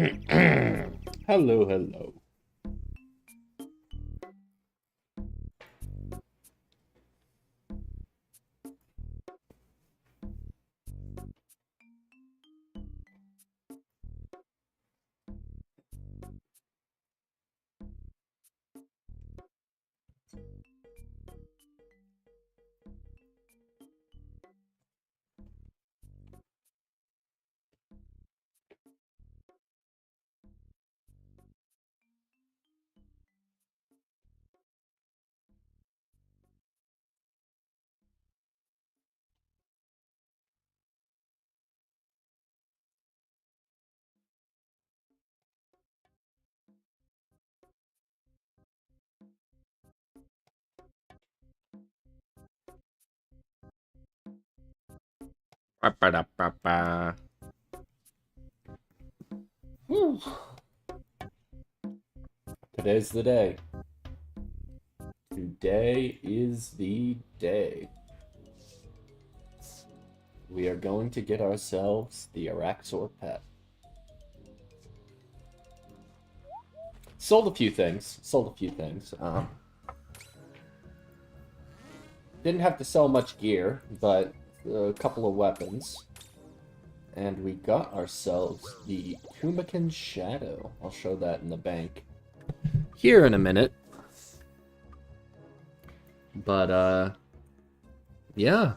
Hello, hello. Ba-ba-da-ba-ba. Whew. Today's the day. Today is the day. We are going to get ourselves the Araxxor pet. Sold a few things. Didn't have to sell much gear, but a couple of weapons. And we got ourselves the Kumakin Shadow. I'll show that in the bank here in a minute. But, yeah.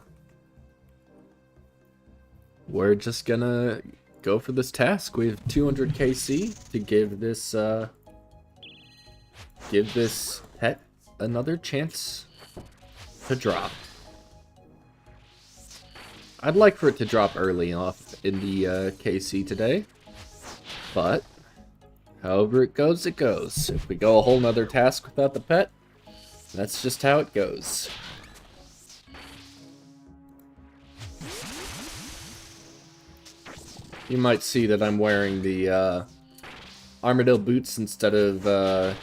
We're just gonna go for this task. We have 200 KC to give this pet another chance to drop. I'd like for it to drop early off in the KC today, but however it goes, it goes. If we go a whole nother task without the pet, that's just how it goes. You might see that I'm wearing the Armadillo boots instead of the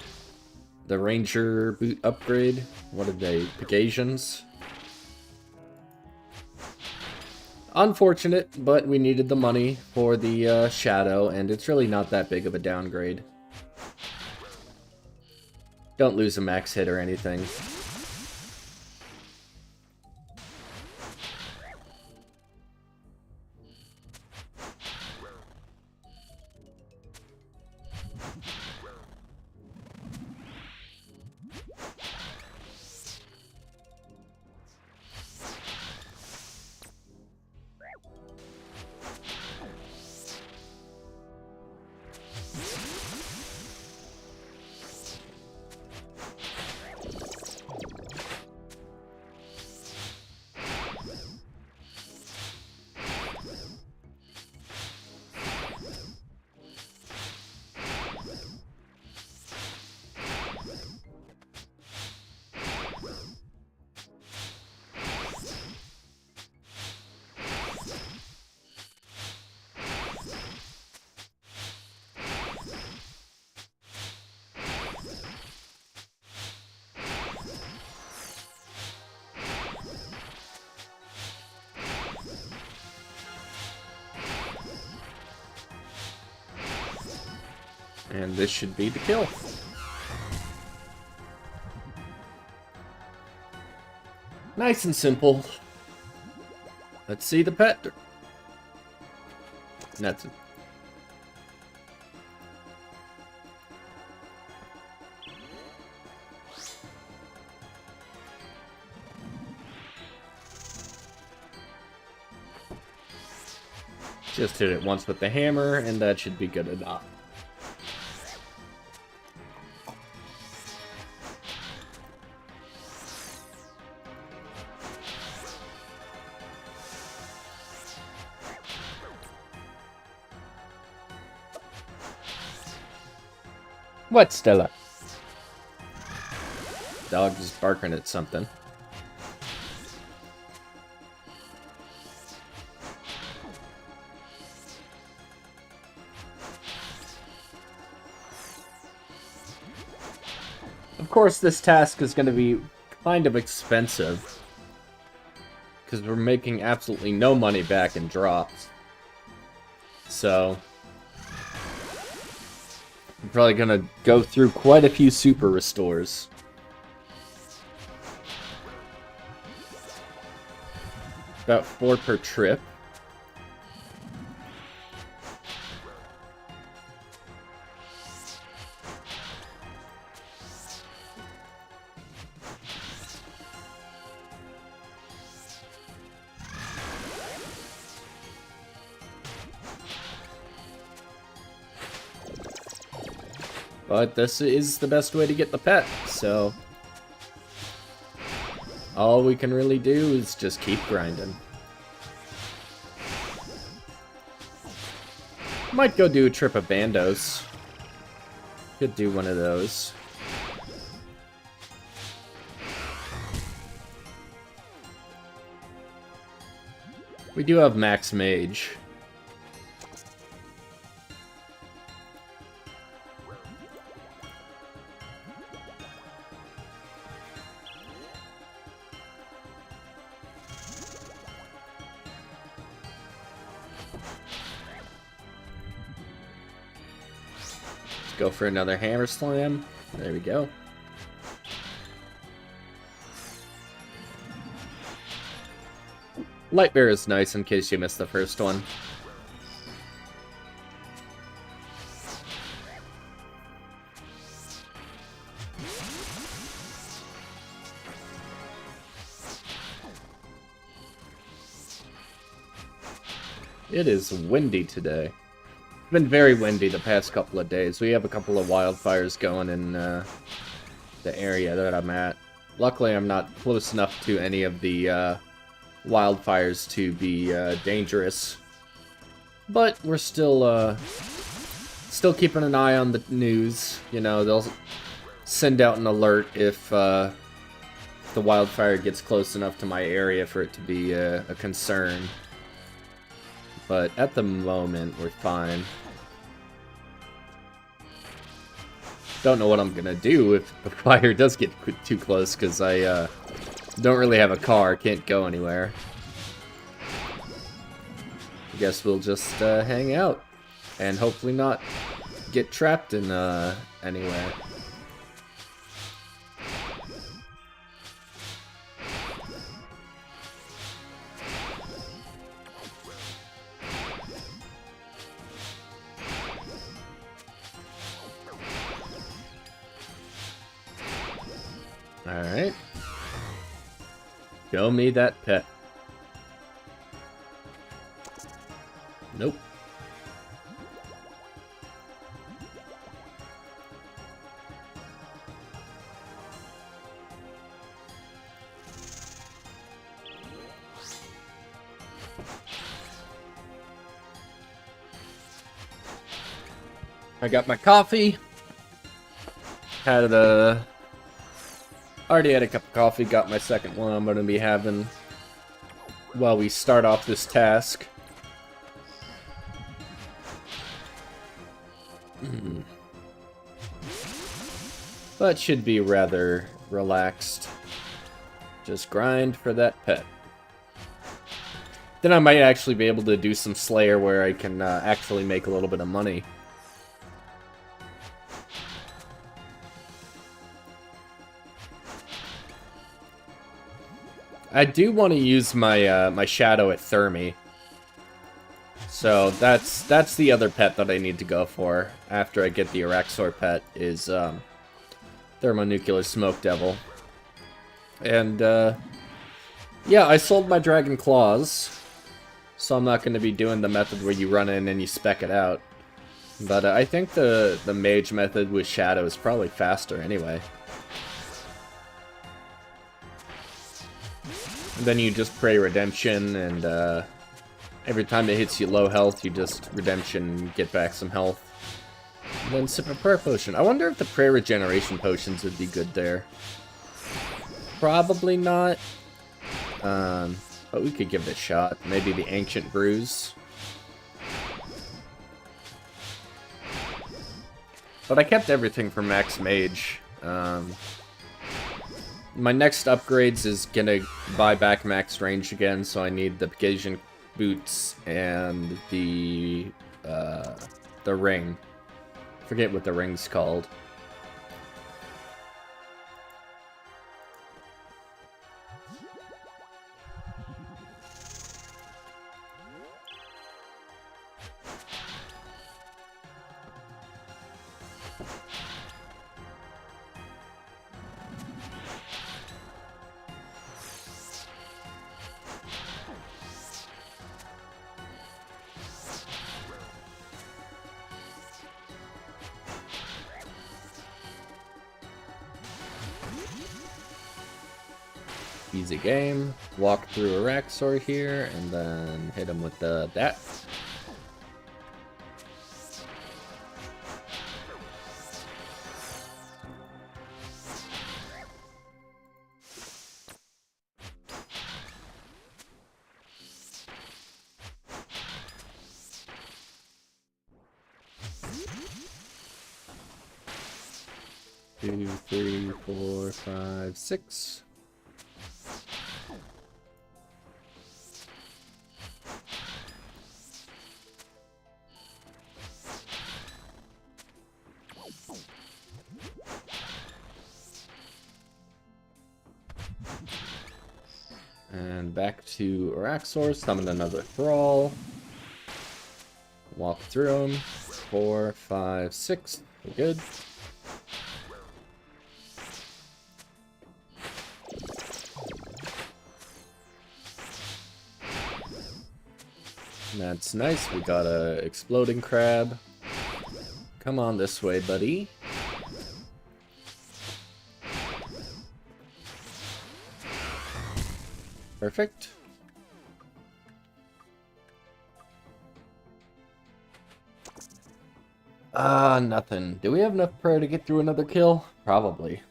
Ranger boot upgrade. What are they? Pegasians? Unfortunate, but we needed the money for the Shadow, and it's really not that big of a downgrade. Don't lose a max hit or anything. And this should be the kill. Nice and simple. Let's see the pet. That's it. Just hit it once with the hammer, and that should be good enough. What, Stella? Dog is barking at something. Of course, this task is going to be kind of expensive, because we're making absolutely no money back in drops. So, probably gonna go through quite a few super restores. About 4 per trip. But this is the best way to get the pet, so all we can really do is just keep grinding. Might go do a trip of Bandos. Could do one of those. We do have Max Mage. Go for another Hammer Slam. There we go. Light Bear is nice in case you missed the first one. It is windy today. It's been very windy the past couple of days. We have a couple of wildfires going in the area that I'm at. Luckily, I'm not close enough to any of the wildfires to be dangerous. But we're still keeping an eye on the news. You know, they'll send out an alert if the wildfire gets close enough to my area for it to be a concern. But at the moment, we're fine. Don't know what I'm gonna do if the fire does get too close, because I don't really have a car, can't go anywhere. I guess we'll just hang out and hopefully not get trapped in anywhere. Alright. Show me that pet. Nope. I got my coffee. Already had a cup of coffee, got my second one I'm going to be having while we start off this task. But should be rather relaxed. Just grind for that pet. Then I might actually be able to do some Slayer where I can actually make a little bit of money. I do want to use my my Shadow at Thermi. So that's the other pet that I need to go for after I get the Araxxor pet is Thermonuclear Smoke Devil. And yeah, I sold my Dragon Claws, so I'm not going to be doing the method where you run in and you spec it out. But I think the Mage method with Shadow is probably faster anyway. And then you just pray Redemption, and every time it hits you low health, you just Redemption, get back some health. And then sip a Prayer Potion. I wonder if the Prayer Regeneration Potions would be good there. Probably not. But we could give it a shot. Maybe the Ancient Bruise. But I kept everything for Max Mage. My next upgrades is gonna buy back max range again, so I need the Gasian boots and the ring Forget what the ring's called. Easy game. Walk through Araxxor here, and then hit him with that. Two, three, four, five, six. And back to Araxxor, summon another Thrall. Walk through them. 4, 5, 6. We're good. That's nice. We got a exploding crab. Come on this way, buddy. Perfect. Nothing. Do we have enough prayer to get through another kill? Probably.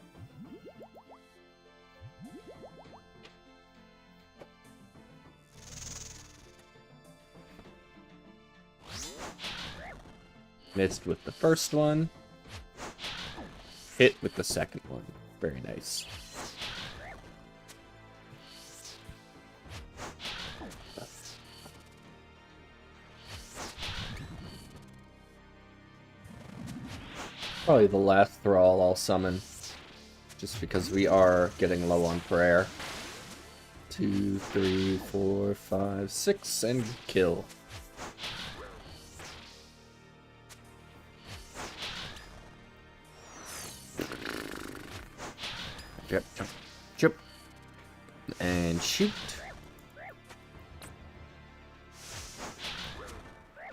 Missed with the first one. Hit with the second one. Very nice. Probably the last Thrall I'll summon, just because we are getting low on prayer. 2, 3, 4, 5, 6, and kill. Jump, jump, jump, and shoot.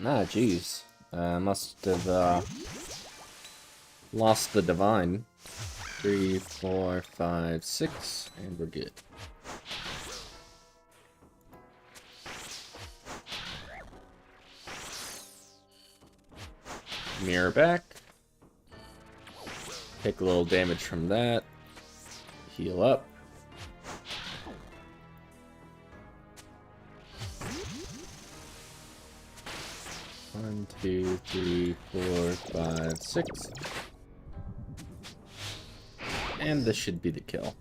Ah, jeez. Must have lost the divine. 3, 4, 5, 6, and we're good. Mirror back. Take a little damage from that. Heal up. One, 2, 3, 4, 5, 6. And this should be the kill.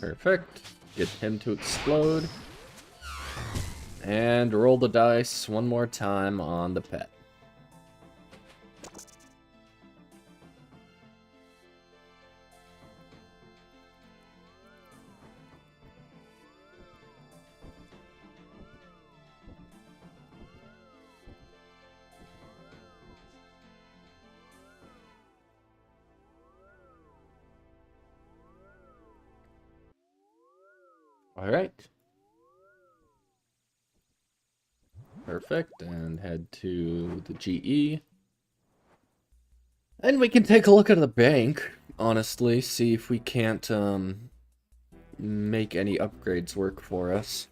Perfect. Get him to explode. And roll the dice one more time on the pet. All right. Perfect, and head to the GE. And we can take a look at the bank, honestly, see if we can't make any upgrades work for us.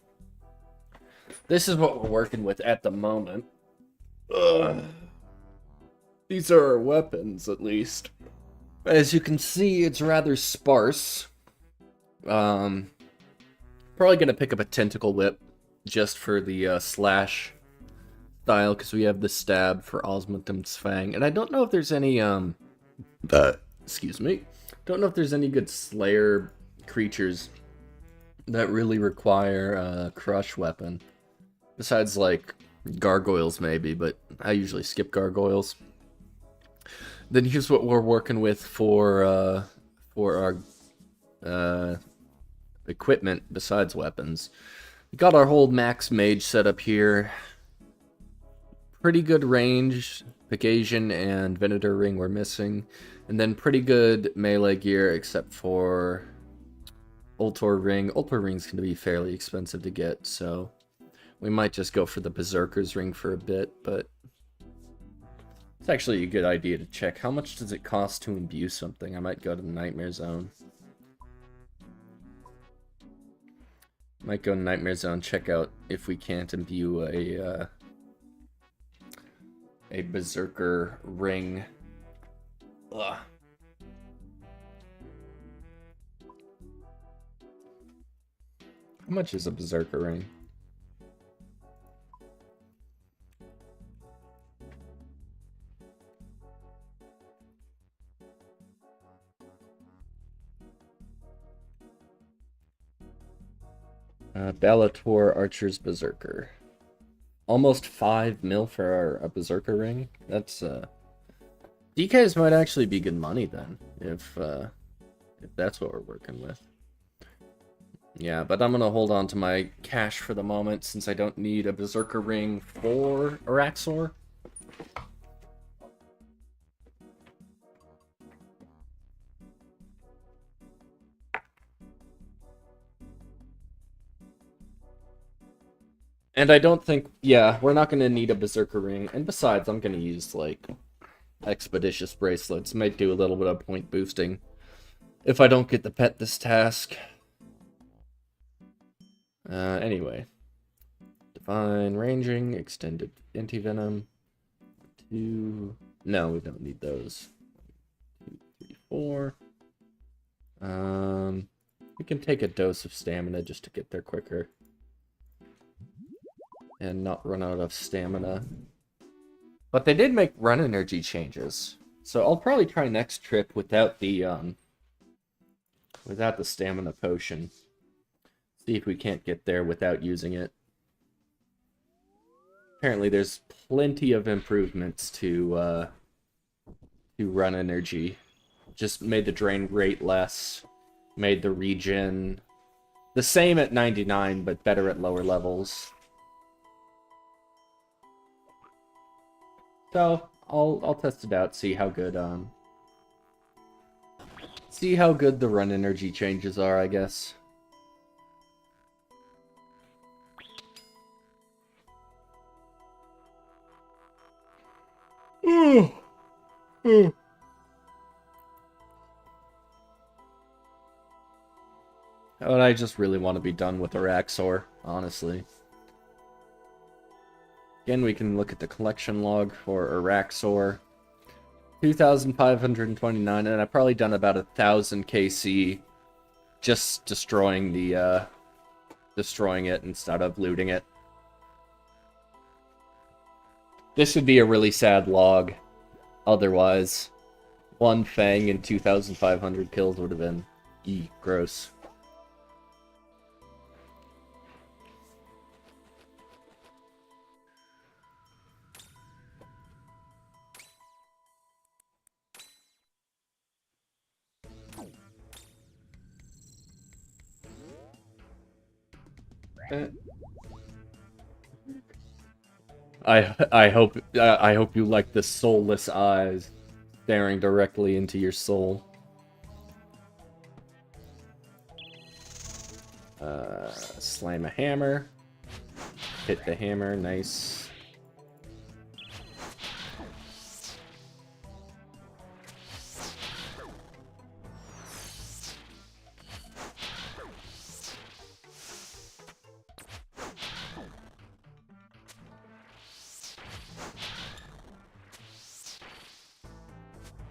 This is what we're working with at the moment. These are our weapons, at least. As you can see, it's rather sparse. Probably gonna pick up a tentacle whip just for the slash style, because we have the stab for Osmundum's Fang, and I don't know if there's any excuse me, Don't know if there's any good Slayer creatures that really require a crush weapon. Besides, like, gargoyles maybe, but I usually skip gargoyles. Then here's what we're working with for our equipment besides weapons. We got our whole max mage set up here. Pretty good range. Pegasian and Venator ring we're missing. And then pretty good melee gear except for Ultor ring. Ultor ring's going to be fairly expensive to get, so we might just go for the Berserker's ring for a bit, but it's actually a good idea to check. How much does it cost to imbue something? I might go to the Nightmare Zone. Might go to Nightmare Zone, check out if we can't imbue a Berserker ring. Ugh. How much is a Berserker ring? Bellator Archer's Berserker. Almost 5 mil for a Berserker ring. That's DKs might actually be good money then, if that's what we're working with. Yeah, but I'm gonna hold on to my cash for the moment since I don't need a Berserker ring for Araxxor. And I don't think, yeah, we're not gonna need a Berserker ring. And besides, I'm gonna use, like, Expeditious Bracelets. Might do a little bit of point boosting if I don't get the pet this task. Anyway. Divine Ranging, Extended Anti-Venom. 2... No, we don't need those. 2, 3, 4. We can take a dose of stamina just to get there quicker. And not run out of stamina. But they did make run energy changes. So I'll probably try next trip without the stamina potion. See if we can't get there without using it. Apparently there's plenty of improvements to run energy. Just made the drain rate less, made the regen the same at 99 but better at lower levels. So I'll test it out, see how good the run energy changes are, I guess. And I just really want to be done with Araxxor, honestly. Again, we can look at the collection log for Araxxor. 2,529, and I've probably done about 1,000 KC just destroying it instead of looting it. This would be a really sad log. Otherwise, 1 Fang and 2,500 kills would have been gross. I hope you like the soulless eyes staring directly into your soul. Slam a hammer. Hit the hammer, nice.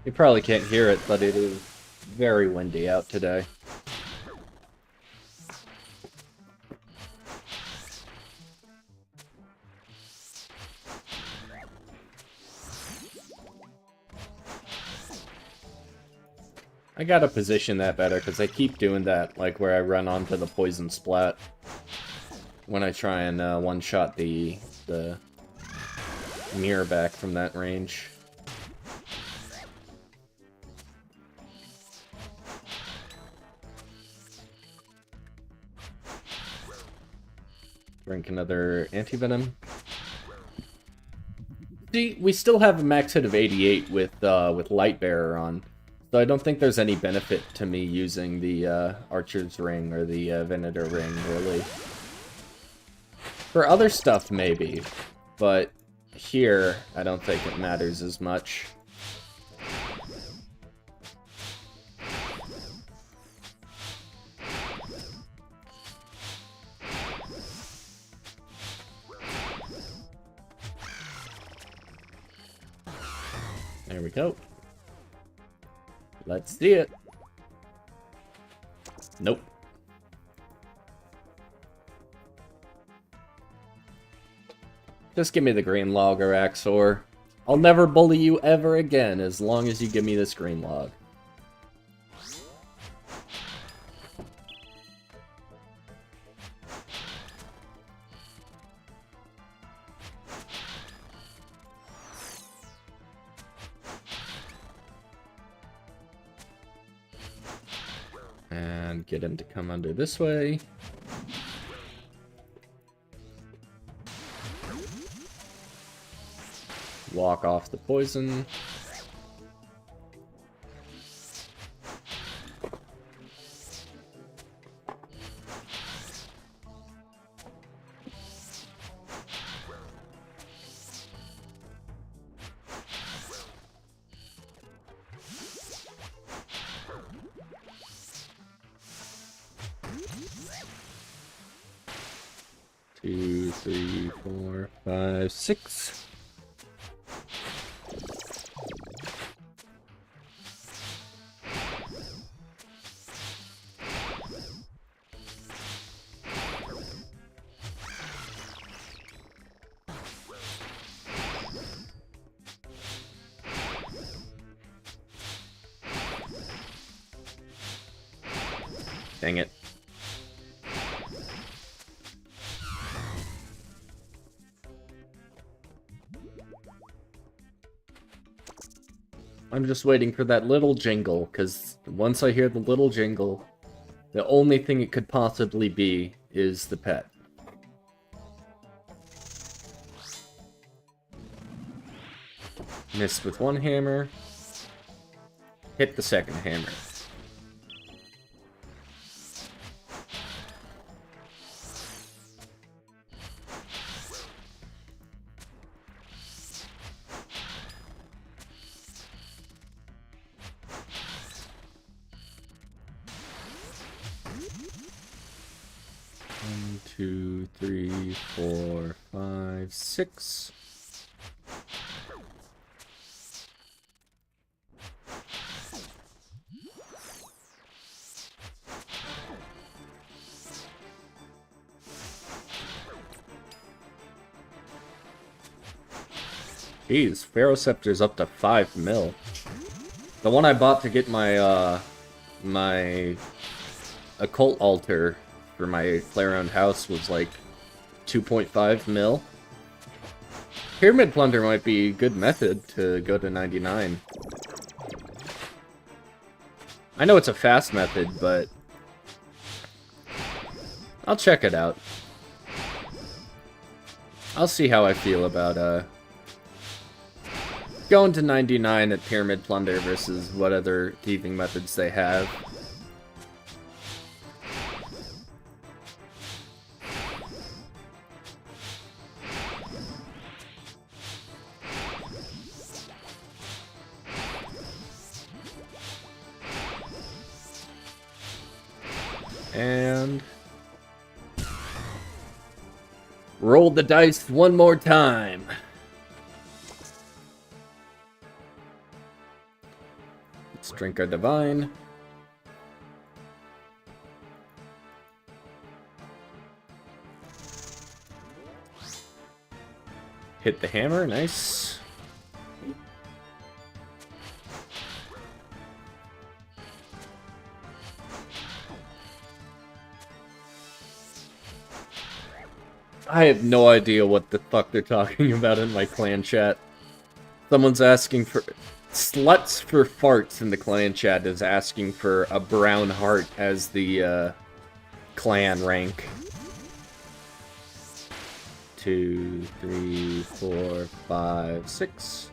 You probably can't hear it, but it is very windy out today. I gotta position that better, because I keep doing that, like where I run onto the poison splat when I try and one-shot the mirror back from that range. Drink another anti-venom. See, we still have a max hit of 88 with Lightbearer on, so I don't think there's any benefit to me using the Archer's Ring or the Venator Ring, really. For other stuff, maybe, but here, I don't think it matters as much. There we go. Let's see it. Nope. Just give me the green log, Araxxor. I'll never bully you ever again as long as you give me this green log. And get him to come under this way. Walk off the poison. Two, three, four, five, six. Dang it. I'm just waiting for that little jingle, because once I hear the little jingle, the only thing it could possibly be is the pet. Missed with one hammer. Hit the second hammer. One, two, three, four, five, six. Jeez, Ferroceptor's up to 5 mil. The one I bought to get my, my Occult Altar for my play-around house was like 2.5 mil. Pyramid Plunder might be a good method to go to 99. I know it's a fast method, but I'll check it out. I'll see how I feel about, going to 99 at Pyramid Plunder versus what other thieving methods they have. And roll the dice one more time. Let's drink our divine. Hit the hammer, nice. I have no idea what the fuck they're talking about in my clan chat. Someone's asking for... Sluts for Farts in the clan chat is asking for a brown heart as the, clan rank. 2, 3, 4, 5, 6.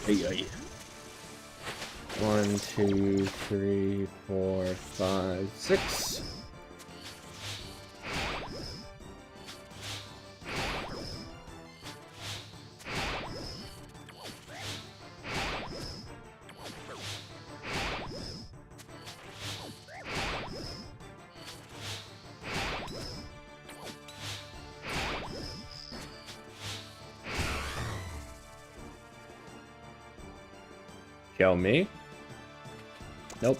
Hey. 1, 2, 3, 4, 5, 6. Kill me? Nope.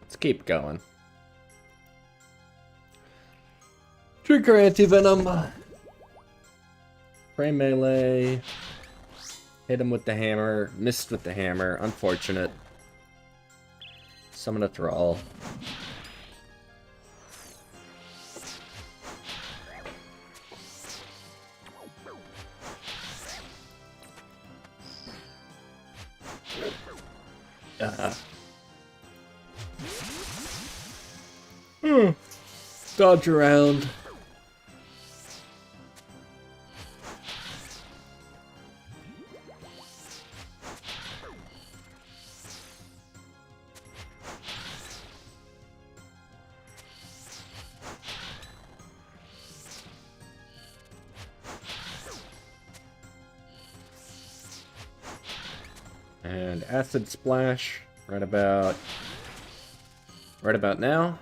Let's keep going. Trigger anti-venom. Spray melee. Hit him with the hammer. Missed with the hammer. Unfortunate. Summon a thrall. Dodge around. And acid splash right about now.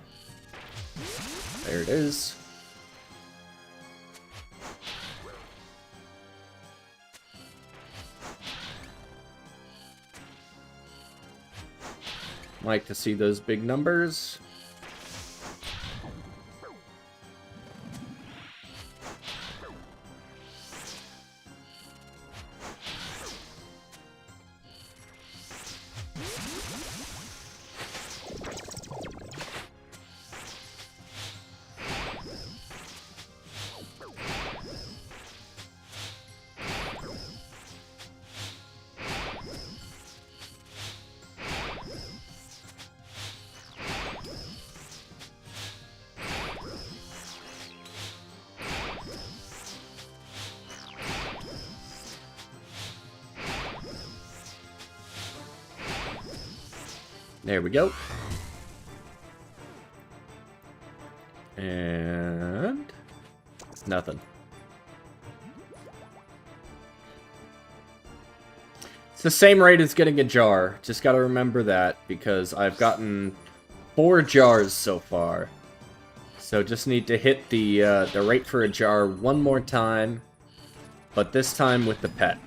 There it is. Like to see those big numbers. There we go. And nothing. It's the same rate as getting a jar. Just gotta remember that, because I've gotten 4 jars so far. So just need to hit the rate for a jar one more time, but this time with the pet.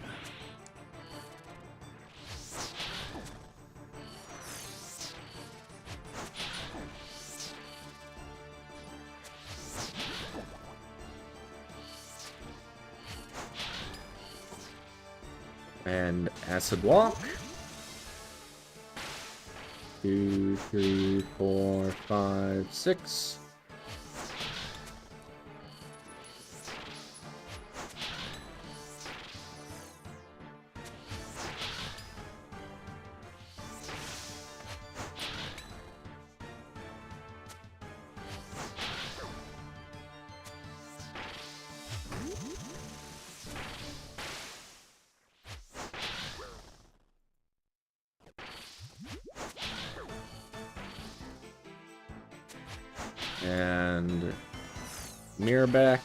And acid walk. 2, 3, 4, 5, 6. And mirror back.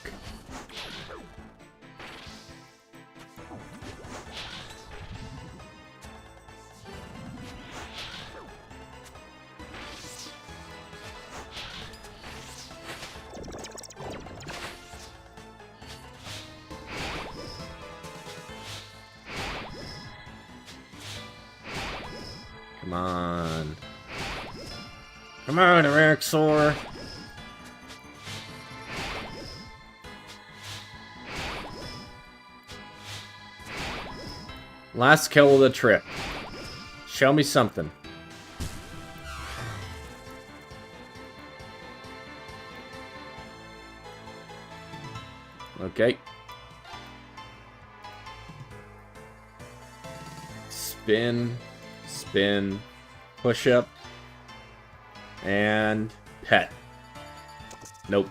Come on. Come on, Araxxor. Last kill of the trip. Show me something. Okay. Spin, spin, push up, and pet. Nope.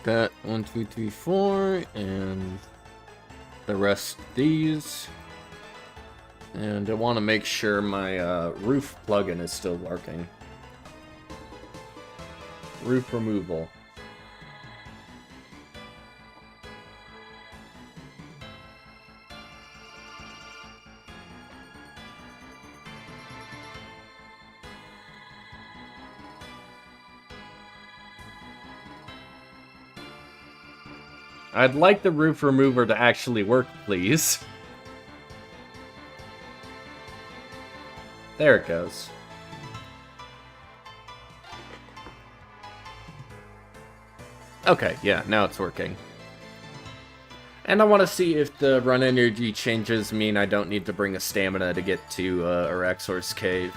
That 1, 2, 3, 4, and the rest of these. And I want to make sure my roof plugin is still working. Roof removal. I'd like the roof remover to actually work, please. There it goes. Okay, yeah, now it's working. And I want to see if the run energy changes mean I don't need to bring a stamina to get to Araxxor's cave.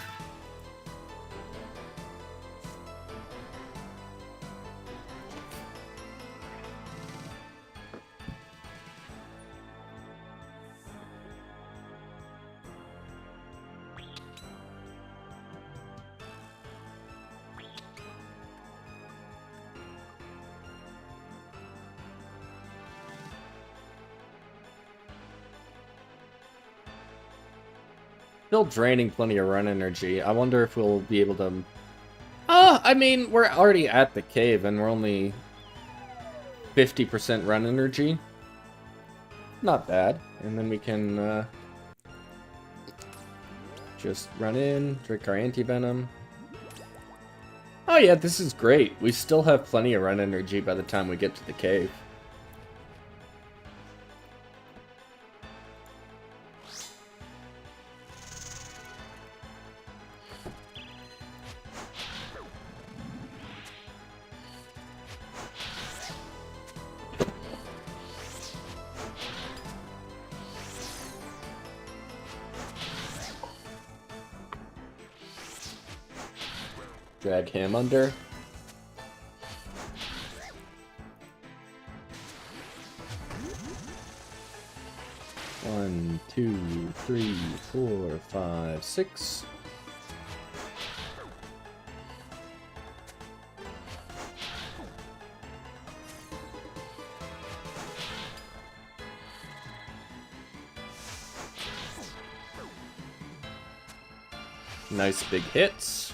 Still draining plenty of run energy. I wonder if we'll be able to... I mean, we're already at the cave and we're only 50% run energy. Not bad. And then we can just run in, drink our anti-venom. Oh yeah, this is great. We still have plenty of run energy by the time we get to the cave. Drag him under. One, 2, 3, 4, 5, 6. Nice big hits.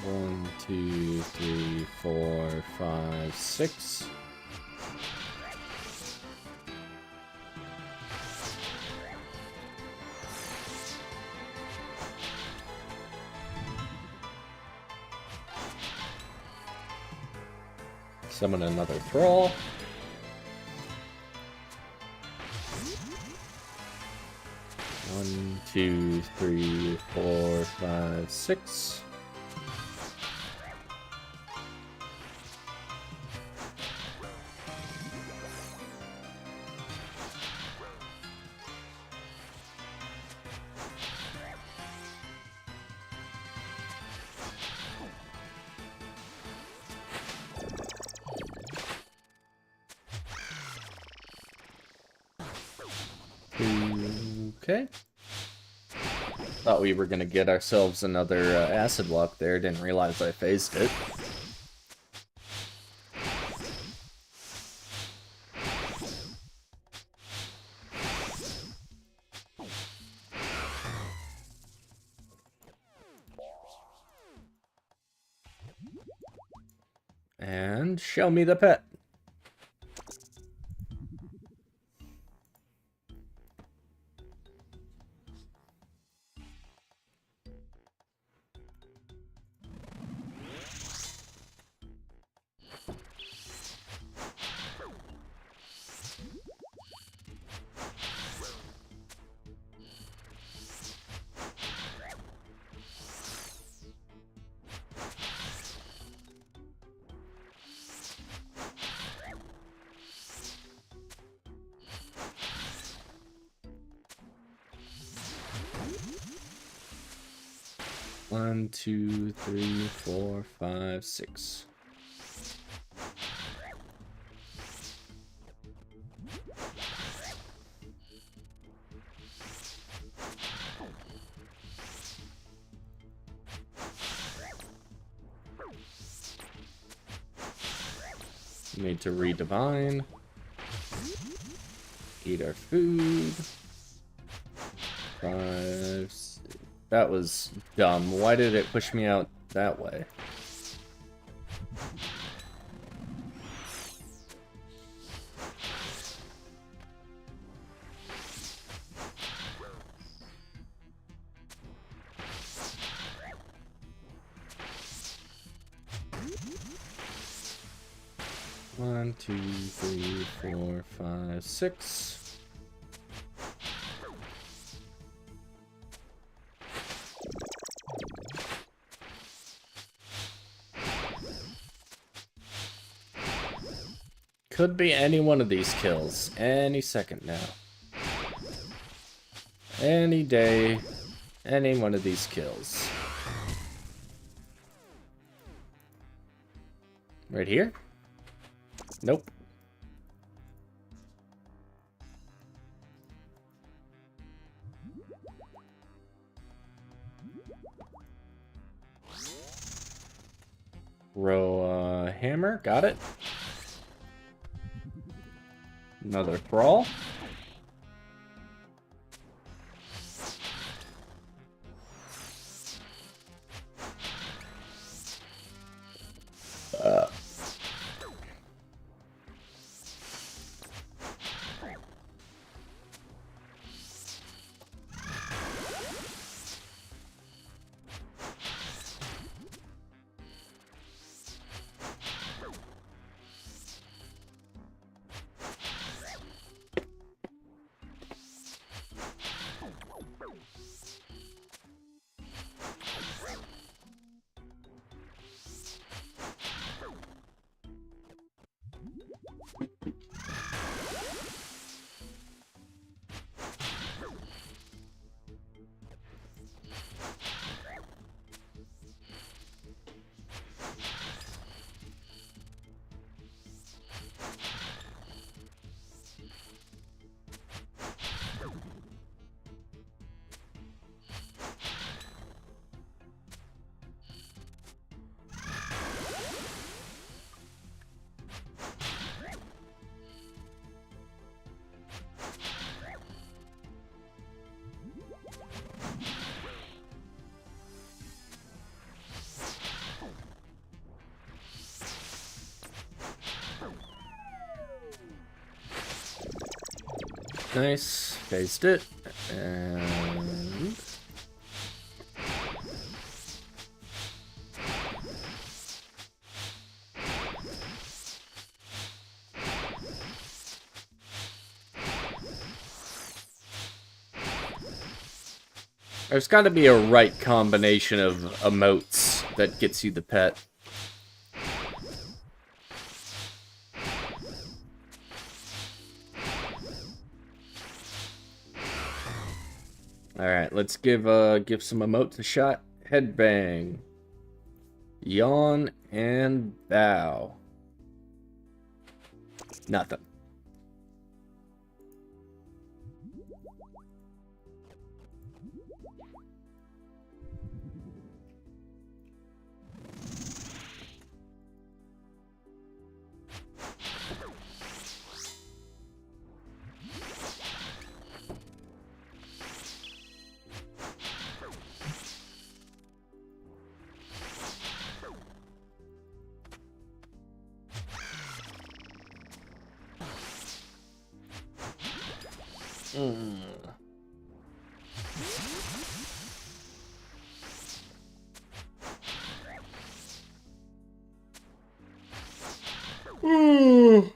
1, 2, 3, 4, 5, 6. Summon another thrall. One, 2, 3, 4, 5, 6. Okay. Thought we were gonna get ourselves another acid walk there. Didn't realize I phased it. And show me the pet. One, two, three, 4, 5, 6. Need to redivine. Eat our food. 5. That was dumb. Why did it push me out that way? One, two, three, 4, 5, 6. Could be any one of these kills. Any second now. Any day. Any one of these kills. Right here? Nope. Row hammer. Got it. Another thrall. Nice. Phased it. And... there's got to be a right combination of emotes that gets you the pet. Alright, let's give some emotes a shot. Headbang. Yawn and bow. Nothing. Mm. Mm.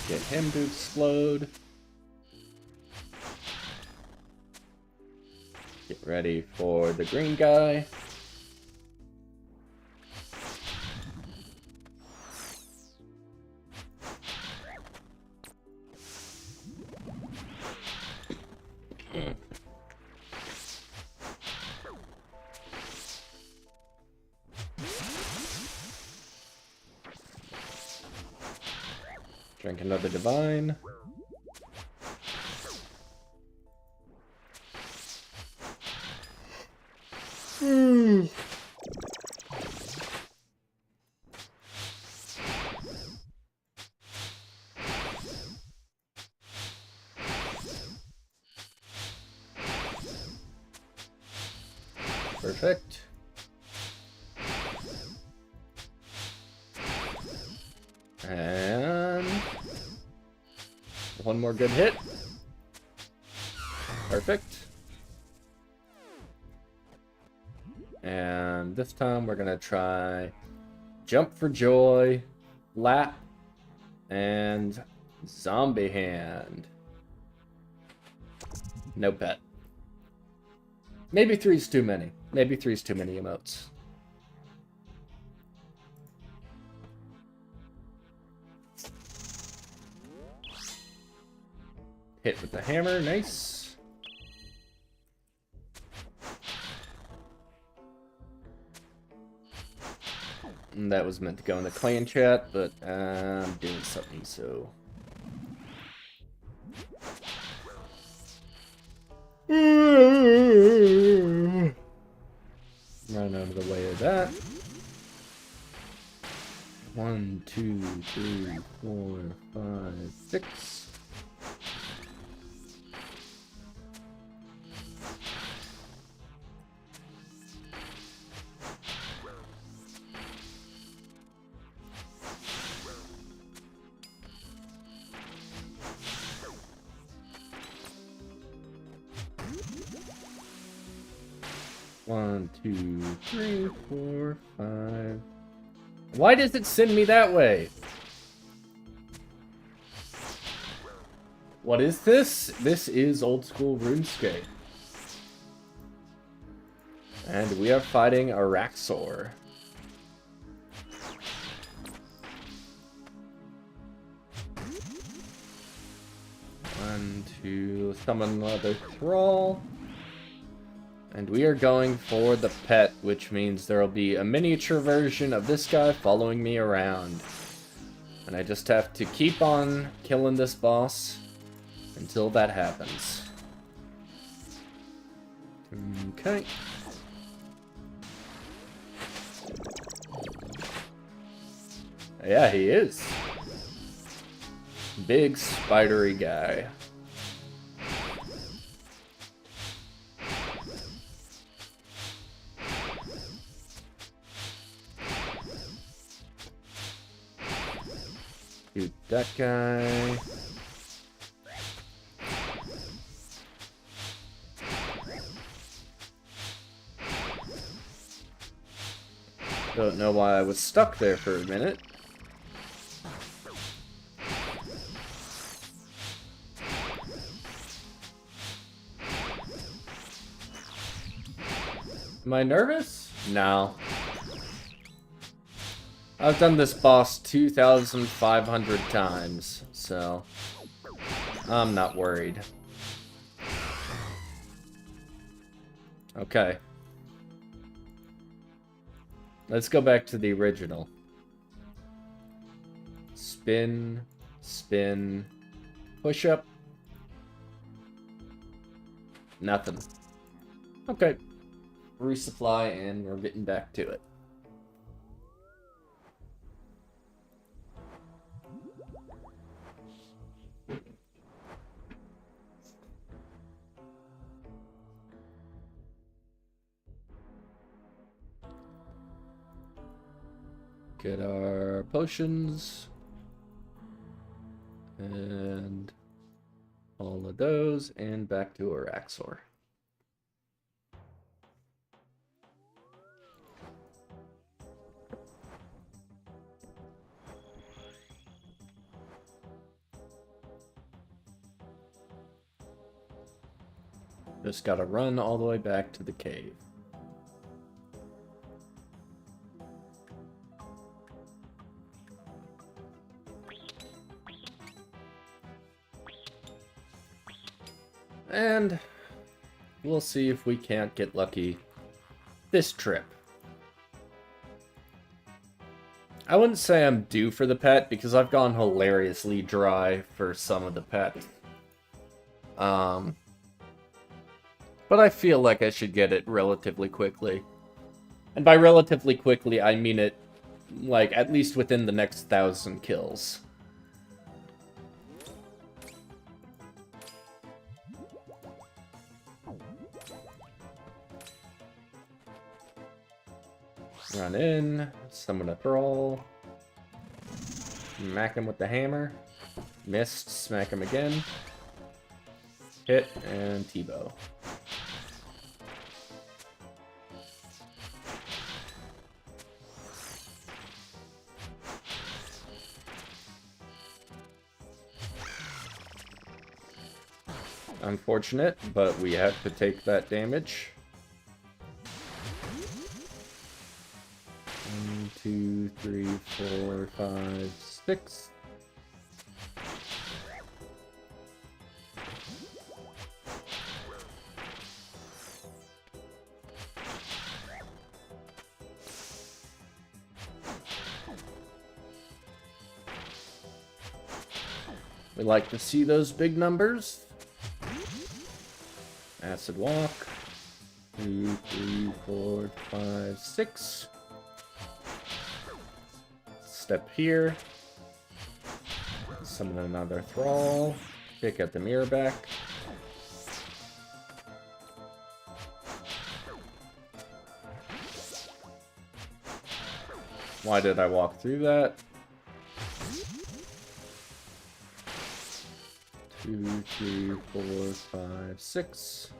Get him to explode. Get ready for the green guy. Drink another divine. Perfect. And one more good hit. Perfect. And this time we're gonna try Jump for Joy, Lap, and Zombie Hand. No pet. Maybe three's too many. Maybe three's too many emotes. Hit with the hammer, nice. And that was meant to go in the clan chat, but I'm doing something, so... Run out of the way of that. 1, 2, 3, 4, 5, 6. One, 2, 3, 4, 5. Why does it send me that way? What is this? This is old school RuneScape. And we are fighting Araxxor. One, two, summon another thrall. And we are going for the pet, which means there will be a miniature version of this guy following me around. And I just have to keep on killing this boss until that happens. Okay. Yeah, he is. Big spidery guy. Shoot that guy. Don't know why I was stuck there for a minute. Am I nervous? No. I've done this boss 2,500 times, so I'm not worried. Okay. Let's go back to the original. Spin, spin, push up. Nothing. Okay. Resupply, and we're getting back to it. Get our potions. And all of those, and back to Araxxor. Just gotta run all the way back to the cave. And we'll see if we can't get lucky this trip. I wouldn't say I'm due for the pet, because I've gone hilariously dry for some of the pets. But I feel like I should get it relatively quickly. And by relatively quickly, I mean it, like, at least within the next 1,000 kills. Run in, summon a thrall. Smack him with the hammer. Missed, smack him again. Hit, and T-bow. Unfortunate, but we have to take that damage. 1, 2, 3, 4, 5, 6. We like to see those big numbers. Acid walk. 2, 3, 4, 5, 6. Step here. Summon another thrall. Pick up the mirror back. Why did I walk through that? 2, 3, 4, 5, 6.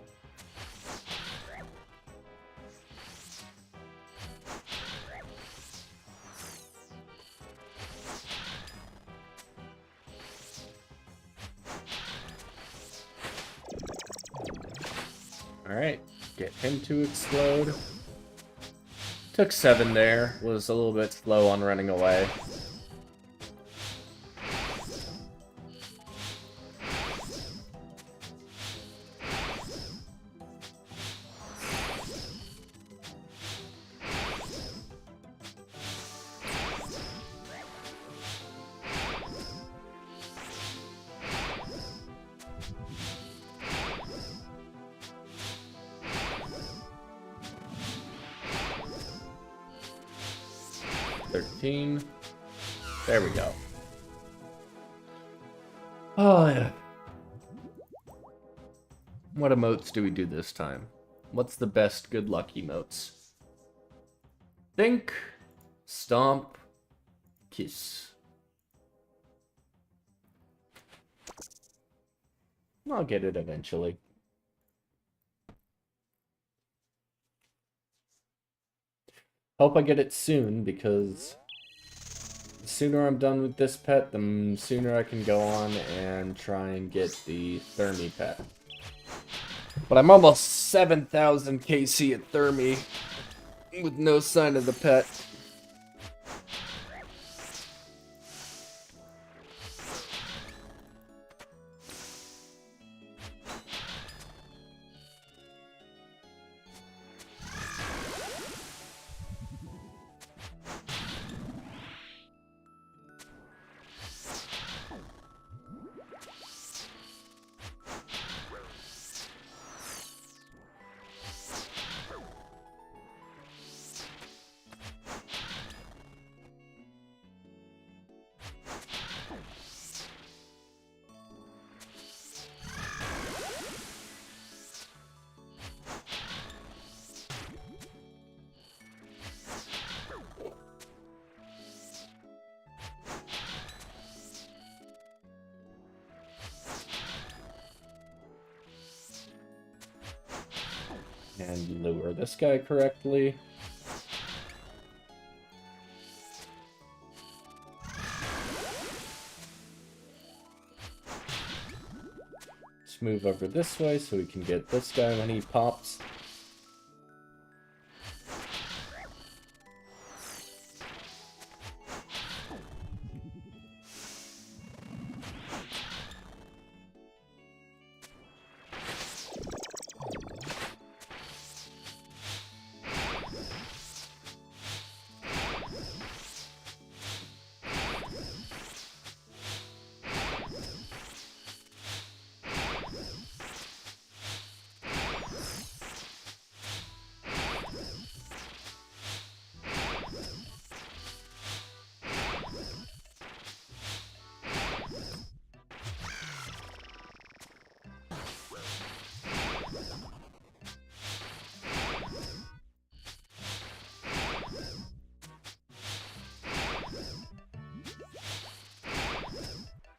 Alright, get him to explode. Took 7 there, was a little bit slow on running away. There we go. Oh, yeah. What emotes do we do this time? What's the best good luck emotes? Think, stomp, kiss. I'll get it eventually. Hope I get it soon, because the sooner I'm done with this pet, the sooner I can go on and try and get the Thermi pet. But I'm almost 7,000 KC at Thermi with no sign of the pet. And lure this guy correctly. Let's move over this way so we can get this guy when he pops.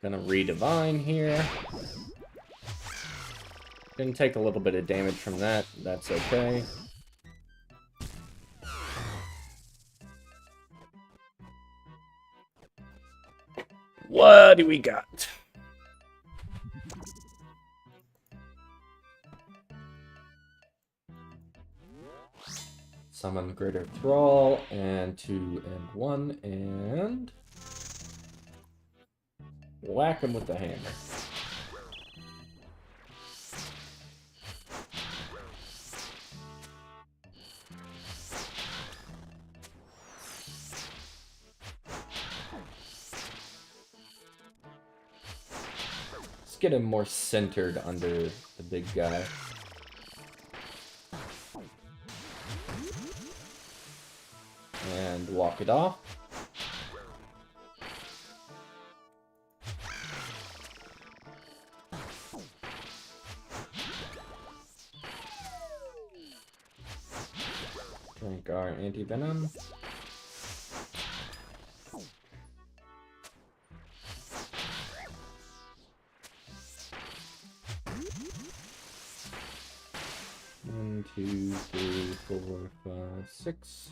Gonna redivine here. Gonna take a little bit of damage from that. That's okay. What do we got? Summon Greater Thrall, and 2 and 1, and whack him with the hammer. Let's get him more centered under the big guy. And walk it off. Drink our anti-venom. One, two, three, 4, 5, 6.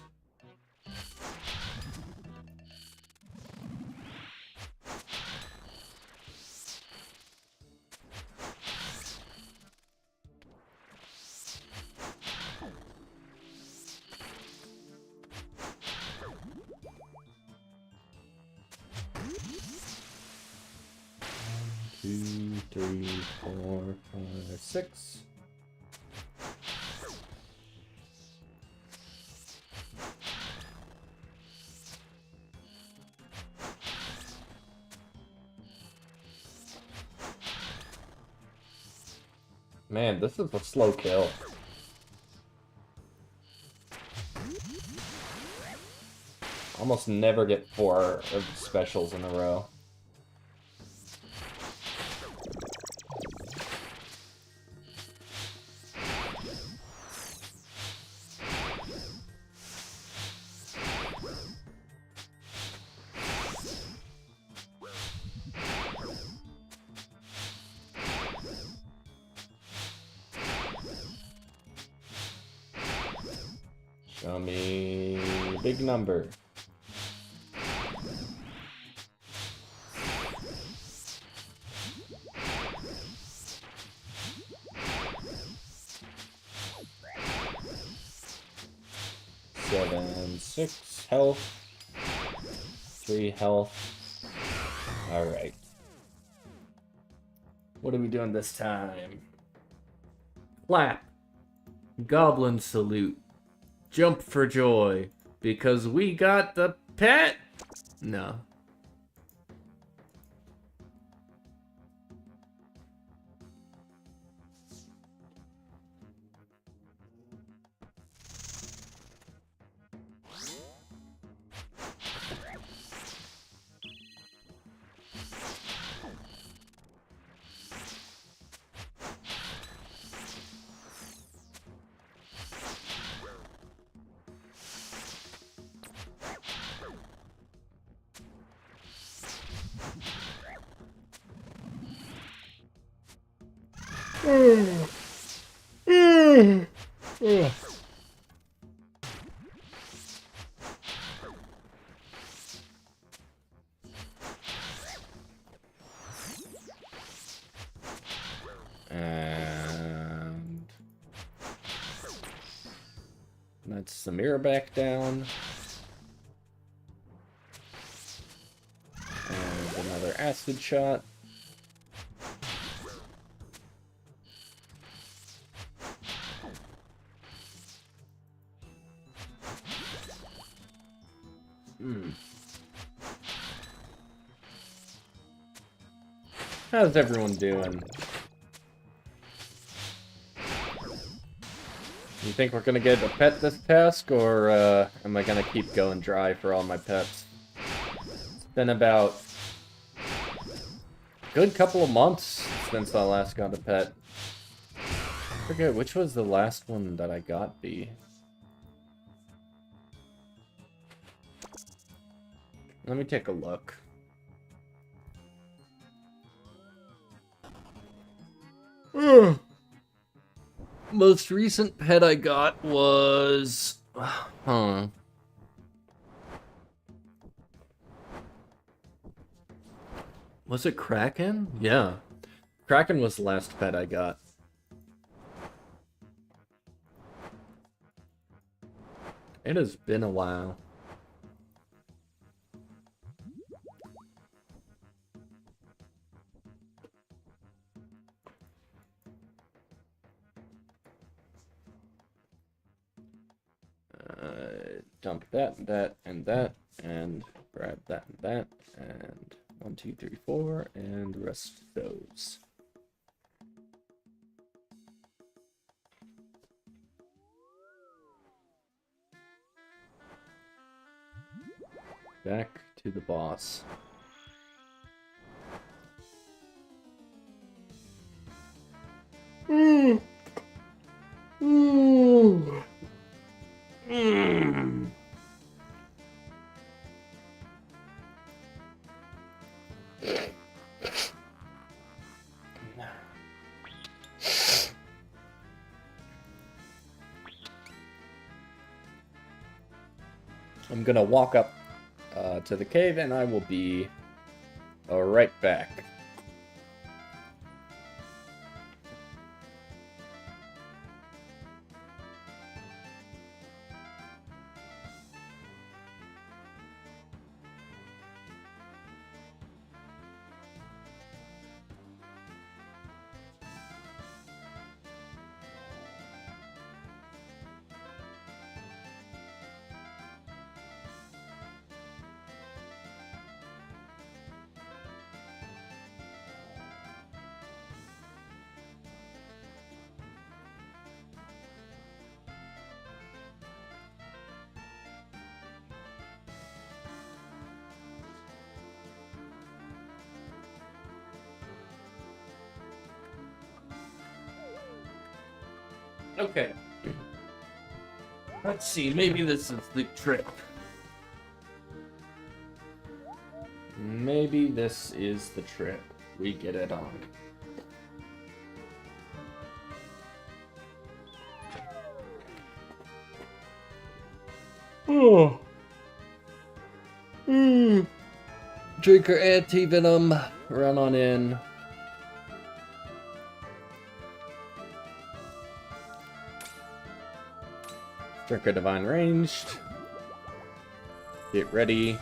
Two, three, 4, 5, 6. Man, this is a slow kill. Almost never get 4 of specials in a row. Show me big number. Seven, 6 health. 3 health. Alright. What are we doing this time? Clap. Goblin salute. Jump for joy, because we got the pet? No. Ugh. And that's the mirror back down. And another acid shot. How's everyone doing? You think we're gonna get a pet this task, or am I gonna keep going dry for all my pets? It's been about a good couple of months since I last got a pet. I forget, which was the last one that I got, B? Let me take a look. Most recent pet I got was... Was it Kraken? Yeah. Kraken was the last pet I got. It has been a while. Dump that, and grab that and that, and 1, 2, 3, 4, and the rest of those. Back to the boss. I'm gonna walk up to the cave, and I will be right back. Okay. Let's see, maybe this is the trip. Maybe this is the trip we get it on. Oh. Drink her anti-venom, run on in. Drink her divine ranged. Get ready.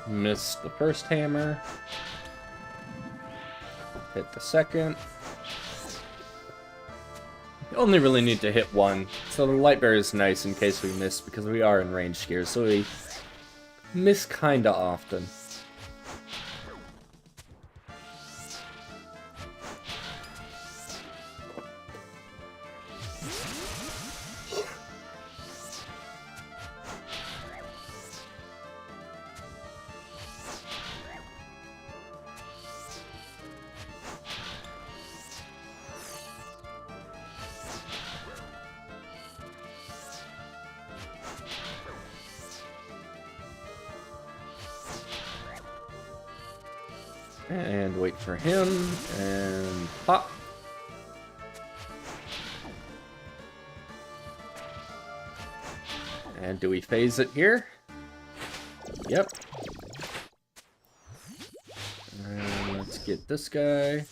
Missed the first hammer. Hit the second. You only really need to hit one. So the light bear is nice in case we miss, because we are in range gear, so we miss kinda often. And wait for him, and pop. And do we phase it here? Yep. And let's get this guy.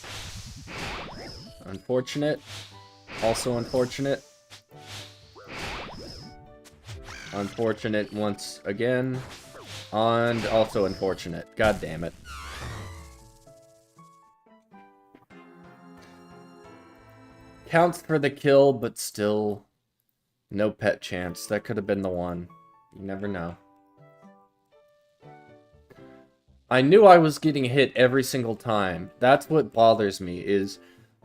Unfortunate. Also unfortunate. Unfortunate once again. And also unfortunate. God damn it. Counts for the kill, but still no pet chance. That could have been the one. You never know. I knew I was getting hit every single time. That's what bothers me, is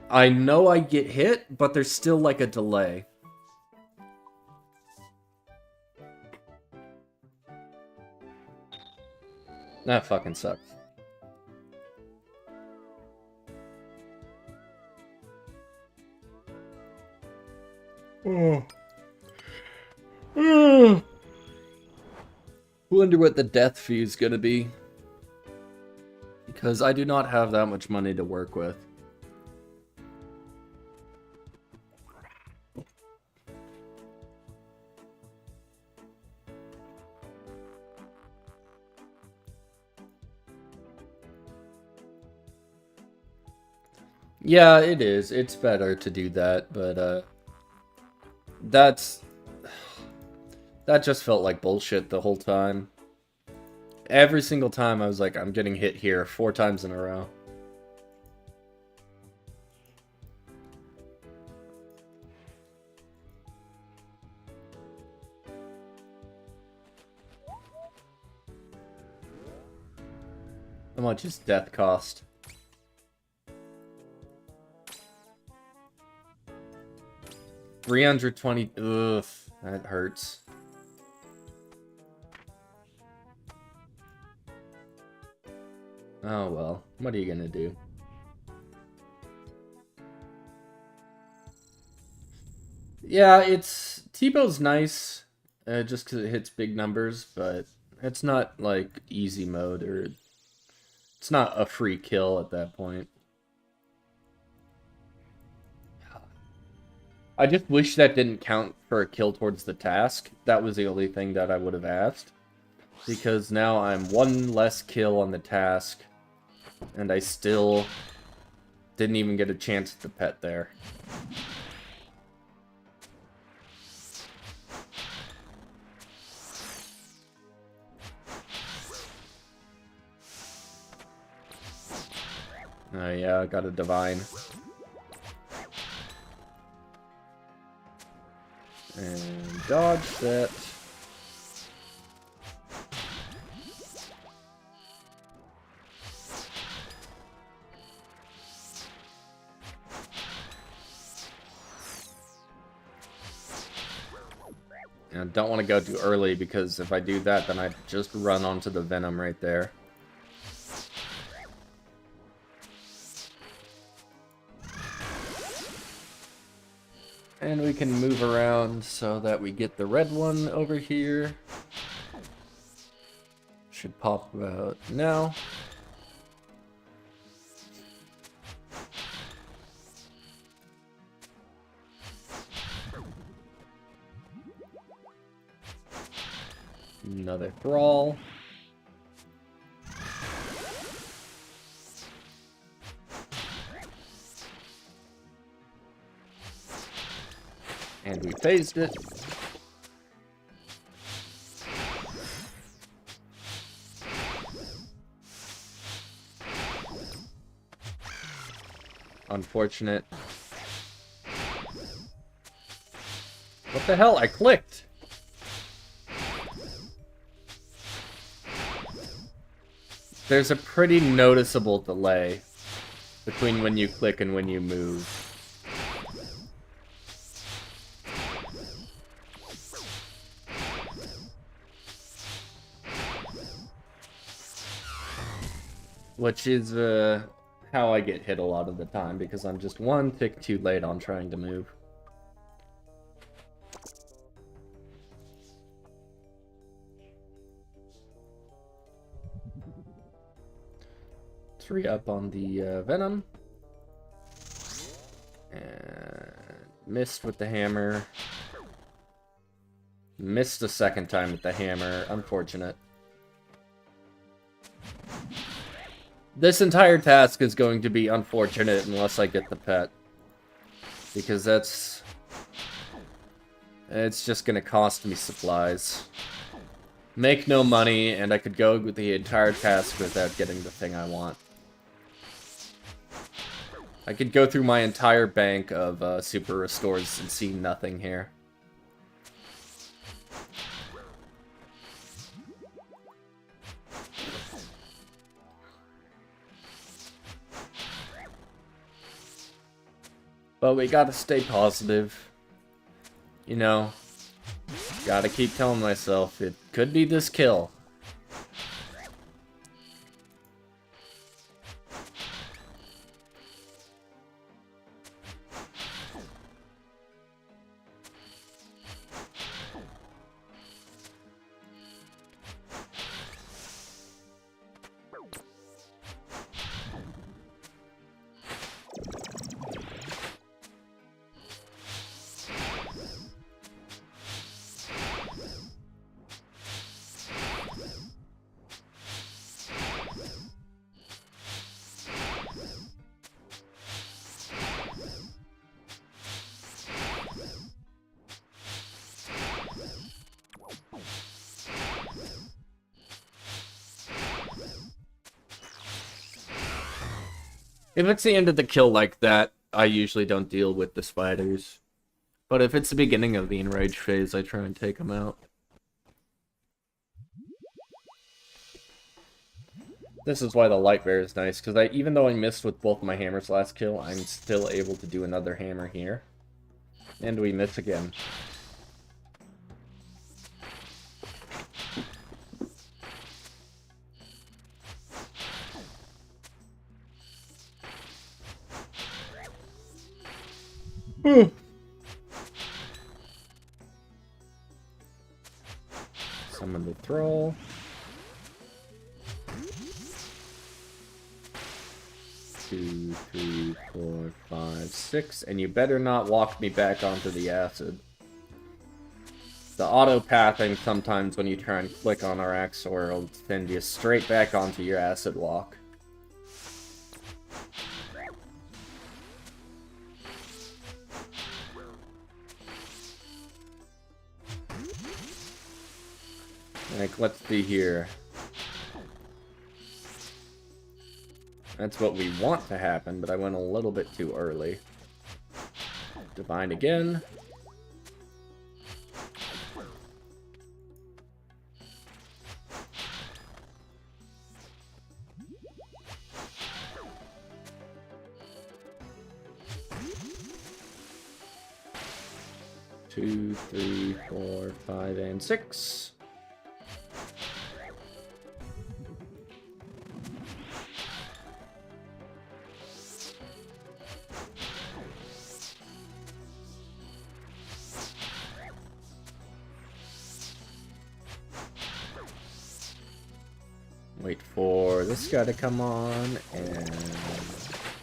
I know I get hit, but there's still like a delay. That fucking sucks. Wonder what the death fee is gonna be. Because I do not have that much money to work with. Yeah, it is. It's better to do that, but that just felt like bullshit the whole time. Every single time I was like, I'm getting hit here 4 times in a row. How much is death cost? $320. Ugh, that hurts. Oh well, what are you gonna do? Yeah, T-Bow's nice, just because it hits big numbers, but it's not like easy mode, or it's not a free kill at that point. I just wish that didn't count for a kill towards the task. That was the only thing that I would have asked. Because now I'm 1 less kill on the task, and I still didn't even get a chance at the pet there. Oh yeah, I got a divine. And dodge that. And I don't want to go too early, because if I do that, then I just run onto the Venom right there. And we can move around so that we get the red one over here. Should pop about now. Another Thrall. And we phased it. Unfortunate. What the hell? I clicked! There's a pretty noticeable delay between when you click and when you move. Which is how I get hit a lot of the time, because I'm just 1 tick too late on trying to move. 3 up on the Venom. And missed with the hammer. Missed a second time with the hammer. Unfortunate. This entire task is going to be unfortunate unless I get the pet. Because it's just going to cost me supplies. Make no money, and I could go with the entire task without getting the thing I want. I could go through my entire bank of super restores and see nothing here. But we gotta stay positive. You know, gotta keep telling myself, it could be this kill. If it's the end of the kill like that, I usually don't deal with the spiders. But if it's the beginning of the enrage phase, I try and take them out. This is why the light bear is nice, because even though I missed with both my hammers last kill, I'm still able to do another hammer here. And we miss again. Summon the troll. Two, three, four, five, six, and you better not walk me back onto the acid. The auto pathing sometimes when you try and click on Araxxor will send you straight back onto your acid walk. Like, let's see here. That's what we want to happen, but I went a little bit too early. Divine again. Two, three, four, five, and six. Wait for this guy to come on, and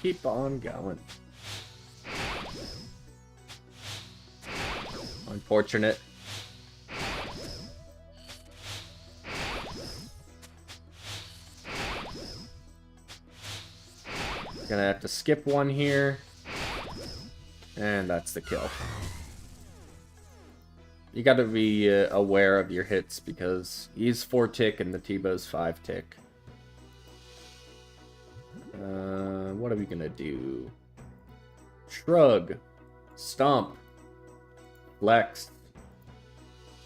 keep on going. Unfortunate. Gonna have to skip one here. And that's the kill. You gotta be aware of your hits because he's 4 tick and the T-bow's 5 tick. What are we gonna do? Shrug. Stomp. Flex.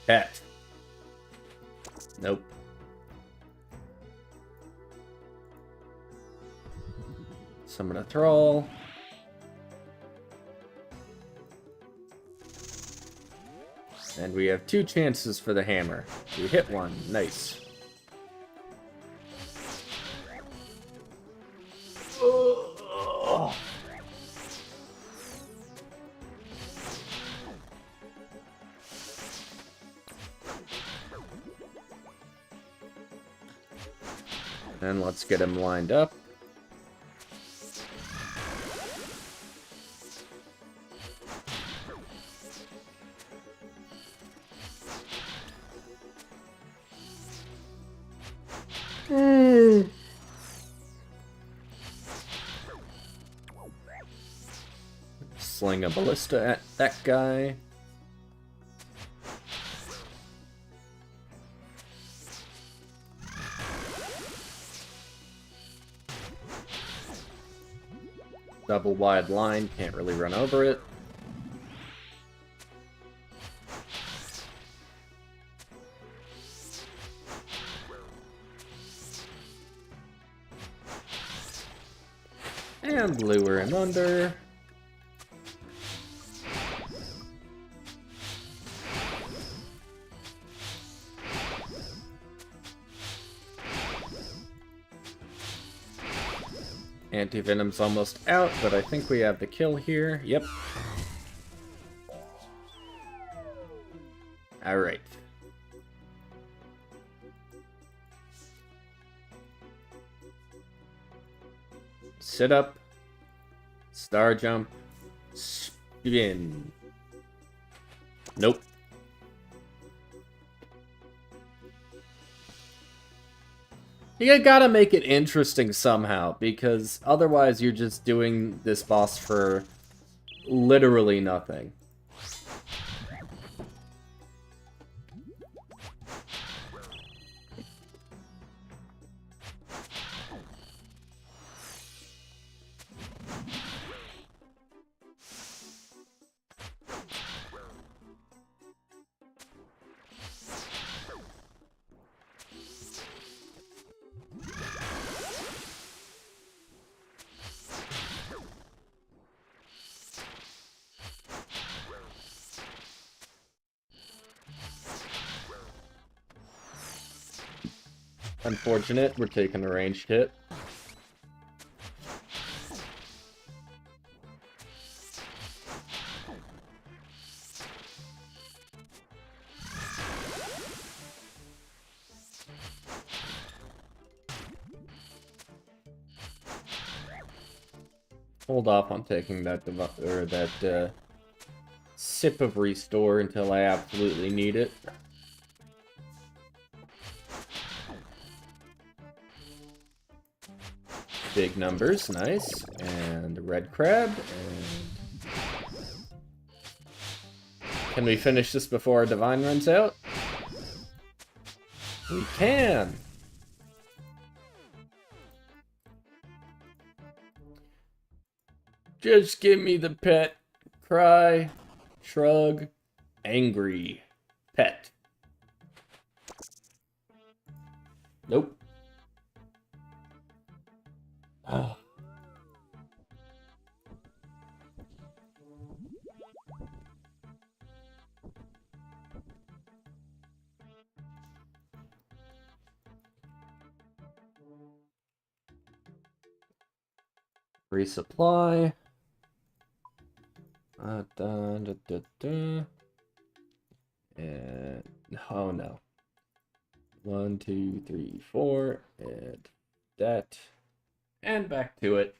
Pet. Nope. Summon a troll. And we have 2 chances for the hammer. We hit one. Nice. Oh. And let's get him lined up. sling a ballista at that guy. Double wide line, can't really run over it. And lure him under. Anti-Venom's almost out, but I think we have the kill here. Yep. Alright. Sit up. Star jump. Spin. Nope. You gotta make it interesting somehow, because otherwise you're just doing this boss for literally nothing. Unfortunate, we're taking a ranged hit. Hold off on taking that sip of restore until I absolutely need it. Big numbers, nice. And red crab. And can we finish this before our divine runs out? We can! Just give me the pet. Cry. Shrug. Angry. Pet. Nope. Oh. Resupply. And oh no. 1, 2, 3, 4, and that. And back to it.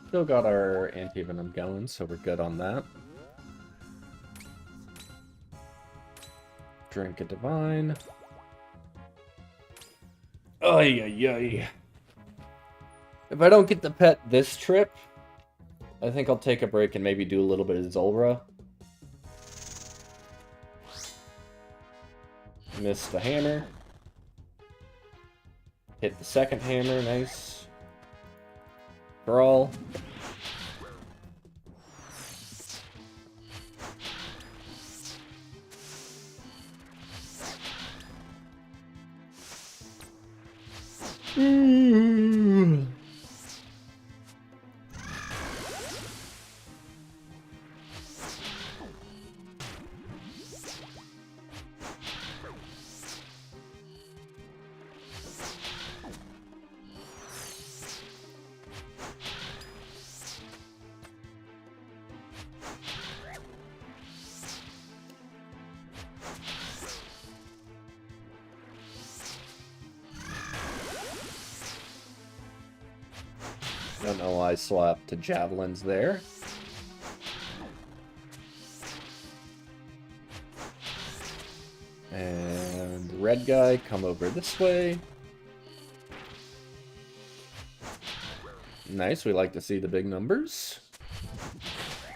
Still got our anti-venom going, so we're good on that. Drink a divine. Ay, ay, ay. If I don't get the pet this trip, I think I'll take a break and maybe do a little bit of Zulrah. Missed the hammer. Hit the second hammer, nice. Brawl. Mm. Don't know why I swapped to javelins there. And red guy, come over this way. Nice, we like to see the big numbers.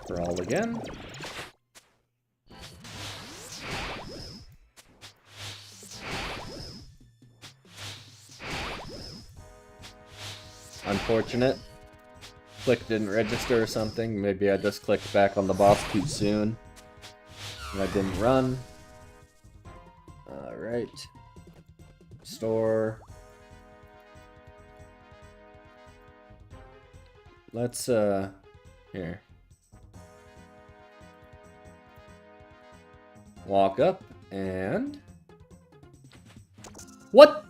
Brawl again. Unfortunate. Click didn't register or something. Maybe I just clicked back on the boss too soon. And I didn't run. Alright. Store. Let's, here. Walk up and... What?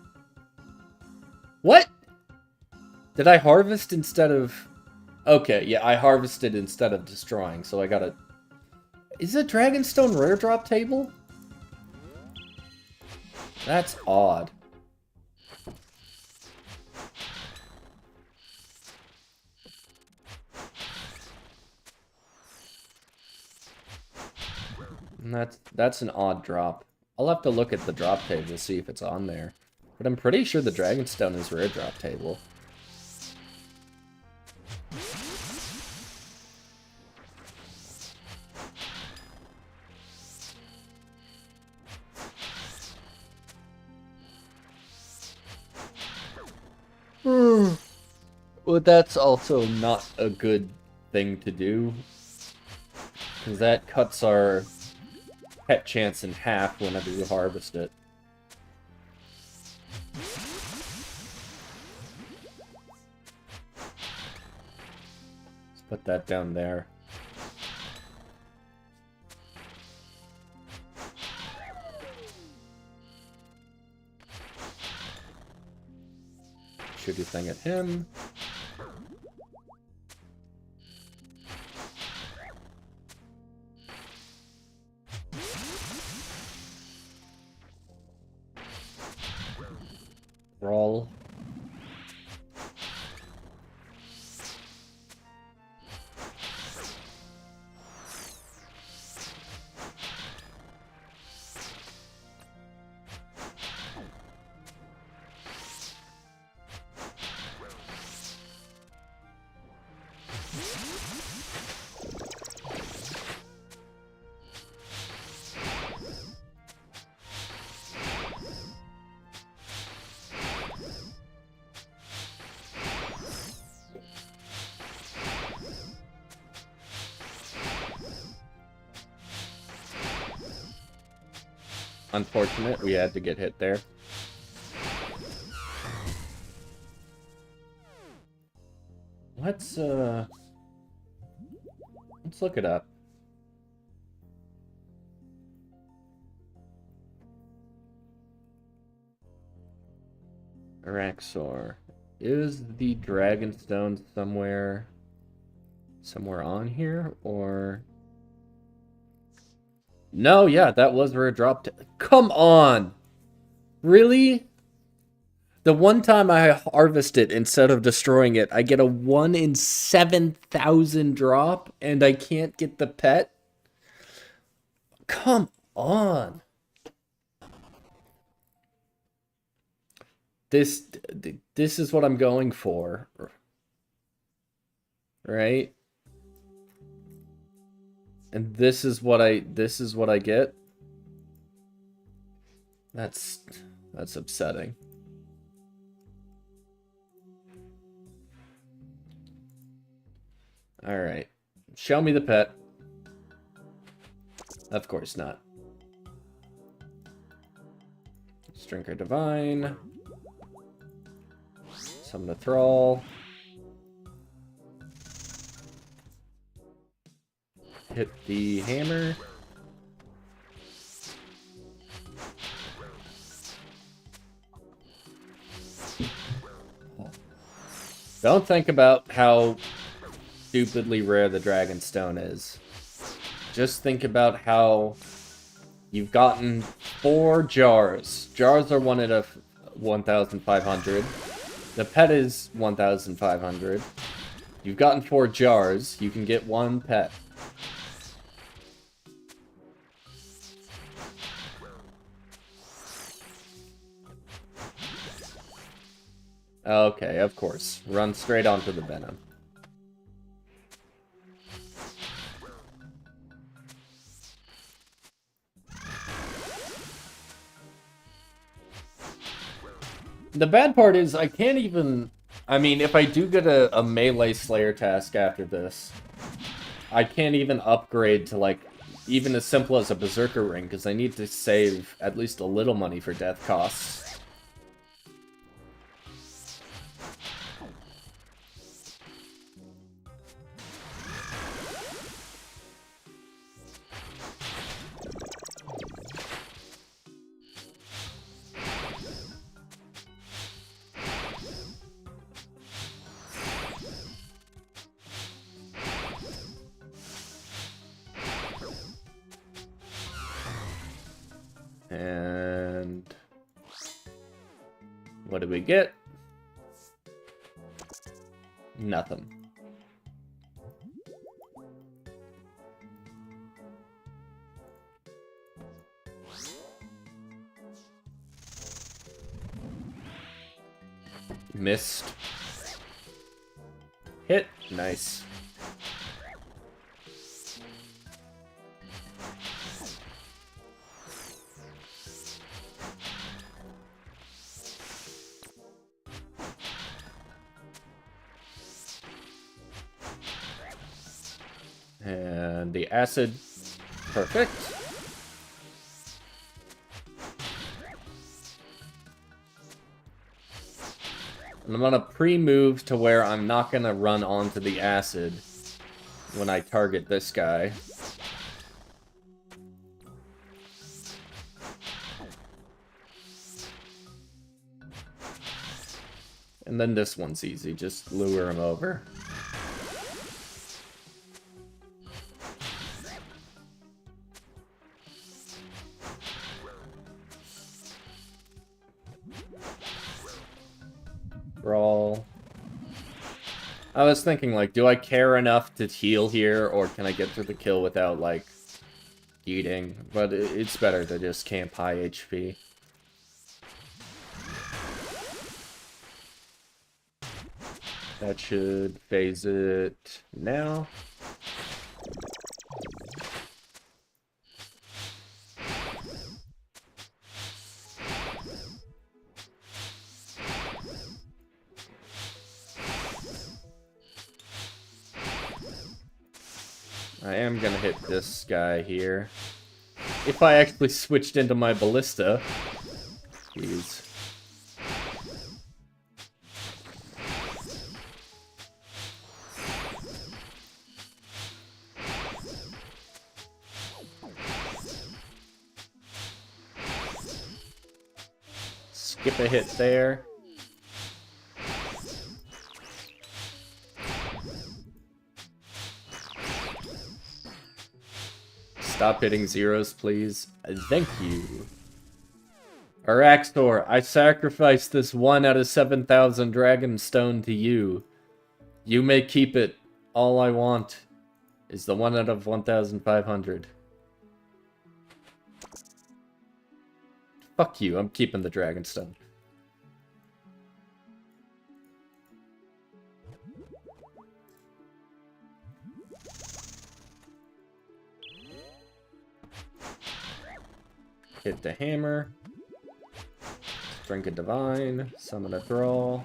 What? Did I harvest instead of... Okay, yeah, I harvested instead of destroying, so I gotta... Is it Dragonstone rare drop table? That's odd. And that's an odd drop. I'll have to look at the drop table to see if it's on there. But I'm pretty sure the Dragonstone is rare drop table. Well, that's also not a good thing to do. Because that cuts our pet chance in half whenever you harvest it. Let's put that down there. Shoot your thing at him. Roll. Unfortunate, we had to get hit there. Let's look it up. Araxxor. Is the Dragonstone somewhere on here, or... No, yeah, that was where it dropped. Come on! Really? The one time I harvest it instead of destroying it, I get a 1 in 7,000 drop, and I can't get the pet? Come on! This is what I'm going for. Right? And this is what I get. That's upsetting. All right. Show me the pet. Of course not. Strinker Divine. Summon a Thrall. Hit the hammer. Don't think about how stupidly rare the Dragonstone is. Just think about how you've gotten 4 jars. Jars are 1 out of 1,500. The pet is 1,500. You've gotten 4 jars. You can get 1 pet. Okay, of course. Run straight onto the Venom. The bad part is I can't even... I mean, if I do get a melee Slayer task after this, I can't even upgrade to, like, even as simple as a Berserker Ring, because I need to save at least a little money for death costs. And what do we get? Nothing. Missed. Hit. Nice. And the acid. Perfect. And I'm gonna pre-move to where I'm not gonna run onto the acid when I target this guy. And then this one's easy, just lure him over. Brawl. I was thinking, like, do I care enough to heal here, or can I get through the kill without, like, eating? But it's better to just camp high HP. That should phase it now. I am gonna hit this guy here. If I actually switched into my ballista. Jeez. Skip a hit there. Stop hitting zeros, please. Thank you. Araxxor, I sacrifice this 1 out of 7,000 dragon stone to you. You may keep it. All I want is the 1 out of 1,500. Fuck you, I'm keeping the dragon stone. Hit the hammer. Drink a divine. Summon a thrall.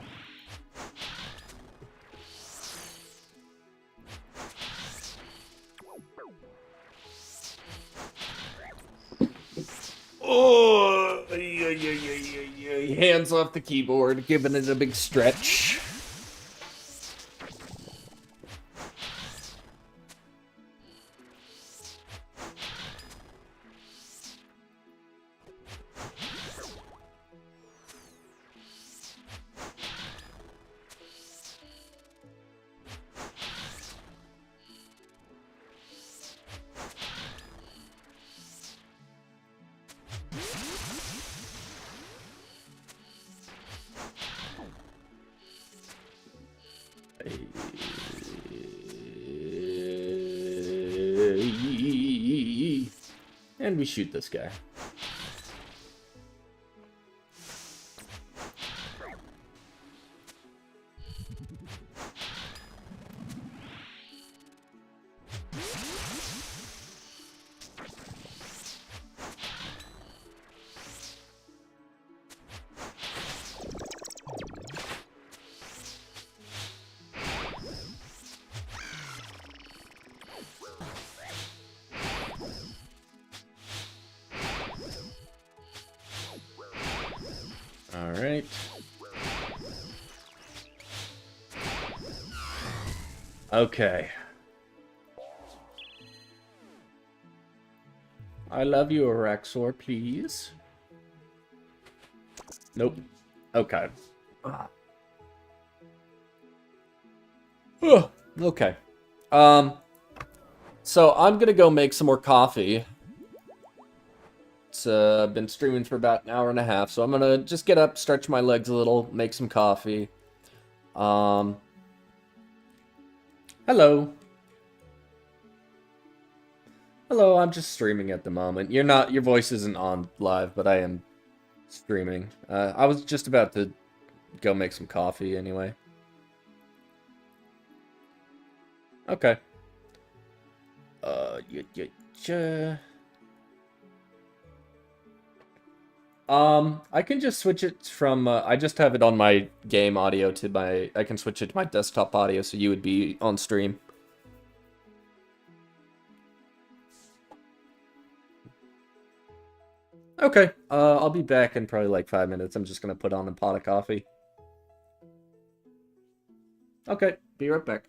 Oh! Hands off the keyboard, giving it a big stretch. And we shoot this guy. Alright. Okay. I love you, Araxxor, please. Nope. Okay. Okay. So I'm gonna go make some more coffee. It's been streaming for about an hour and a half, so I'm gonna just get up, stretch my legs a little, make some coffee. Hello. Hello, I'm just streaming at the moment. Your voice isn't on live, but I am streaming. I was just about to go make some coffee anyway. Okay. I can just switch it from, I just have it on my game audio to my, I can switch it to my desktop audio, so you would be on stream. Okay, I'll be back in probably like 5 minutes. I'm just gonna put on a pot of coffee. Okay, be right back.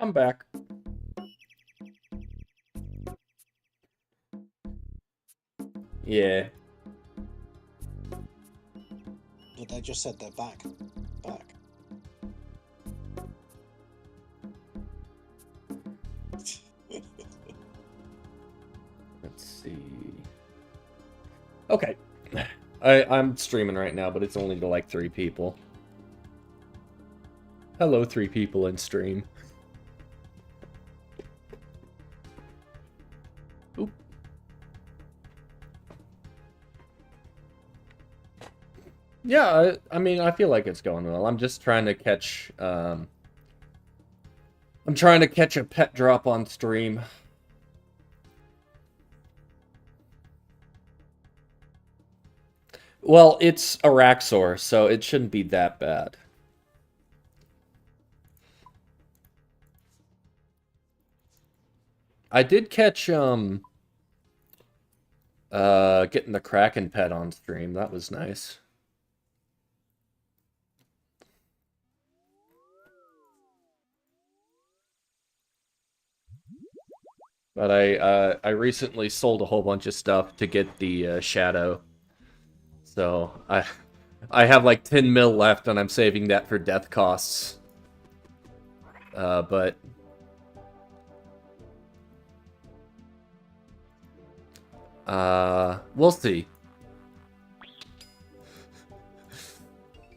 I'm back. Yeah. But they just said they're back. Back. Let's see. Okay. I'm streaming right now, but it's only to like 3 people. Hello, 3 people in stream. Oop. Yeah, I mean, I feel like it's going well. I'm just trying to catch, I'm trying to catch a pet drop on stream. Well, it's Araxxor, so it shouldn't be that bad. I did catch, getting the Kraken pet on stream. That was nice. But I recently sold a whole bunch of stuff to get the Shadow. So I have like 10 mil left, and I'm saving that for death costs. But we'll see.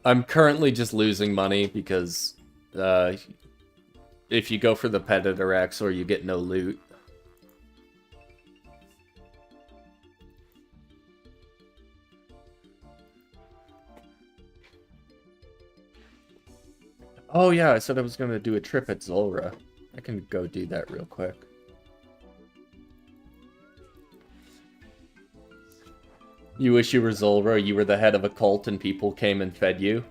I'm currently just losing money because if you go for the pet at Araxxor, you get no loot. Oh yeah, I said I was gonna do a trip at Zulrah. I can go do that real quick. You wish you were Zulrah, you were the head of a cult and people came and fed you?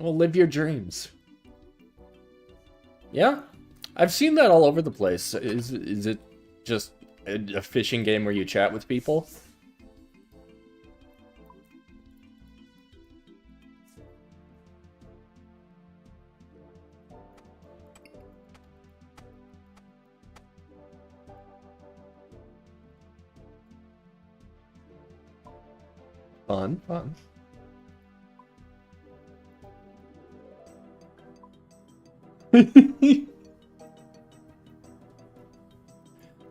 Well, live your dreams. Yeah? I've seen that all over the place. Is it just a fishing game where you chat with people? Fun, fun.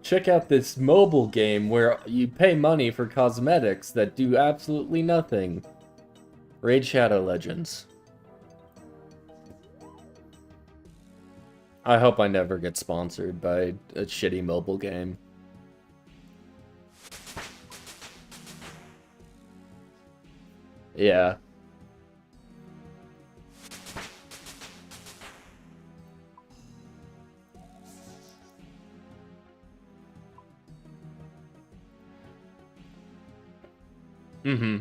Check out this mobile game where you pay money for cosmetics that do absolutely nothing. Raid Shadow Legends. I hope I never get sponsored by a shitty mobile game. Yeah. Mm-hmm.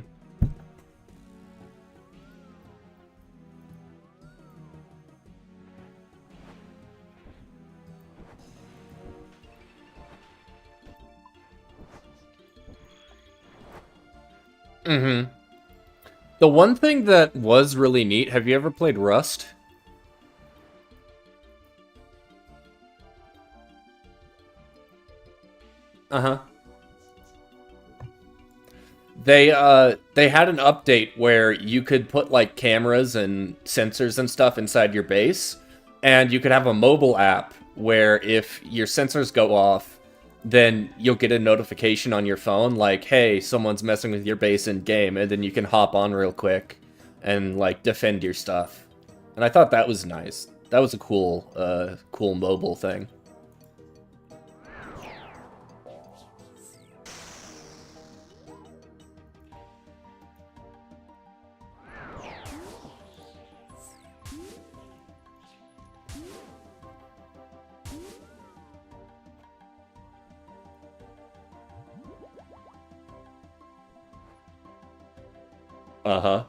Mm-hmm. The one thing that was really neat, have you ever played Rust? Uh-huh. They had an update where you could put like cameras and sensors and stuff inside your base, and you could have a mobile app where if your sensors go off, then you'll get a notification on your phone like, hey, someone's messing with your base in game, and then you can hop on real quick and like defend your stuff. And I thought that was nice. That was a cool cool mobile thing. Uh-huh.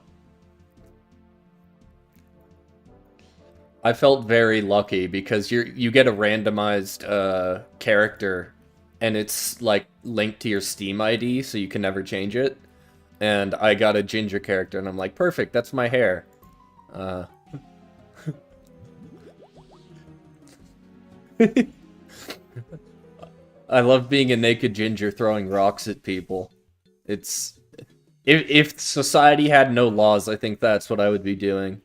I felt very lucky because you get a randomized character and it's like linked to your Steam ID so you can never change it. and I got a ginger character, and I'm like, perfect, that's my hair. Uh... I love being a naked ginger throwing rocks at people. It's... If society had no laws, I think that's what I would be doing.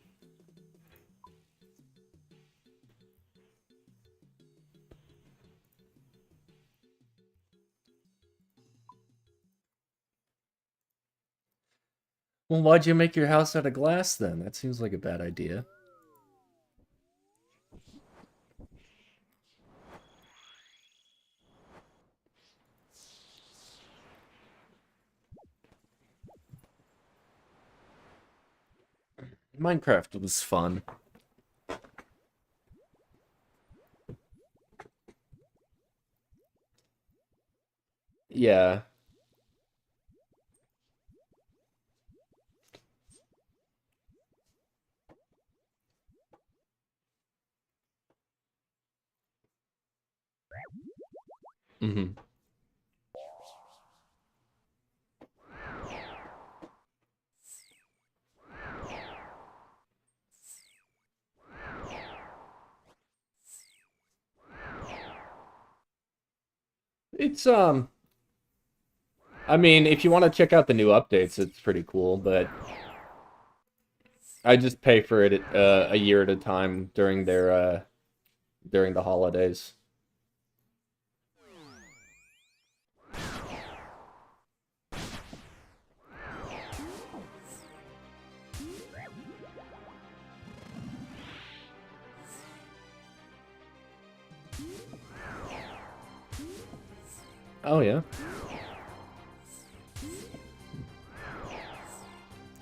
Well, why'd you make your house out of glass then? That seems like a bad idea. Minecraft was fun. Yeah. Mm-hmm. It's, I mean, if you want to check out the new updates, it's pretty cool, but I just pay for it a year at a time during the holidays. Oh yeah.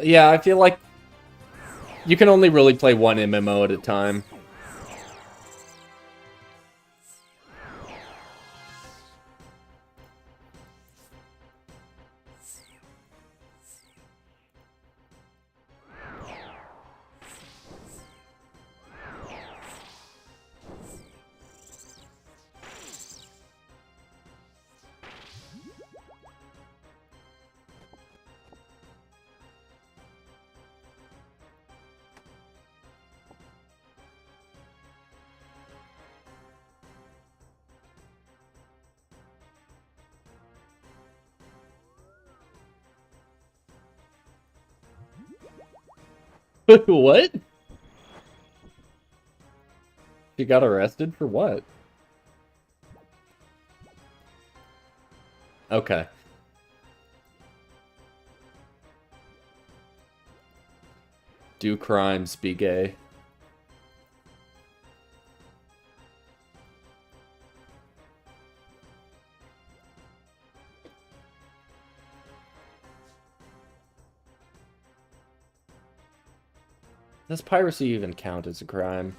Yeah, I feel like you can only really play one MMO at a time. What? You got arrested for what? Okay. Do crimes, be gay. Does piracy even count as a crime?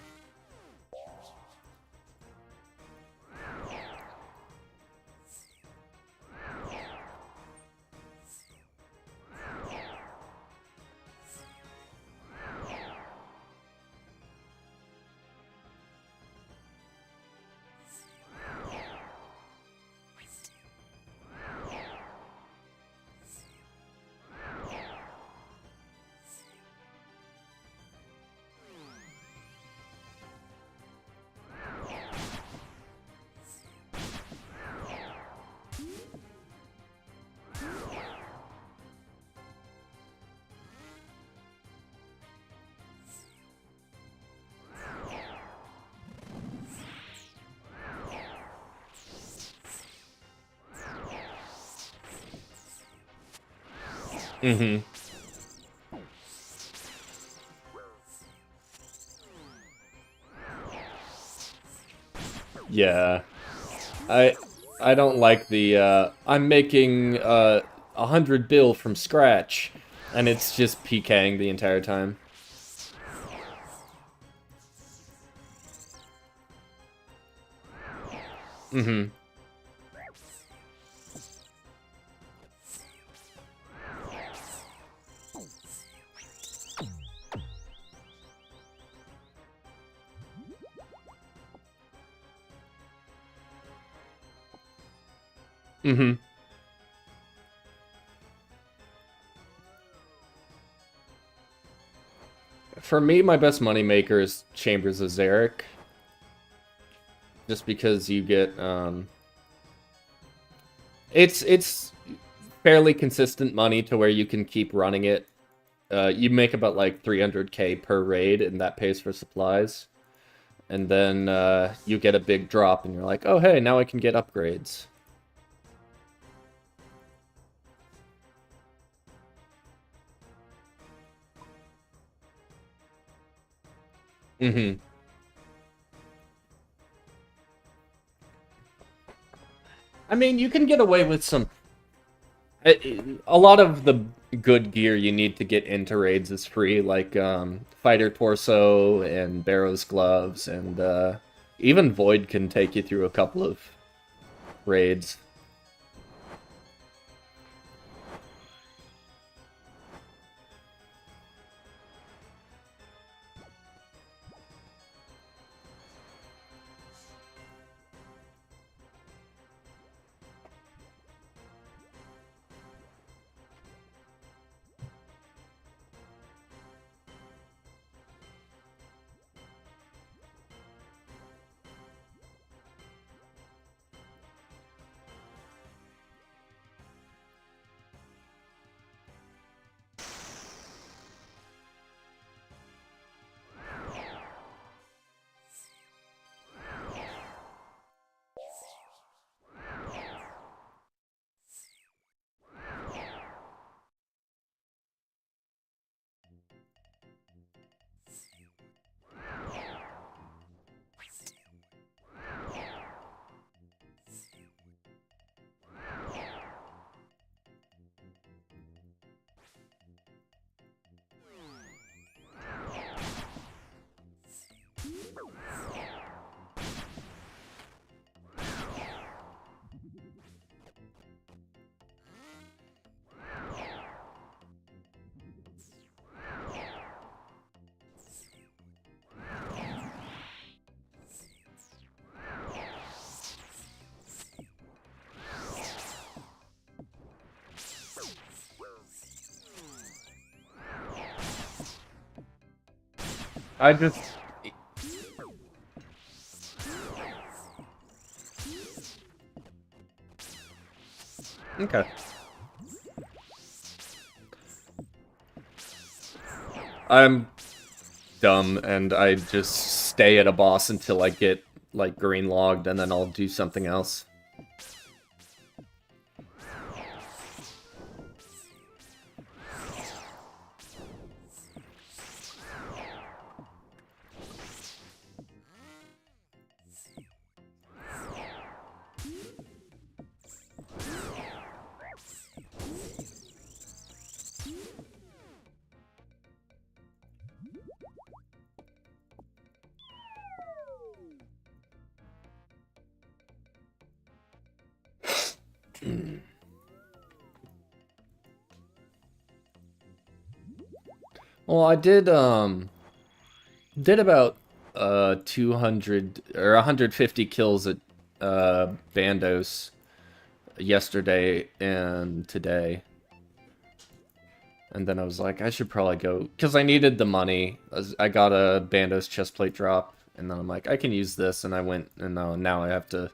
Mm-hmm. Yeah. I I don't like the I'm making 100 bill from scratch, and it's just PKing the entire time. Mm-hmm. Mm-hmm. For me, my best moneymaker is Chambers of Zarek. Just because you get, It's fairly consistent money to where you can keep running it. You make about like 300k per raid, and that pays for supplies. And then you get a big drop, and you're like, oh hey, now I can get upgrades. Mm-hmm. I mean, you can get away with some... A lot of the good gear you need to get into raids is free, like Fighter Torso and Barrow's Gloves, and even Void can take you through a couple of raids. I just... Okay. I'm dumb, and I just stay at a boss until I get, like, green logged, and then I'll do something else. Well, I did about 200 or 150 kills at Bandos yesterday and today. And then I was like, I should probably go, because I needed the money. I got a Bandos chestplate drop, and then I'm like, I can use this, and I went, and now I have to...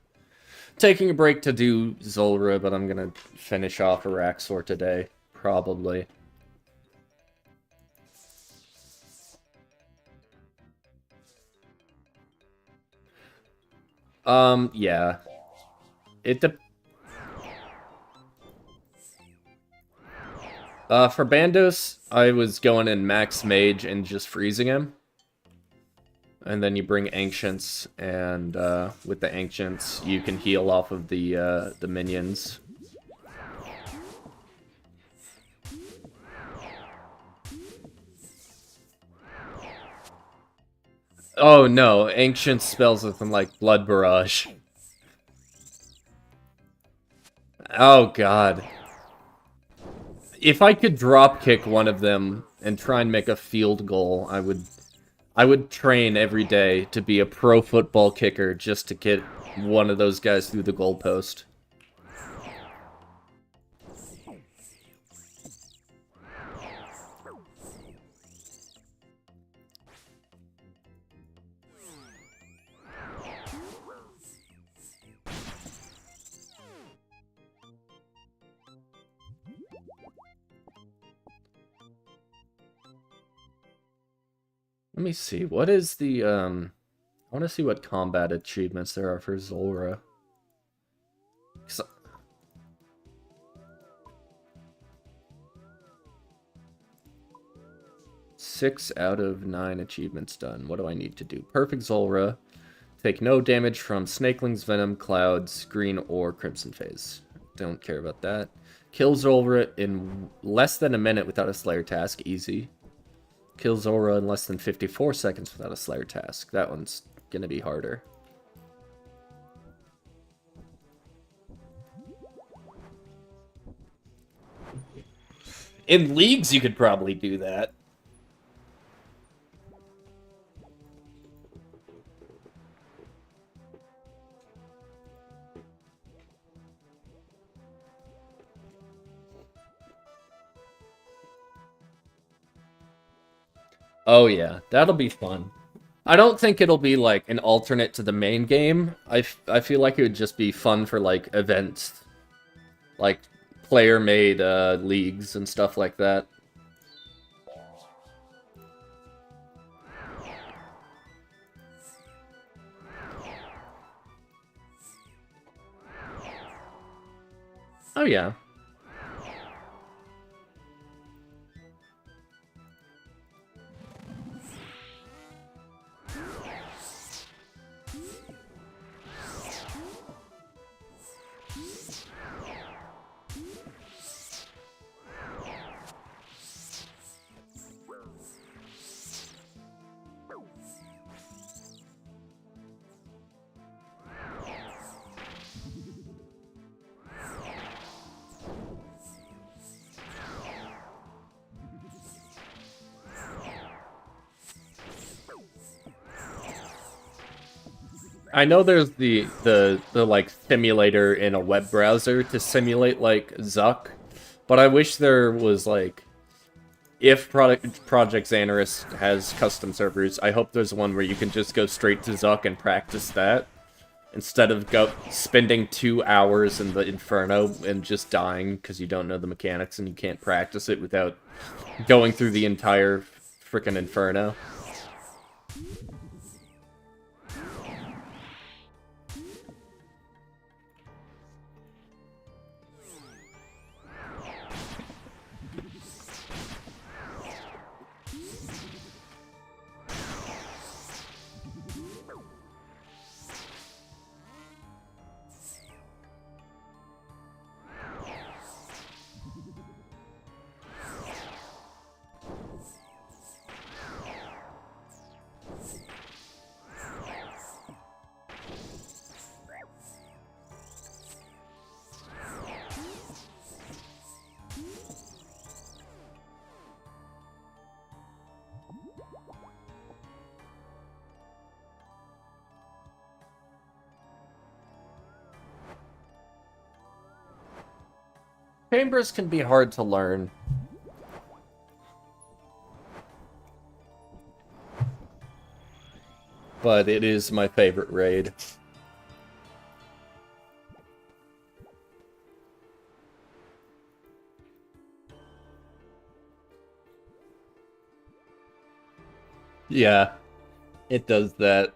Taking a break to do Zulrah, but I'm gonna finish off Araxxor today, probably. Yeah. For Bandos, I was going in Max Mage and just freezing him. And then you bring Ancients, and with the Ancients, you can heal off of the minions. Oh no, Ancient spells with them like Blood Barrage. Oh god. If I could drop kick one of them and try and make a field goal, I would train every day to be a pro football kicker just to get one of those guys through the goalpost. Let me see. What is the I want to see what combat achievements there are for Zulrah. 'Cause 6 out of 9 achievements done. What do I need to do? Perfect Zulrah. Take no damage from Snakeling's Venom, Clouds, Green, or Crimson Phase. Don't care about that. Kill Zulrah in less than a minute without a Slayer task. Easy. Kill Zulrah in less than 54 seconds without a Slayer task. That one's gonna be harder. In leagues, you could probably do that. Oh yeah, that'll be fun. I don't think it'll be like an alternate to the main game. I feel like it would just be fun for like events, like player-made leagues and stuff like that. Oh yeah. I know there's the like simulator in a web browser to simulate like Zuck, but I wish there was like if Project Xanaris has custom servers, I hope there's one where you can just go straight to Zuck and practice that instead of spending 2 hours in the Inferno and just dying because you don't know the mechanics and you can't practice it without going through the entire frickin' Inferno. Chambers can be hard to learn. But it is my favorite raid. Yeah, it does that.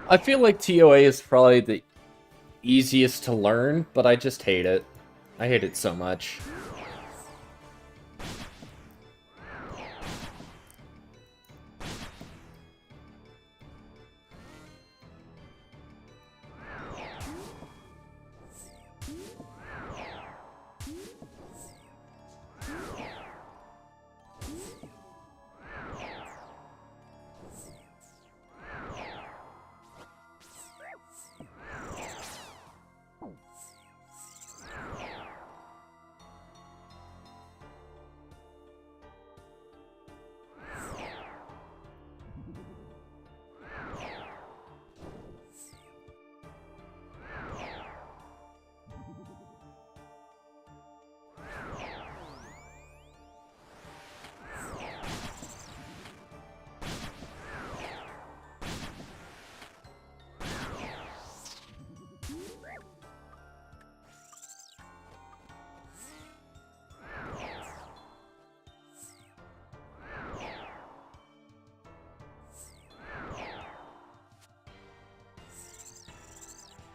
I feel like TOA is probably the easiest to learn, but I just hate it. I hate it so much.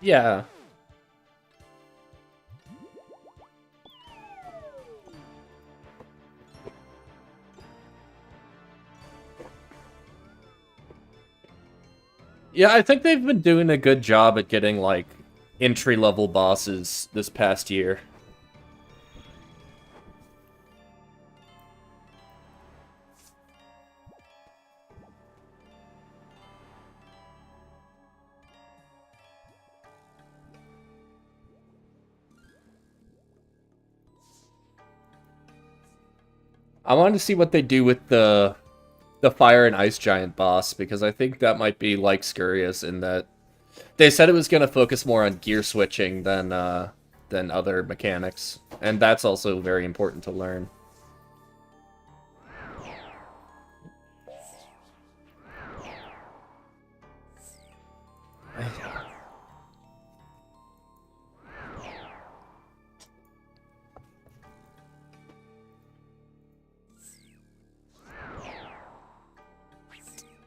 Yeah. Yeah, I think they've been doing a good job at getting, like, entry-level bosses this past year. I wanted to see what they do with the fire and ice giant boss, because I think that might be like Scurious in that they said it was going to focus more on gear switching than other mechanics, and that's also very important to learn.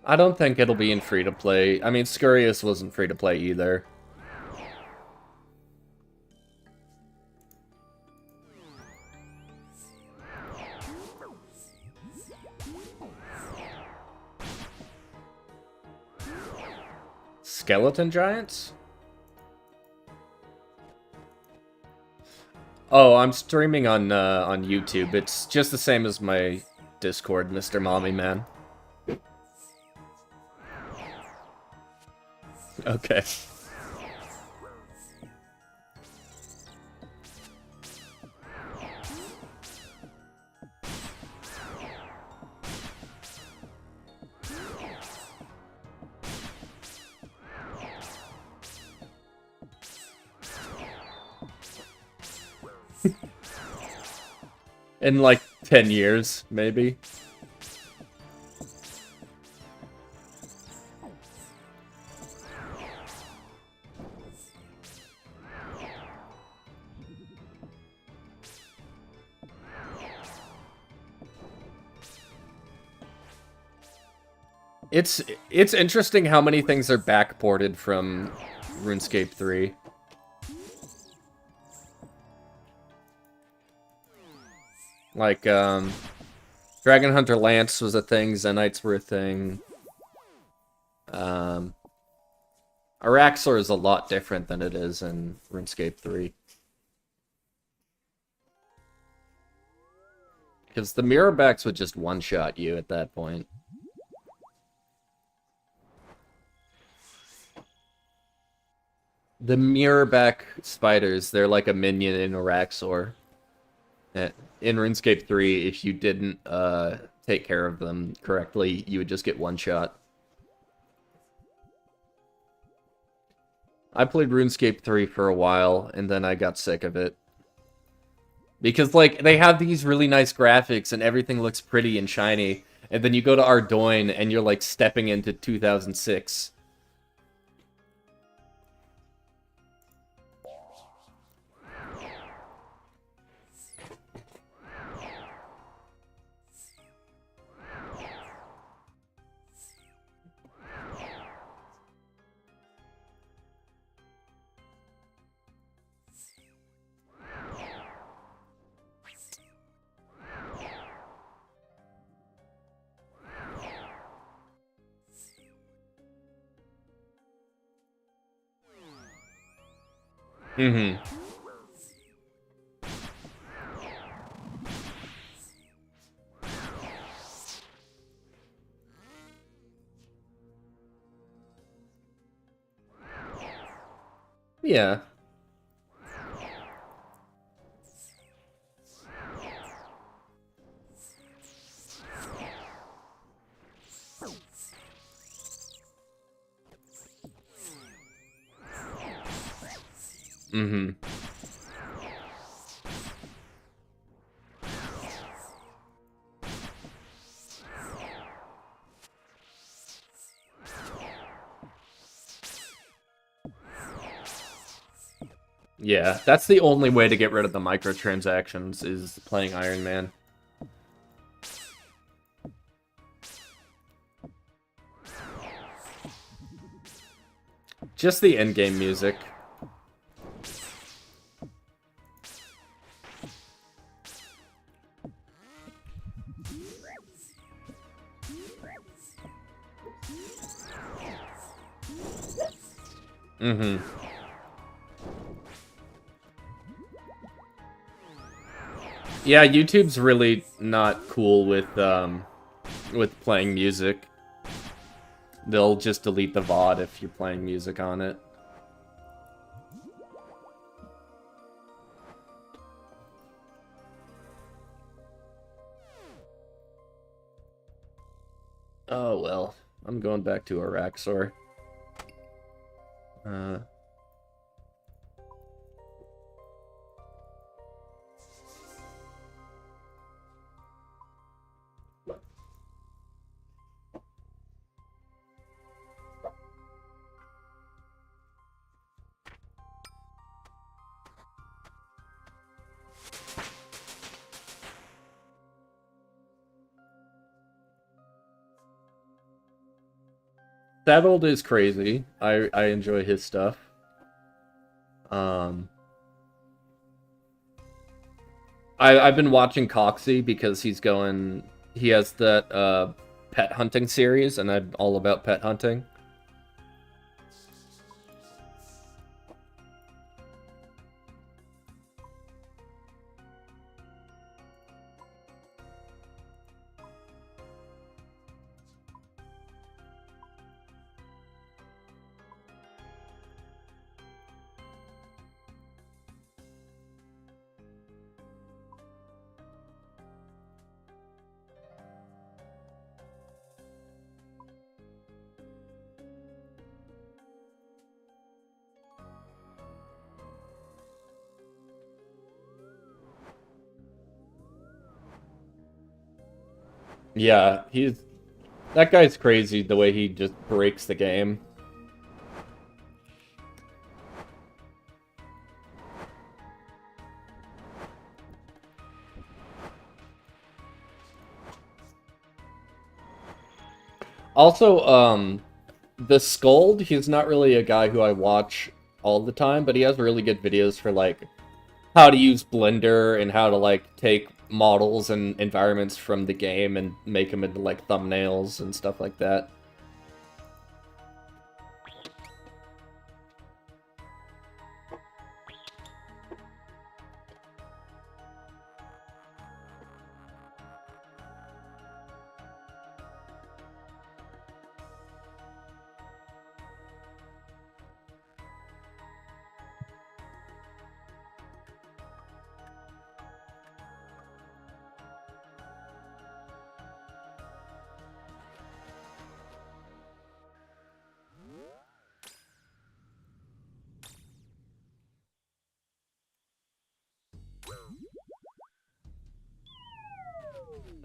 I don't think it'll be in free-to-play. I mean, Scurious wasn't free-to-play either. Skeleton Giants? Oh, I'm streaming on YouTube. It's just the same as my Discord, Mr. Mommy Man. Okay. In like 10 years, maybe. It's interesting how many things are backported from RuneScape 3. Like, Dragon Hunter Lance was a thing, Zenites were a thing. Araxxor is a lot different than it is in RuneScape 3. Because the mirrorbacks would just one-shot you at that point. The mirrorback spiders, they're like a minion in Araxxor. In RuneScape 3, if you didn't take care of them correctly, you would just get one shot. I played RuneScape 3 for a while, and then I got sick of it. Because, like, they have these really nice graphics, and everything looks pretty and shiny, and then you go to Ardoin, and you're, like, stepping into 2006. Mm-hmm. Yeah. Mm-hmm. Yeah, that's the only way to get rid of the microtransactions, is playing Iron Man. Just the endgame music. Mm-hmm. Yeah, YouTube's really not cool with playing music. They'll just delete the VOD if you're playing music on it. Oh well, I'm going back to Araxxor. Saddled is crazy. I enjoy his stuff. I've been watching Coxie because he has that pet hunting series, and I'm all about pet hunting. Yeah, that guy's crazy the way he just breaks the game. Also, the Scold, he's not really a guy who I watch all the time, but he has really good videos for, like, how to use Blender and how to, like, take models and environments from the game and make them into, like, thumbnails and stuff like that.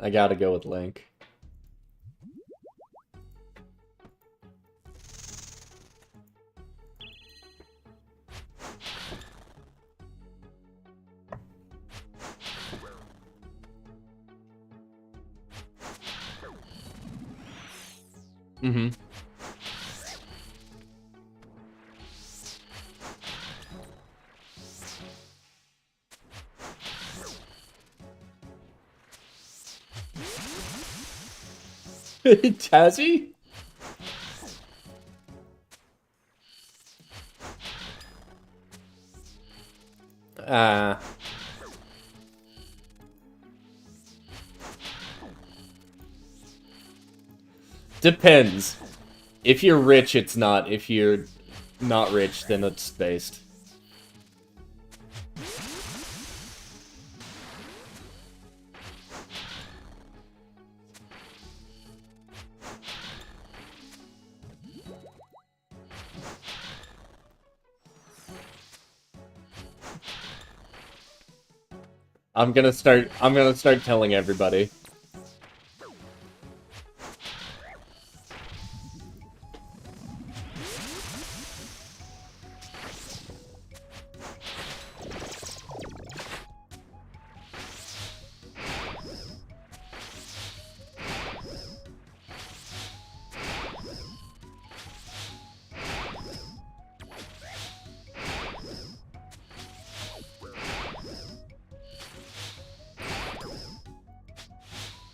I gotta go with Link. Mm-hmm. Tazzy? Depends. If you're rich, it's not. If you're not rich, then it's based. I'm gonna start telling everybody.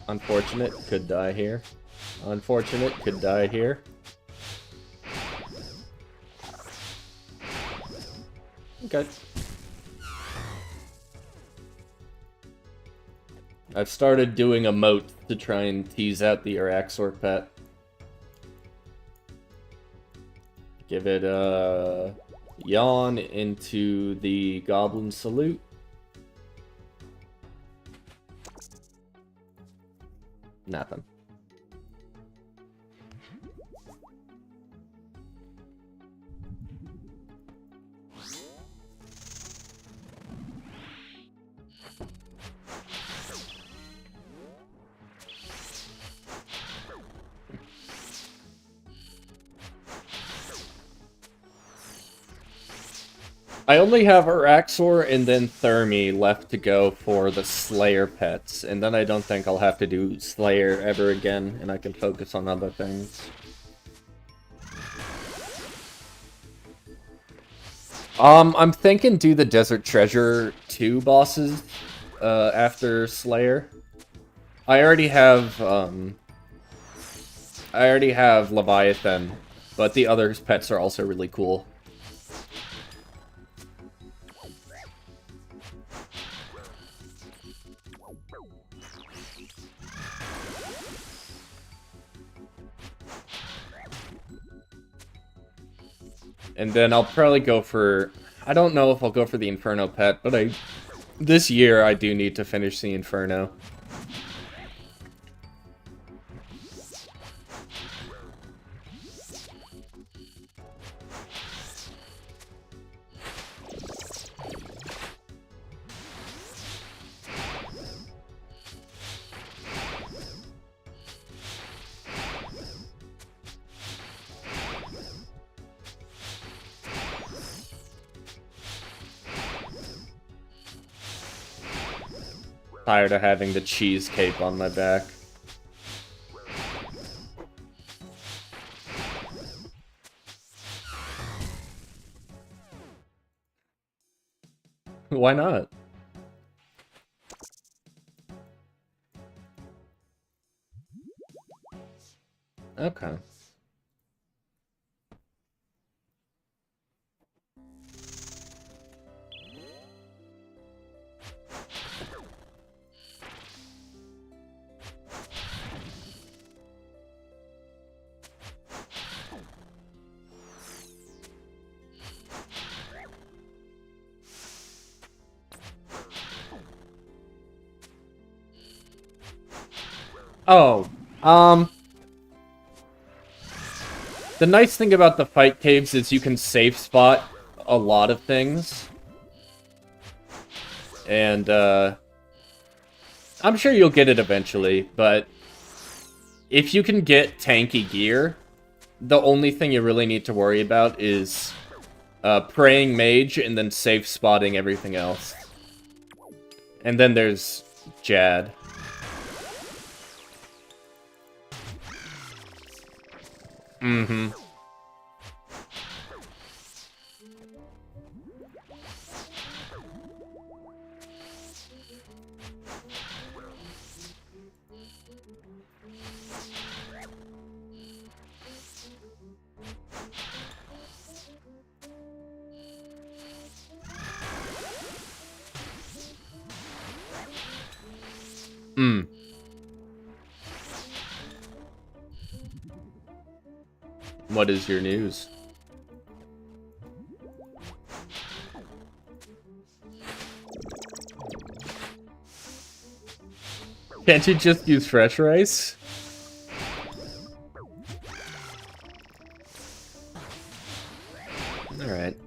Unfortunate, could die here. Unfortunate, could die here. Okay. I've started doing a moat to try and tease out the Araxxor pet. Give it a yawn into the Goblin Salute. Nothing. I only have Araxxor and then Thermi left to go for the Slayer pets, and then I don't think I'll have to do Slayer ever again, and I can focus on other things. I'm thinking do the Desert Treasure 2 bosses after Slayer. I already have Leviathan, but the other pets are also really cool. And then I'll probably go for... I don't know if I'll go for the Inferno pet, but this year I do need to finish the Inferno. Tired of having the cheese cape on my back. Why not? Okay. Oh, the nice thing about the fight caves is you can safe spot a lot of things. And, I'm sure you'll get it eventually, but if you can get tanky gear, the only thing you really need to worry about is, praying mage and then safe spotting everything else. And then there's Jad. Mm-hmm. Mm. What is your news? Can't you just use fresh rice? Alright.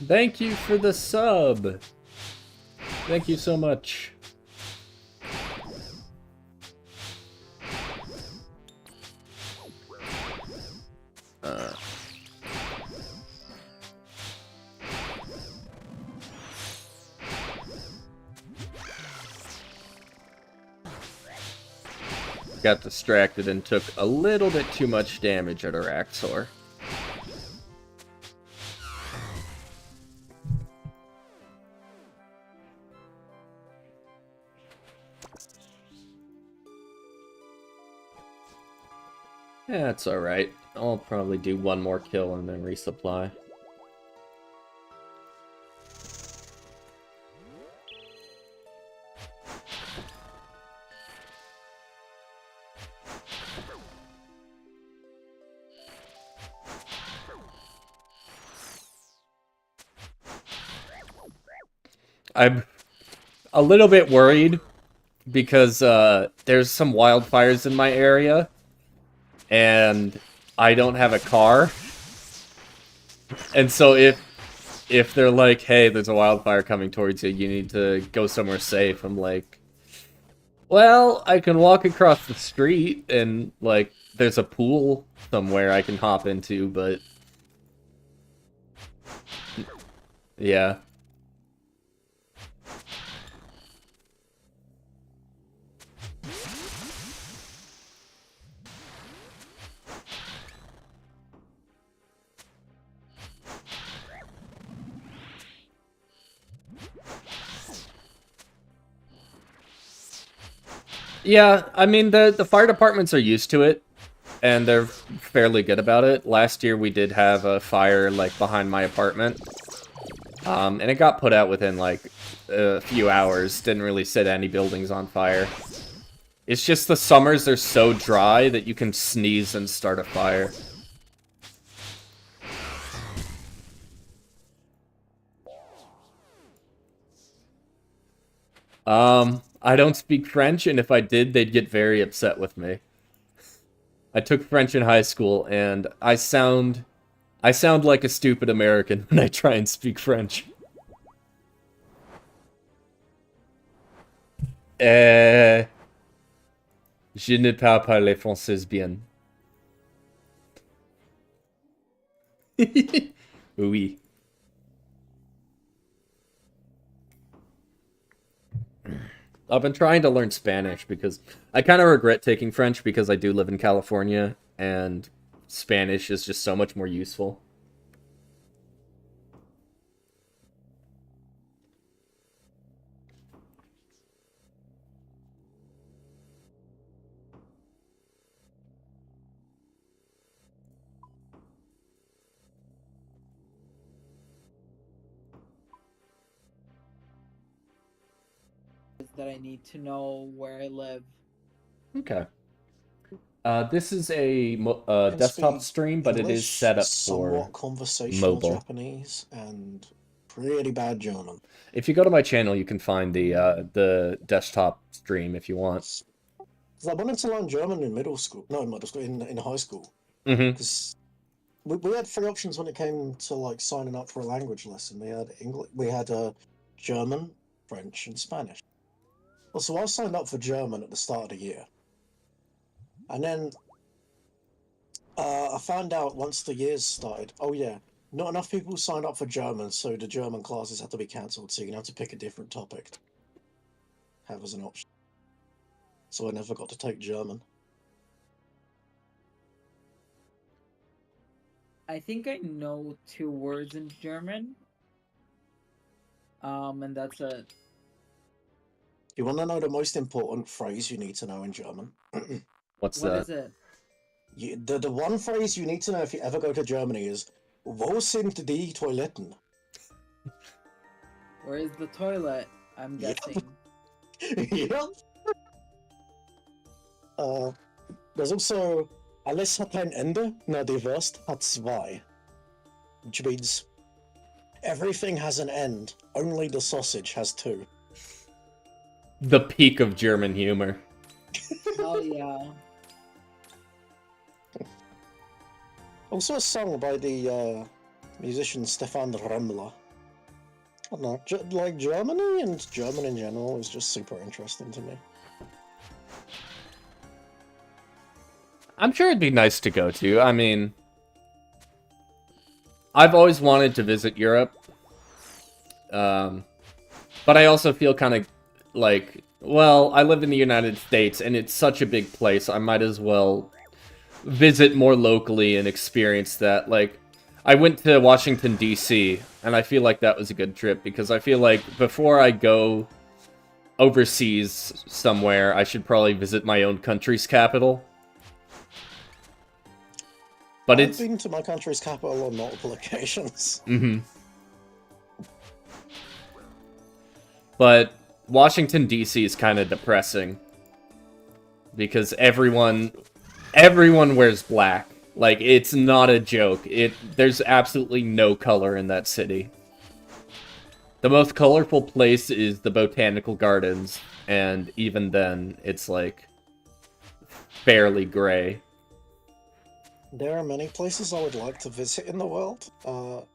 Thank you for the sub. Thank you so much. Got distracted and took a little bit too much damage at Araxxor. Yeah, it's alright. I'll probably do one more kill and then resupply. I'm a little bit worried because there's some wildfires in my area, and I don't have a car. And so if they're like, hey, there's a wildfire coming towards you, you need to go somewhere safe, I'm like, well, I can walk across the street and, like, there's a pool somewhere I can hop into, but... yeah. Yeah, I mean, the fire departments are used to it, and they're fairly good about it. Last year we did have a fire, like, behind my apartment, and it got put out within, like, a few hours. Didn't really set any buildings on fire. It's just the summers are so dry that you can sneeze and start a fire. I don't speak French, and if I did, they'd get very upset with me. I took French in high school, and I sound like a stupid American when I try and speak French. Je ne parle pas le français bien. Oui. I've been trying to learn Spanish because I kind of regret taking French because I do live in California and Spanish is just so much more useful. That I need to know where I live. Okay. This is a desktop stream, but it is English, set up somewhat for conversational mobile. Japanese, and pretty bad German. If you go to my channel, you can find the desktop stream if you want. I wanted to learn German in middle school. No, in middle school, in high school. Mm-hmm. Because we had three options when it came to like signing up for a language lesson. We had English, we had German, French, and Spanish. Well, so I signed up for German at the start of the year, and then I found out once the years started. Oh yeah, not enough people signed up for German, so the German classes had to be cancelled. So you're gonna have to pick a different topic to have as an option. So I never got to take German. I think I know 2 words in German. And that's it. You want to know the most important phrase you need to know in German? What's What that? is it? The one phrase you need to know if you ever go to Germany is "Wo sind die Toiletten?" Where is the toilet? I'm Yep. guessing. Yep. There's also "Alles hat ein Ende, nur die Wurst hat zwei," which means everything has an end, only the sausage has two. The peak of German humor. Oh yeah. Also a song by the musician Stefan Remmler. I don't know, like Germany and German in general is just super interesting to me. I'm sure it'd be nice to go to. I mean, I've always wanted to visit Europe. But I also feel kind of like, well, I live in the United States, and it's such a big place, I might as well visit more locally and experience that. Like, I went to Washington, D.C., and I feel like that was a good trip, because I feel like before I go overseas somewhere, I should probably visit my own country's capital. But I've it's... been to my country's capital on multiple occasions. Mm-hmm. But Washington, D.C. is kind of depressing. Because everyone wears black. Like, it's not a joke. There's absolutely no color in that city. The most colorful place is the Botanical Gardens, and even then, it's, like, fairly gray. There are many places I would like to visit in the world. Not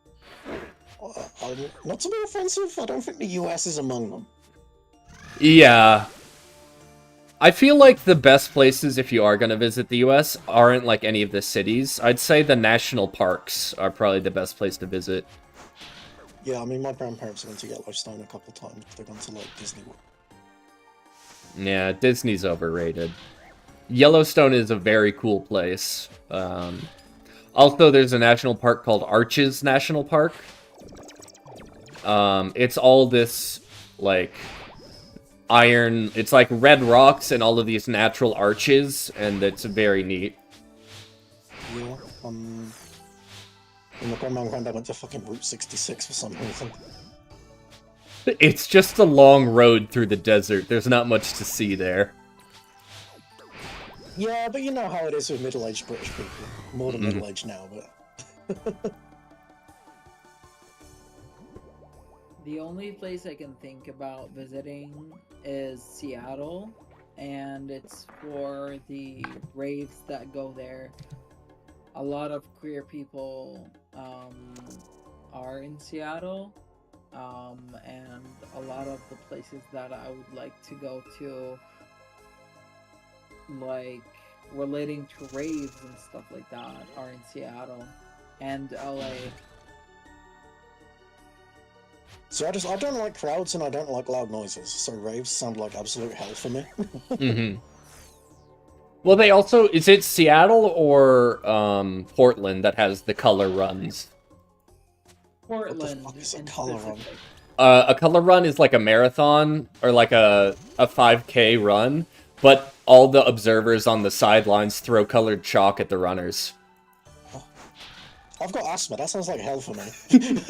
to be offensive, I don't think the US is among them. Yeah. I feel like the best places, if you are going to visit the US, aren't, like, any of the cities. I'd say the national parks are probably the best place to visit. Yeah, I mean, my grandparents went to Yellowstone a couple times. They've gone to, like, Disney World. Yeah, Disney's overrated. Yellowstone is a very cool place. Also, there's a national park called Arches National Park. It's all this, like, iron... It's like red rocks and all of these natural arches, and it's very neat. Yeah, and my grandma and granddad went to fucking Route 66 for some reason. It's just a long road through the desert. There's not much to see there. Yeah, but you know how it is with middle-aged British people. More than middle-aged now, but... The only place I can think about visiting is Seattle, and it's for the raves that go there. A lot of queer people are in Seattle, and a lot of the places that I would like to go to, like relating to raves and stuff like that, are in Seattle and LA. So I don't like crowds and I don't like loud noises, so raves sound like absolute hell for me. Well, they also... Is it Seattle or Portland that has the color runs? Portland. What the fuck is a color run? A color run is like a marathon, or like a 5K run, but all the observers on the sidelines throw colored chalk at the runners. I've got asthma, that sounds like hell for me.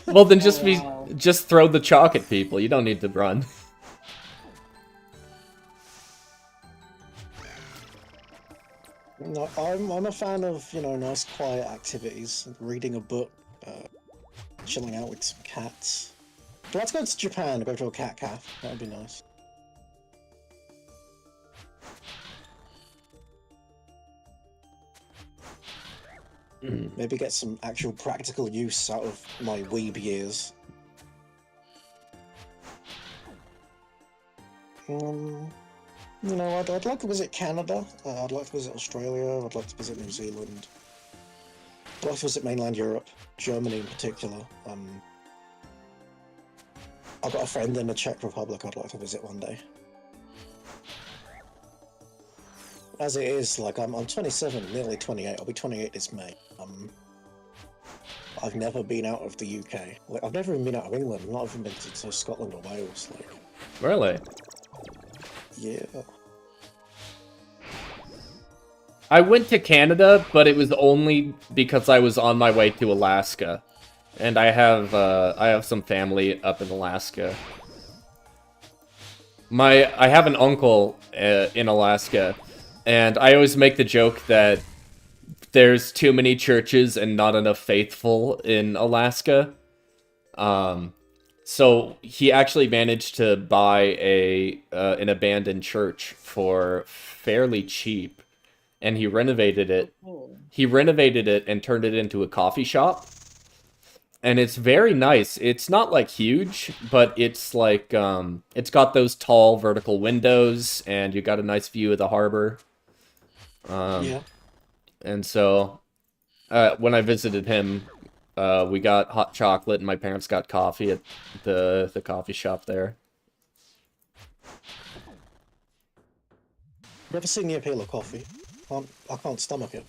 Well, then Wow. just throw the chalk at people. You don't need to run. No, I'm a fan of, you know, nice quiet activities, reading a book, chilling out with some cats. Let's go to Japan and go to a cat cafe. That'd be nice. Maybe get some actual practical use out of my weeb years. You know, I'd like to visit Canada. I'd like to visit Australia. I'd like to visit New Zealand. I'd like to visit mainland Europe, Germany in particular. I've got a friend in the Czech Republic I'd like to visit one day. As it is, like, I'm 27, nearly 28. I'll be 28 this May. I've never been out of the UK. Like, I've never even been out of England. I've not even been to Scotland or Wales. Like, Really? yeah. I went to Canada, but it was only because I was on my way to Alaska. And I have some family up in Alaska. I have an uncle in Alaska, and I always make the joke that there's too many churches and not enough faithful in Alaska. So he actually managed to buy an abandoned church for fairly cheap, and he renovated it. Oh. He renovated it and turned it into a coffee shop. And it's very nice. It's not, like, huge, but it's, like, it's got those tall vertical windows, and you got a nice view of the harbor. Yeah. And so, when I visited him, we got hot chocolate, and my parents got coffee at the coffee shop there. Never seen the appeal of coffee. I can't stomach it.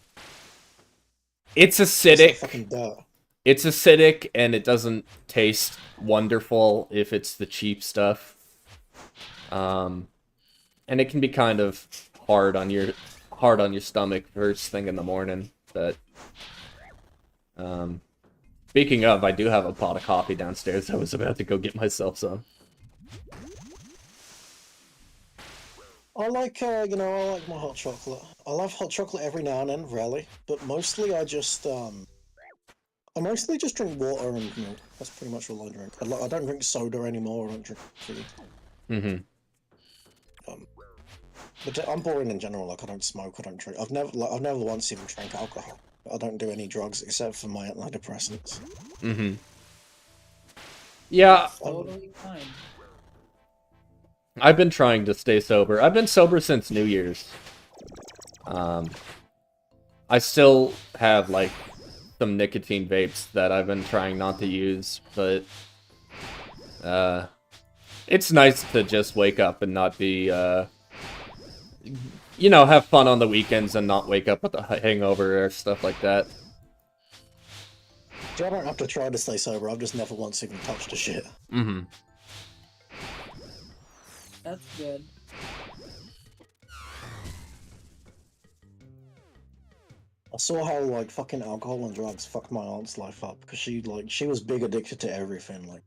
It's It's like acidic. fucking dirt. It's acidic, and it doesn't taste wonderful if it's the cheap stuff. And it can be kind of hard on your stomach first thing in the morning. But speaking of, I do have a pot of coffee downstairs. I was about to go get myself some. I like, I like my hot chocolate. I love hot chocolate every now and then, rarely, but mostly I mostly just drink water and milk. That's pretty much all I drink. I don't drink soda anymore. I don't drink tea. Mm-hmm. But I'm boring in general. Like I don't smoke. I don't drink. I've never once even drank alcohol. I don't do any drugs except for my antidepressants. Mm-hmm. Yeah, That's totally fine. I've been trying to stay sober. I've been sober since New Year's. I still have, like, some nicotine vapes that I've been trying not to use, but, it's nice to just wake up and not be, you know, have fun on the weekends and not wake up with a hangover or stuff like that. See, I don't have to try to stay sober. I've just never once even touched a shit. Mm-hmm. That's good. I saw how like fucking alcohol and drugs fucked my aunt's life up because she was big addicted to everything. Like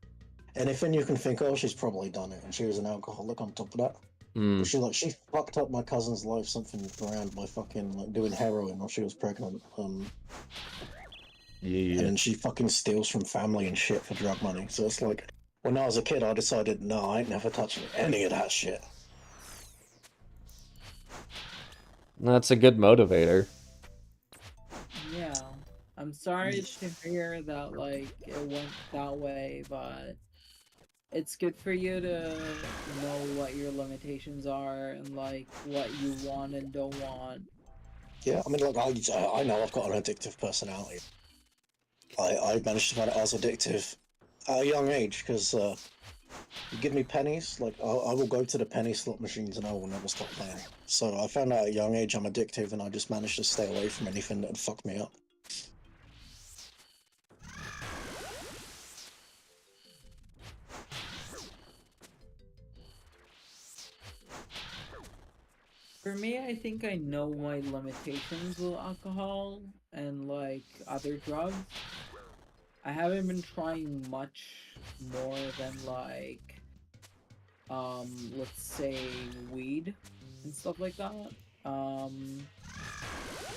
anything you can think of, she's probably done it, and she was an alcoholic on top of that. But Mm. she fucked up my cousin's life something grand by fucking like doing heroin while she was pregnant. Yeah. And then she fucking steals from family and shit for drug money. So it's like, when I was a kid, I decided, no, I ain't never touching any of that shit. That's a good motivator. Yeah. I'm sorry to hear that, like, it went that way, but it's good for you to know what your limitations are and, like, what you want and don't want. Yeah, I mean, like, I know I've got an addictive personality. I managed to find it as addictive at a young age because you give me pennies, like, I will go to the penny slot machines and I will never stop playing. So I found out at a young age I'm addictive and I just managed to stay away from anything that would fuck me up. For me, I think I know my limitations with alcohol and, like, other drugs. I haven't been trying much more than, like, let's say weed and stuff like that.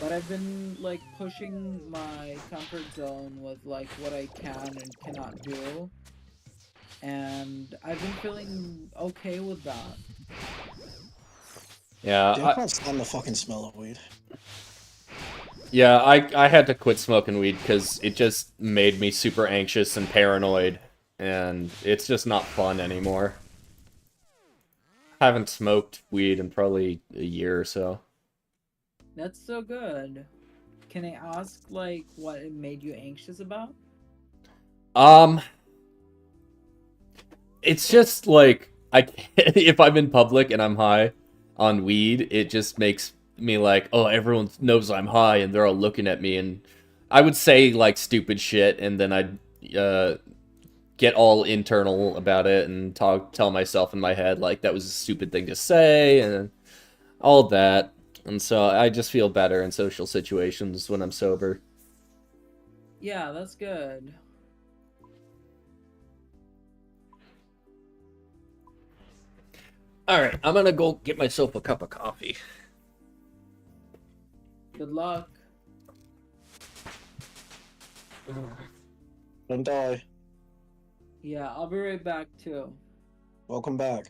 But I've been like pushing my comfort zone with like what I can and cannot do, and I've been feeling okay with that. Yeah, I Yeah, can't stand the fucking smell of weed. I had to quit smoking weed because it just made me super anxious and paranoid, and it's just not fun anymore. Haven't smoked weed in probably a year or so. That's so good. Can I ask like what it made you anxious about? Um, it's just like I can't, if I'm in public and I'm high on weed, it just makes me like, oh, everyone knows I'm high and they're all looking at me, and I would say like stupid shit, and then I'd get all internal about it and tell myself in my head like that was a stupid thing to say and all that. And so I just feel better in social situations when I'm sober. Yeah, that's good. All right, I'm gonna go get myself a cup of coffee. Good luck. Don't die. Yeah, I'll be right back too. Welcome back.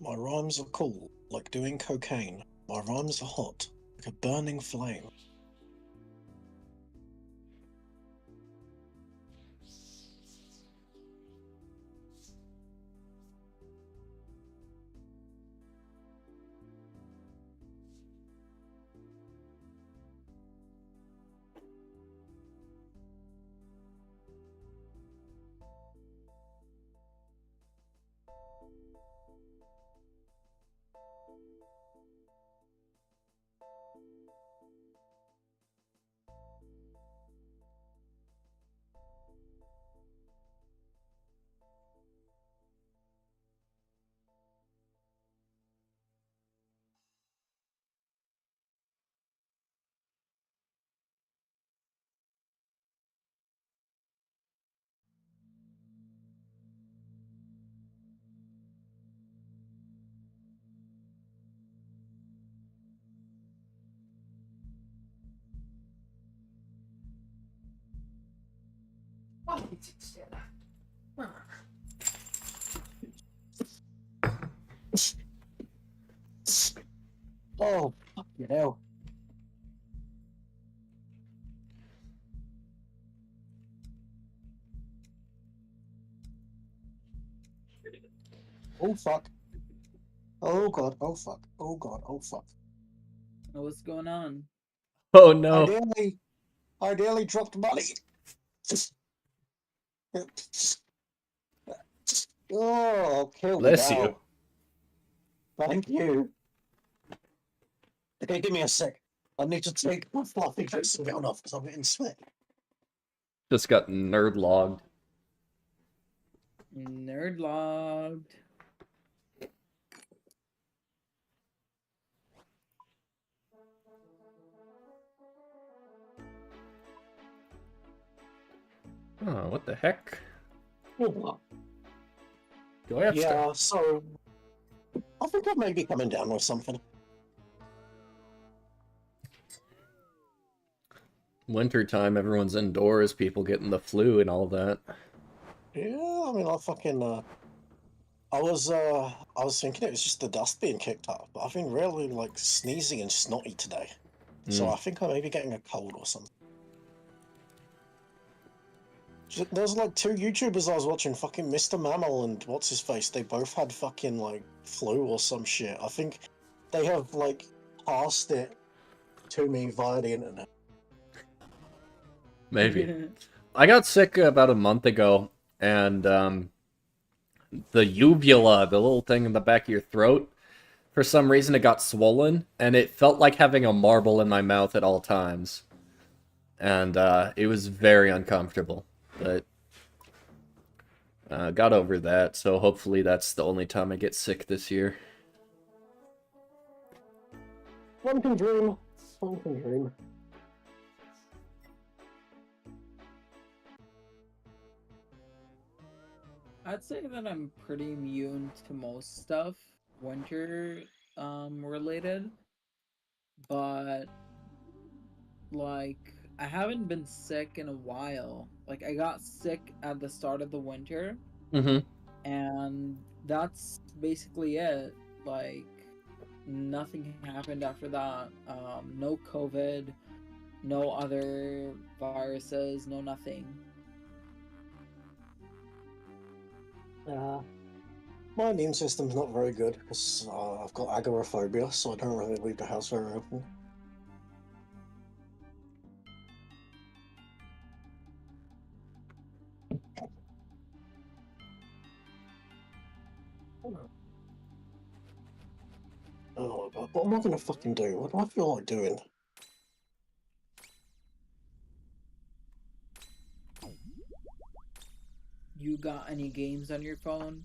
My rhymes are cool, like doing cocaine. My rhymes are hot, like a burning flame. Oh, fucking hell. Oh, fuck. Oh, God. Oh, fuck. Oh, God. Oh, fuck. What's going on? Oh no. I nearly dropped money. Oh, kill me Bless now. you. Thank you. Okay, give me a sec. I need to take my fluffy dressing gown off because I'm getting sweat. Just got nerd logged. Nerd logged. Oh, what the heck? Oh, Do I have stuff? yeah, so I think I may be coming down with something. Wintertime, everyone's indoors, people getting the flu and all that. Yeah, I mean, I was thinking it was just the dust being kicked up, but I've been really like sneezy and snotty today, so Mm. I think I may be getting a cold or something. There's like two YouTubers I was watching, fucking Mr. Mammal and what's his face. They both had fucking like flu or some shit. I think they have like passed it to me via the internet. Maybe. I got sick about a month ago, and the uvula, the little thing in the back of your throat, for some reason it got swollen, and it felt like having a marble in my mouth at all times. And it was very uncomfortable. But got over that, so hopefully that's the only time I get sick this year. One can dream. One can dream. I'd say that I'm pretty immune to most stuff, winter related, but like I haven't been sick in a while. Like I got sick at the start of the winter, Mm-hmm. and that's basically it. Like nothing happened after that. No COVID, no other viruses, no nothing. My immune system's not very good because I've got agoraphobia, so I don't really leave the house very often. Oh, God, what am I gonna fucking do? What do I feel like doing? You got any games on your phone?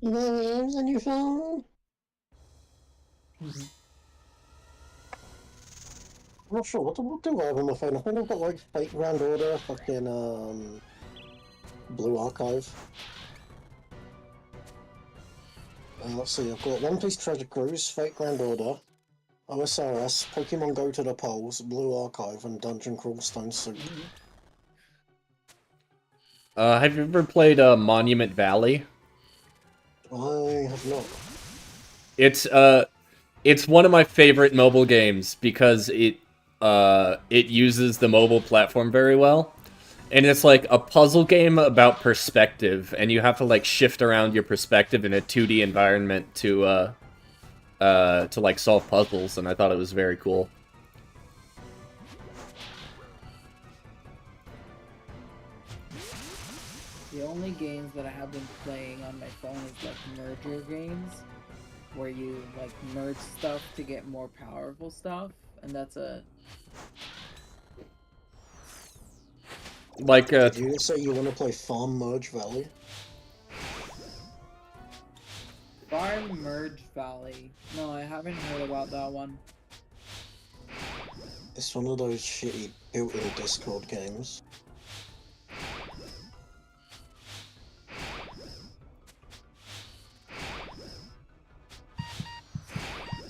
Games on your phone? Mhm. I'm not sure. What do I have on my phone? I think I've got like Fate Grand Order, fucking Blue Archive. Let's see, I've got One Piece Treasure Cruise, Fate Grand Order, OSRS, Pokemon Go to the Polls, Blue Archive, and Dungeon Crawl Stone Soup. Have you ever played Monument Valley? I have not. It's one of my favorite mobile games because it uses the mobile platform very well. And it's like a puzzle game about perspective, and you have to like shift around your perspective in a 2D environment to like solve puzzles, and I thought it was very cool. The only games that I have been playing on my phone is like merger games, where you like merge stuff to get more powerful stuff, and that's it. Like Did you say you want to play Farm Merge Valley? Farm Merge Valley. No, I haven't heard about that one. It's one of those shitty built-in Discord games.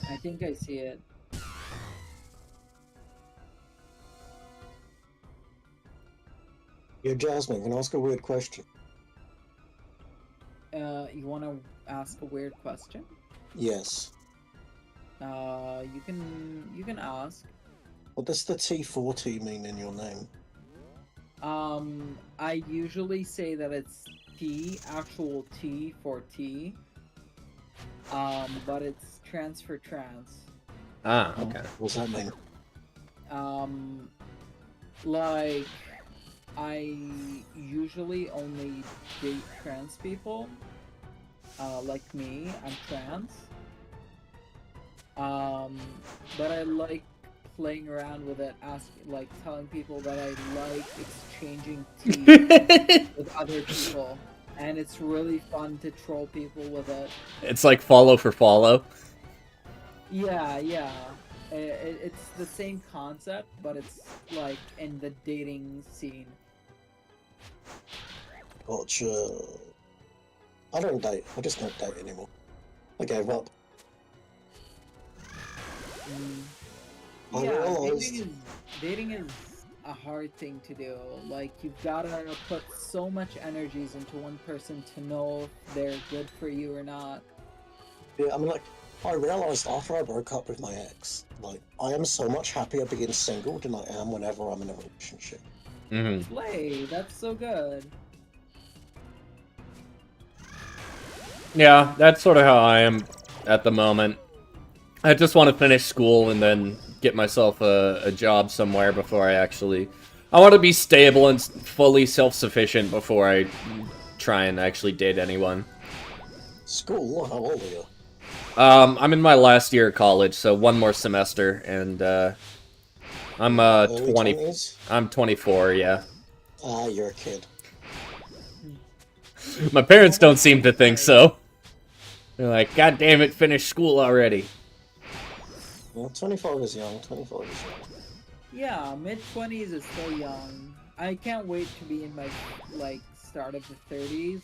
I think I see it. Yo, Jasmine, can I ask a weird question? You want to ask a weird question? Yes. You can ask. What does the T40 mean in your name? I usually say that it's T, actual T for T. But it's trans for trans. Ah, okay. What's that mean? Like, I usually only date trans people. Like me, I'm trans. But I like playing around with it, like telling people that I like exchanging tea with other people, and it's really fun to troll people with it. It's like follow for follow. Yeah, yeah. It's the same concept, but it's like in the dating scene. Gotcha. I don't date. I just don't date anymore. I gave up. I Yeah, realized... dating is a hard thing to do. Like, you've gotta put so much energies into one person to know if they're good for you or not. Yeah, I mean, like, I realized after I broke up with my ex, like, I am so much happier being single than I am whenever I'm in a relationship. Mm-hmm. Slay, that's so good. Yeah, that's sort of how I am at the moment. I just want to finish school and then get myself a job somewhere before I actually... I want to be stable and fully self-sufficient before I try and actually date anyone. School? How old are you? I'm in my last year of college, so one more semester, and I'm Early 20. 20s? I'm 24, yeah. Ah, you're a kid. My parents don't seem to think so. They're like, God damn it, finish school already. Well, 25 is young. 25 is young. Yeah, mid-20s is still young. I can't wait to be in my, like, start of the 30s.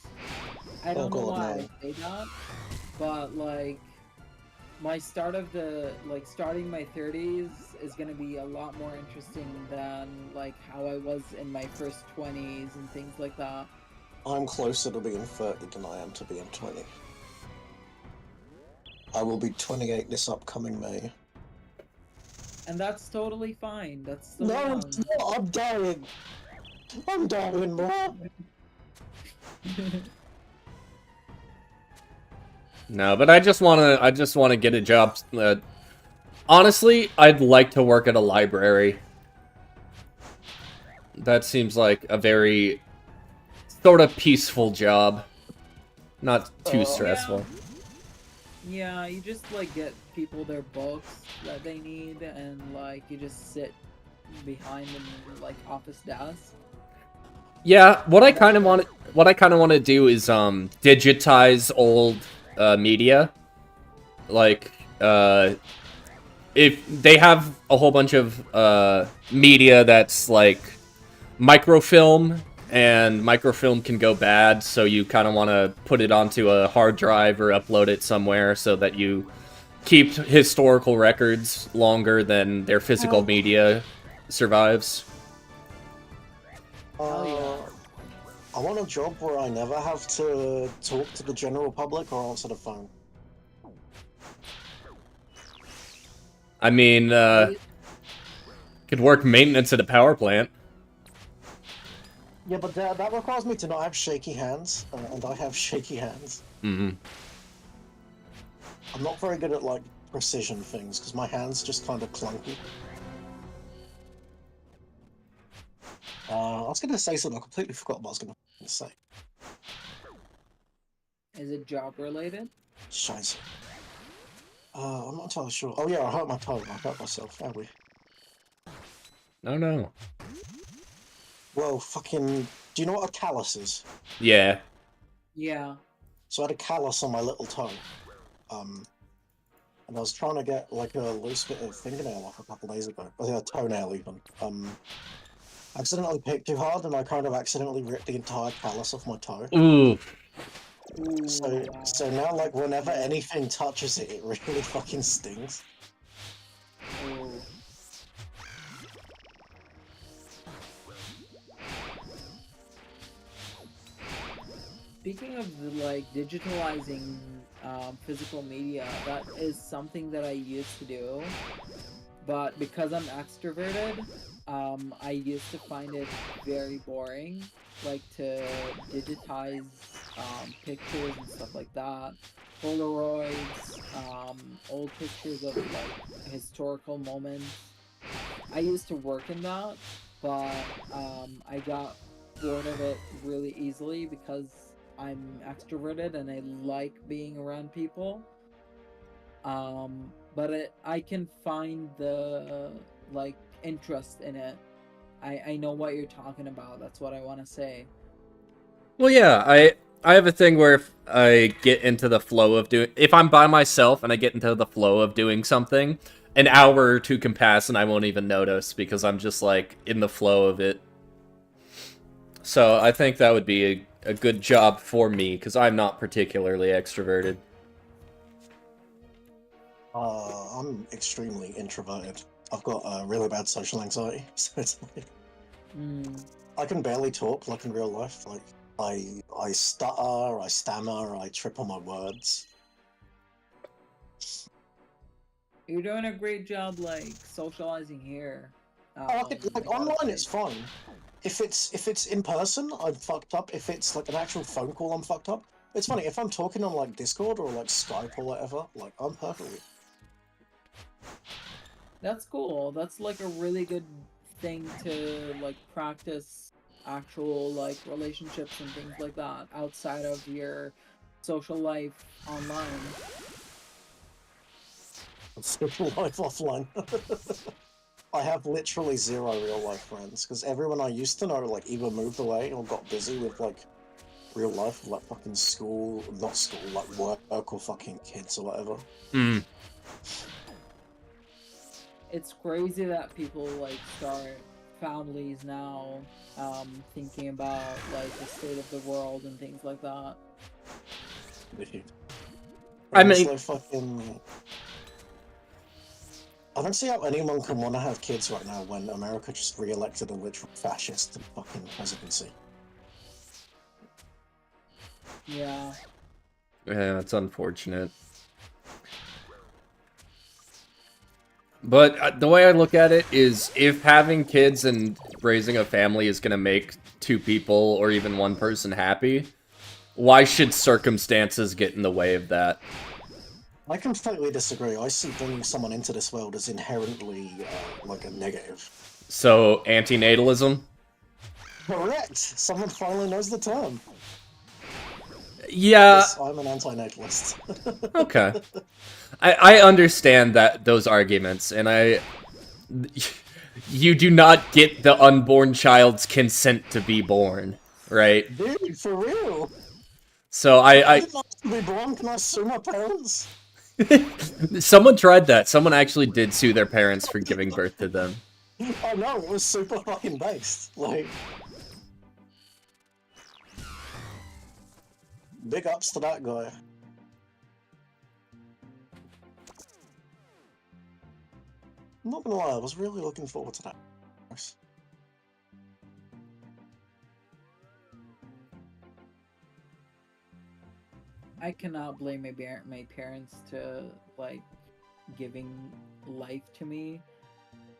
I don't know God, why no. I say that, but, like, my start of the, like, starting my 30s is gonna be a lot more interesting than, like, how I was in my first 20s and things like that. I'm closer to being 30 than I am to being 20. I will be 28 this upcoming May. And that's totally fine. That's still No, young. it's not. I'm dying. I'm dying, bro. No, but I just wanna get a job. Honestly, I'd like to work at a library. That seems like a very sort of peaceful job. Not too stressful. Yeah, you just, like, get people their books that they need, and, like, you just sit behind them, like, office desk. Yeah, what I kind of want to do is digitize old media. Like if they have a whole bunch of media that's like microfilm, and microfilm can go bad, so you kind of want to put it onto a hard drive or upload it somewhere so that you keep historical records longer than their physical media survives. Hell yeah. I want a job where I never have to talk to the general public or answer the phone. I mean, could work maintenance at a power plant. Yeah, but that requires me to not have shaky hands, and I have shaky hands. Mm-hmm. I'm not very good at, like, precision things, because my hands just kind of clunky. I was going to say something, I completely forgot what I was going to say. Is it job related? Scheiße. I'm not entirely sure. Oh yeah, I hurt my toe. I hurt myself. How we? No. Well, fucking... Do you know what a callus is? Yeah. Yeah. So I had a callus on my little toe. And I was trying to get, like, a loose bit of fingernail off a couple days ago. I think a toenail, even. I accidentally picked too hard, and I kind of accidentally ripped the entire callus off my toe. Ooh. So now, like, whenever anything touches it, it really fucking stings. speaking of like digitalizing physical media, that is something that I used to do, but because I'm extroverted, I used to find it very boring, like to digitize pictures and stuff like that, Polaroids, old pictures of like historical moments. I used to work in that, but I got bored of it really easily because I'm extroverted and I like being around people. But I can find the like interest in it. I know what you're talking about. That's what I want to say. Well, yeah, I have a thing where if I get into the flow of doing, if I'm by myself and I get into the flow of doing something, an hour or two can pass and I won't even notice because I'm just like in the flow of it. So I think that would be a good job for me because I'm not particularly extroverted. I'm extremely introverted. I've got really bad social anxiety, so it's like Mm. I can barely talk like in real life. Like I stutter, I stammer, I trip on my words. You're doing a great job, like socializing here. Like I gotta online, say. it's fine. If it's in person, I'm fucked up. If it's like an actual phone call, I'm fucked up. It's funny if I'm talking on like Discord or like Skype or whatever. Like I'm perfectly. That's cool. That's like a really good thing to like practice actual like relationships and things like that outside of your social life online. Social life offline. I have literally zero real life friends because everyone I used to know like either moved away or got busy with like real life, like fucking school, not school, like work or fucking kids or whatever. Hmm. It's crazy that people like start families now, thinking about like the state of the world and things like that. I It's mean, like fucking. I don't see how anyone can want to have kids right now when America just re-elected a literal fascist to fucking presidency. Yeah. yeah, it's unfortunate. But the way I look at it is if having kids and raising a family is going to make two people or even one person happy, why should circumstances get in the way of that? I completely disagree. I see bringing someone into this world as inherently like a negative. So, antinatalism? Correct. Someone finally knows the term. Yeah, Yes, I'm an anti-natalist. okay. I understand that those arguments, and you do not get the unborn child's consent to be born, right? Dude, for real. So I didn't ask to be born. Can I sue my parents? someone tried that. Someone actually did sue their parents for giving birth to them. I know, it was super fucking based. Like, big ups to that guy. I'm not gonna lie, I was really looking forward to that. I cannot blame my parents to like giving life to me,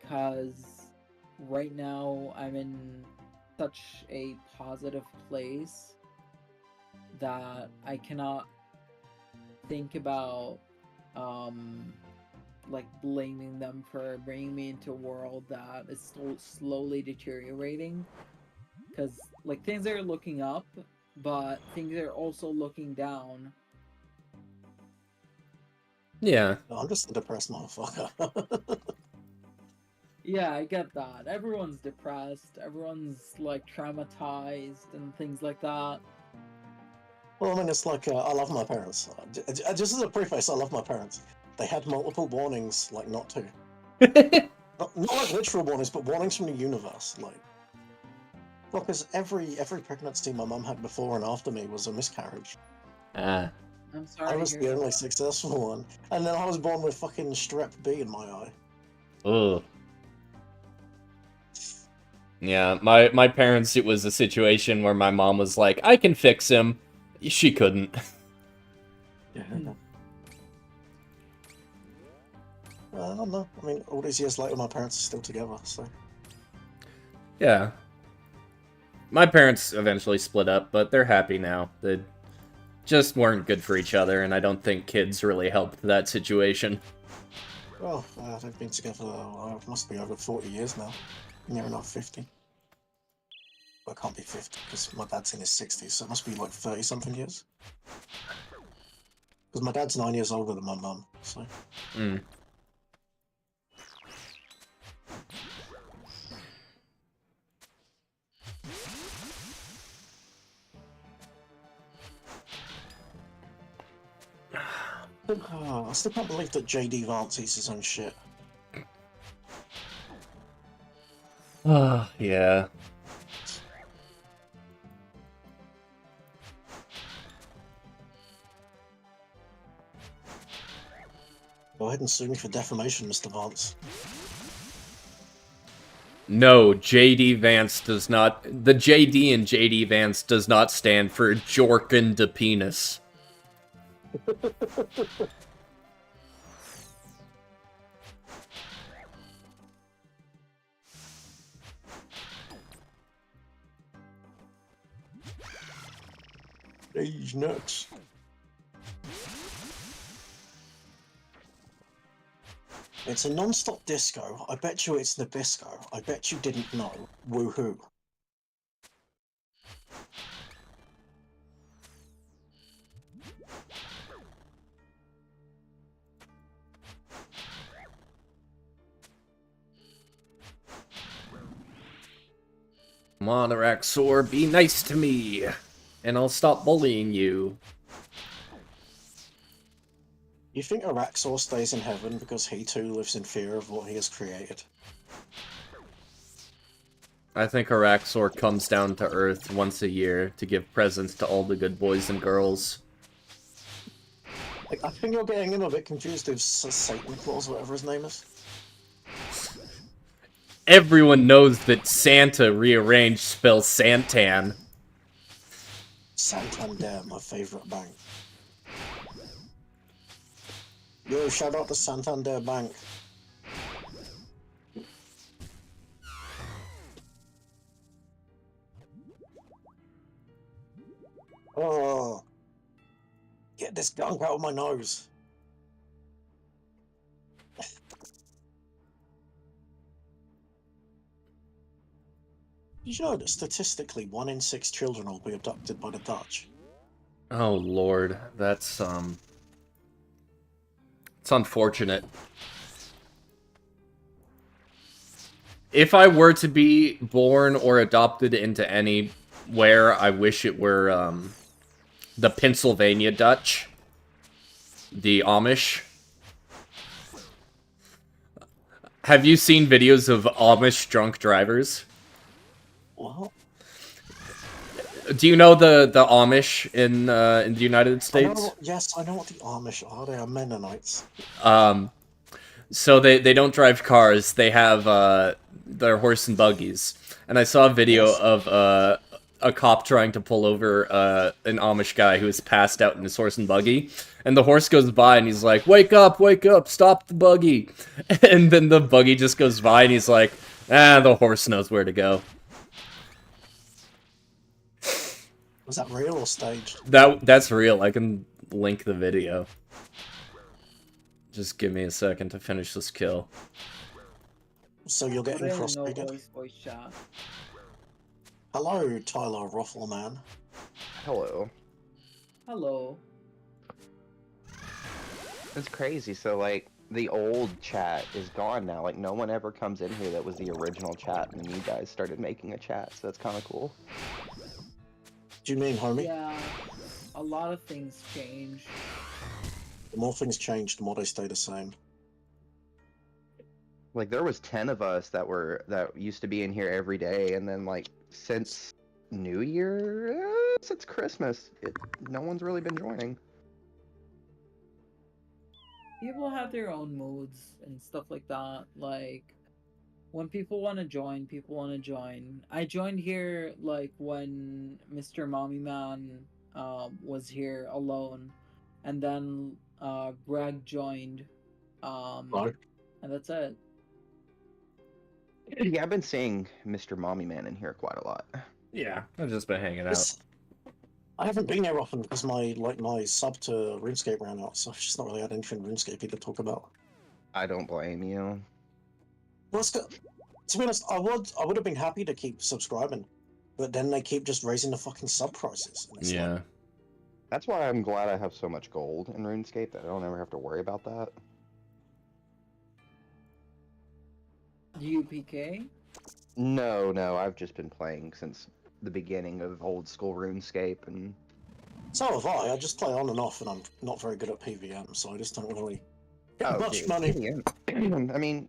because right now I'm in such a positive place that I cannot think about um like blaming them for bringing me into a world that is so slowly deteriorating, because like things are looking up but things are also looking down. Yeah. No, I'm just a depressed motherfucker. Yeah, I get that. Everyone's depressed, everyone's like traumatized and things like that. Well, I mean, it's like, I love my parents. Just as a preface, I love my parents. They had multiple warnings, like, not to. Not like literal warnings, but warnings from the universe, like. Well, because every pregnancy my mum had before and after me was a miscarriage. Ah. I'm sorry I to was hear the that. only successful one. And then I was born with fucking strep B in my eye. Ugh. Yeah, my parents, it was a situation where my mom was like, I can fix him. She couldn't. Yeah. I don't know. I mean, all these years later, my parents are still together, so. Yeah. My parents eventually split up, but they're happy now. They just weren't good for each other, and I don't think kids really helped that situation. Well, they've been together, must be over 40 years now. Near enough 50. Well, it can't be 50, because my dad's in his 60s, so it must be like 30-something years. Because my dad's 9 years older than my mum, so. Mm. I still can't believe that JD Vance eats his own shit. Yeah. Go ahead and sue me for defamation, Mr. Vance. No, JD Vance does not... The JD in JD Vance does not stand for Jorkin de Penis. These nuts. It's a non-stop disco. I bet you it's Nabisco. I bet you didn't know. Woohoo. Come on, Araxxor, be nice to me, and I'll stop bullying you. You think Araxxor stays in heaven because he too lives in fear of what he has created? I think Araxxor comes down to Earth once a year to give presents to all the good boys and girls. Like, I think you're getting him a bit confused with Satan Claus, whatever his name is. Everyone knows that Santa rearranged spells Santan. Santander, my favourite bank. Yo, shout out to Santander Bank. Oh, get this gunk out of my nose. Did you know that statistically 1 in 6 children will be abducted by the Dutch? Oh lord, that's it's unfortunate. If I were to be born or adopted into anywhere, I wish it were the Pennsylvania Dutch. The Amish. Have you seen videos of Amish drunk drivers? What? Do you know the Amish in the United States? Yes, I know what the Amish are. They are Mennonites. So they don't drive cars. They have their horse and buggies. And I saw a video Yes. of a cop trying to pull over an Amish guy who is passed out in his horse and buggy. And the horse goes by and he's like, wake up, stop the buggy. And then the buggy just goes by and he's like, the horse knows where to go. Was that real or staged? That's real. I can link the video. Just give me a second to finish this kill. So you're getting No frustrated? voice chat. Hello, Tyler Ruffleman. Hello. Hello. It's crazy. So, like, the old chat is gone now. Like, no one ever comes in here that was the original chat, and you guys started making a chat, so that's kind of cool. Do you mean, homie? Yeah, a lot of things change. The more things change, the more they stay the same. Like, there was 10 of us that used to be in here every day, and then, like, since New Year, since Christmas, no one's really been joining. People have their own moods and stuff like that. Like, when people want to join, people want to join. I joined here, like, when Mr. Mommy Man was here alone, and then Greg joined, No. and that's it. Yeah, I've been seeing Mr. Mommy Man in here quite a lot. Yeah, I've just been hanging out. I haven't been here often because my sub to RuneScape ran out, so I've just not really had anything RuneScape to talk about. I don't blame you. Well, to be honest, I would have been happy to keep subscribing, but then they keep just raising the fucking sub prices. And it's Yeah. like, That's why I'm glad I have so much gold in RuneScape that I don't ever have to worry about that. Do you PK? No, I've just been playing since the beginning of old school RuneScape, and so have I. I just play on and off, and I'm not very good at PVM, so I just don't really get much dude, money. PvM. I mean,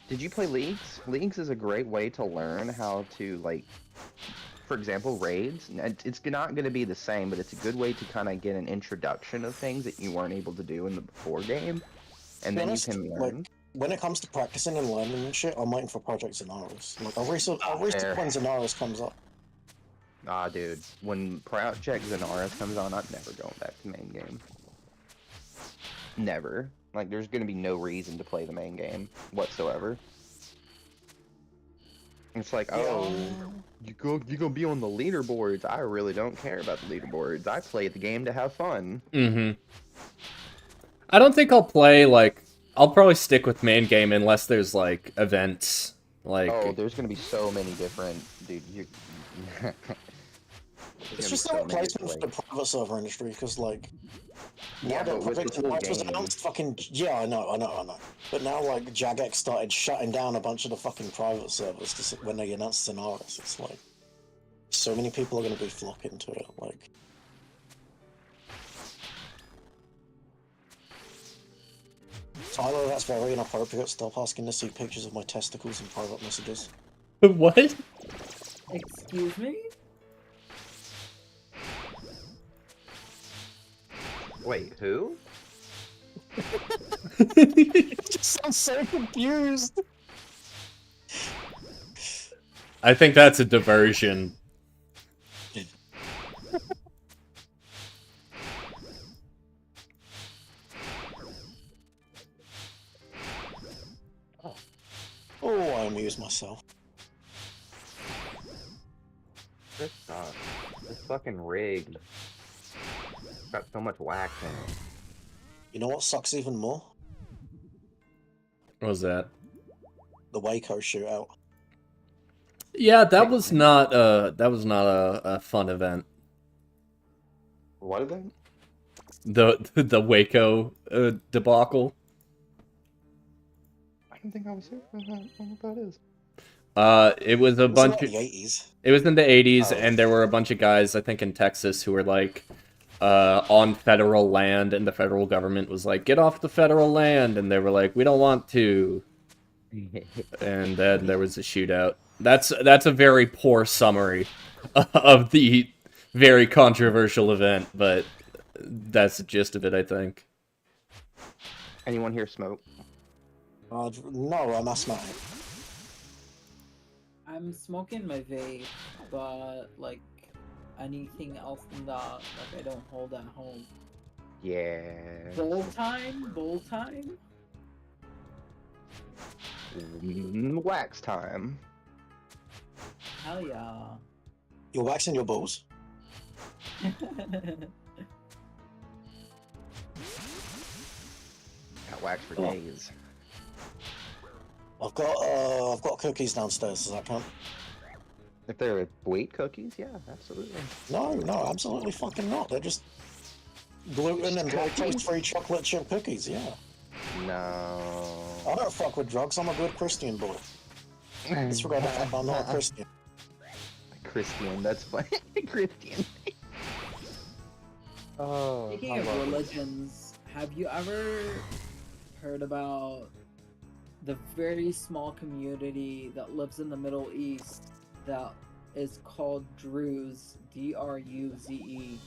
did you play Leagues? Leagues is a great way to learn how to, like, for example, raids. It's not going to be the same, but it's a good way to kind of get an introduction of things that you weren't able to do in the before game, and then you can learn. Like, when it comes to practicing and learning and shit, I'm waiting for Project Zenaris. Like, I'll research Fair. when Zenaris comes up. Ah, dude, when Project Zenaris comes on, I'm never going back to the main game. Never. Like, there's going to be no reason to play the main game whatsoever. It's like, oh, you gonna be on the leaderboards. I really don't care about the leaderboards. I play the game to have fun. Mm-hmm. I don't think I'll play, like... I'll probably stick with main game unless there's, like, events. Like... Oh, there's gonna be so many different... Dude, you... It's just a replacement for the private server industry, because, like... Yeah, but with this whole was game... announced fucking... Yeah, I know. But now, like, Jagex started shutting down a bunch of the fucking private servers when they announced Zenaris. It's like... So many people are going to be flocking to it, like... Tyler, that's very inappropriate. Stop asking to see pictures of my testicles in private messages. What? Excuse me? Wait, who? You just sound so confused. I think that's a diversion. Oh, I amuse myself. This sucks. This fucking rig. Got so much wax in it. You know what sucks even more? What was that? The Waco shootout. Yeah, that was not a fun event. What event? The Waco debacle. I don't think I was here. I don't know what that is. It was a bunch in of... the 80s. It was in the 80s, Oh. and there were a bunch of guys, I think in Texas, who were like, on federal land, and the federal government was like, get off the federal land, and they were like, we don't want to. And then there was a shootout. That's a very poor summary of the very controversial event, but that's the gist of it, I think. Anyone here smoke? No, I'm asthmatic. I'm smoking my vape, but like anything else than that, like I don't hold at home. Yeah. Bowl time? Wax time. Hell yeah. You're waxing your balls? Got wax for Oh. days. I've got cookies downstairs. Does that count? If they're wheat cookies, yeah, absolutely. No, absolutely fucking not. They're just gluten and lactose-free chocolate chip cookies. Yeah. No. I don't fuck with drugs. I'm a good Christian boy. Disregard the fact I'm not a Christian. Christian, that's funny. Christian. Oh. Speaking of religions, have you ever heard about the very small community that lives in the Middle East that is called Druze? D-R-U-Z-E.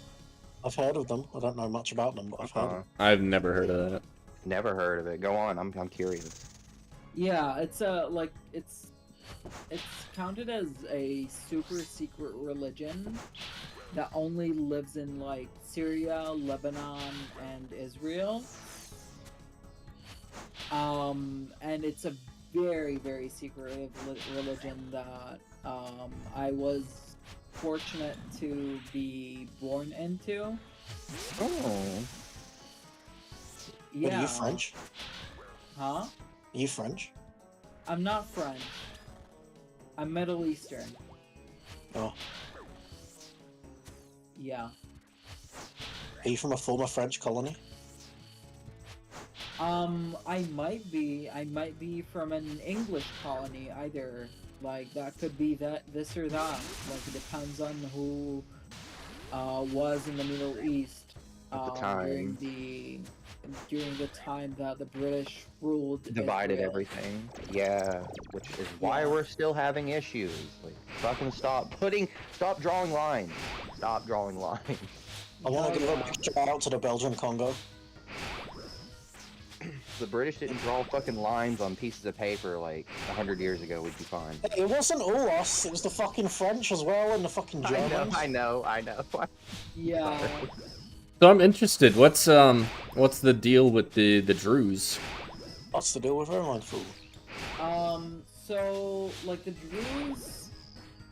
I've heard of them. I don't know much about them, but I've heard of them. I've never heard of that. Never heard of it. Go on. I'm curious. Yeah, it's it's counted as a super secret religion, that only lives in like Syria, Lebanon, and Israel. And it's a very, very secretive religion that I was fortunate to be born into. Oh. What, Yeah. are you French? Huh? Are you French? I'm not French. I'm Middle Eastern. Oh. Yeah. Are you from a former French colony? I might be. I might be from an English colony either. Like that could be that this or that. Like it depends on who was in the Middle East At the time. during the time that the British ruled Divided Israel. everything. Yeah, which is why Yeah. we're still having issues. Like, fucking stop drawing lines. Stop drawing lines. I want to give a yeah. big shout out to the Belgian Congo. The British didn't draw fucking lines on pieces of paper like 100 years ago. We'd be fine. It wasn't all us, it was the fucking French as well and the fucking Germans. I know. Yeah. Sorry. So I'm interested. What's the deal with the Druze? What's the deal with airline food? So like the Druze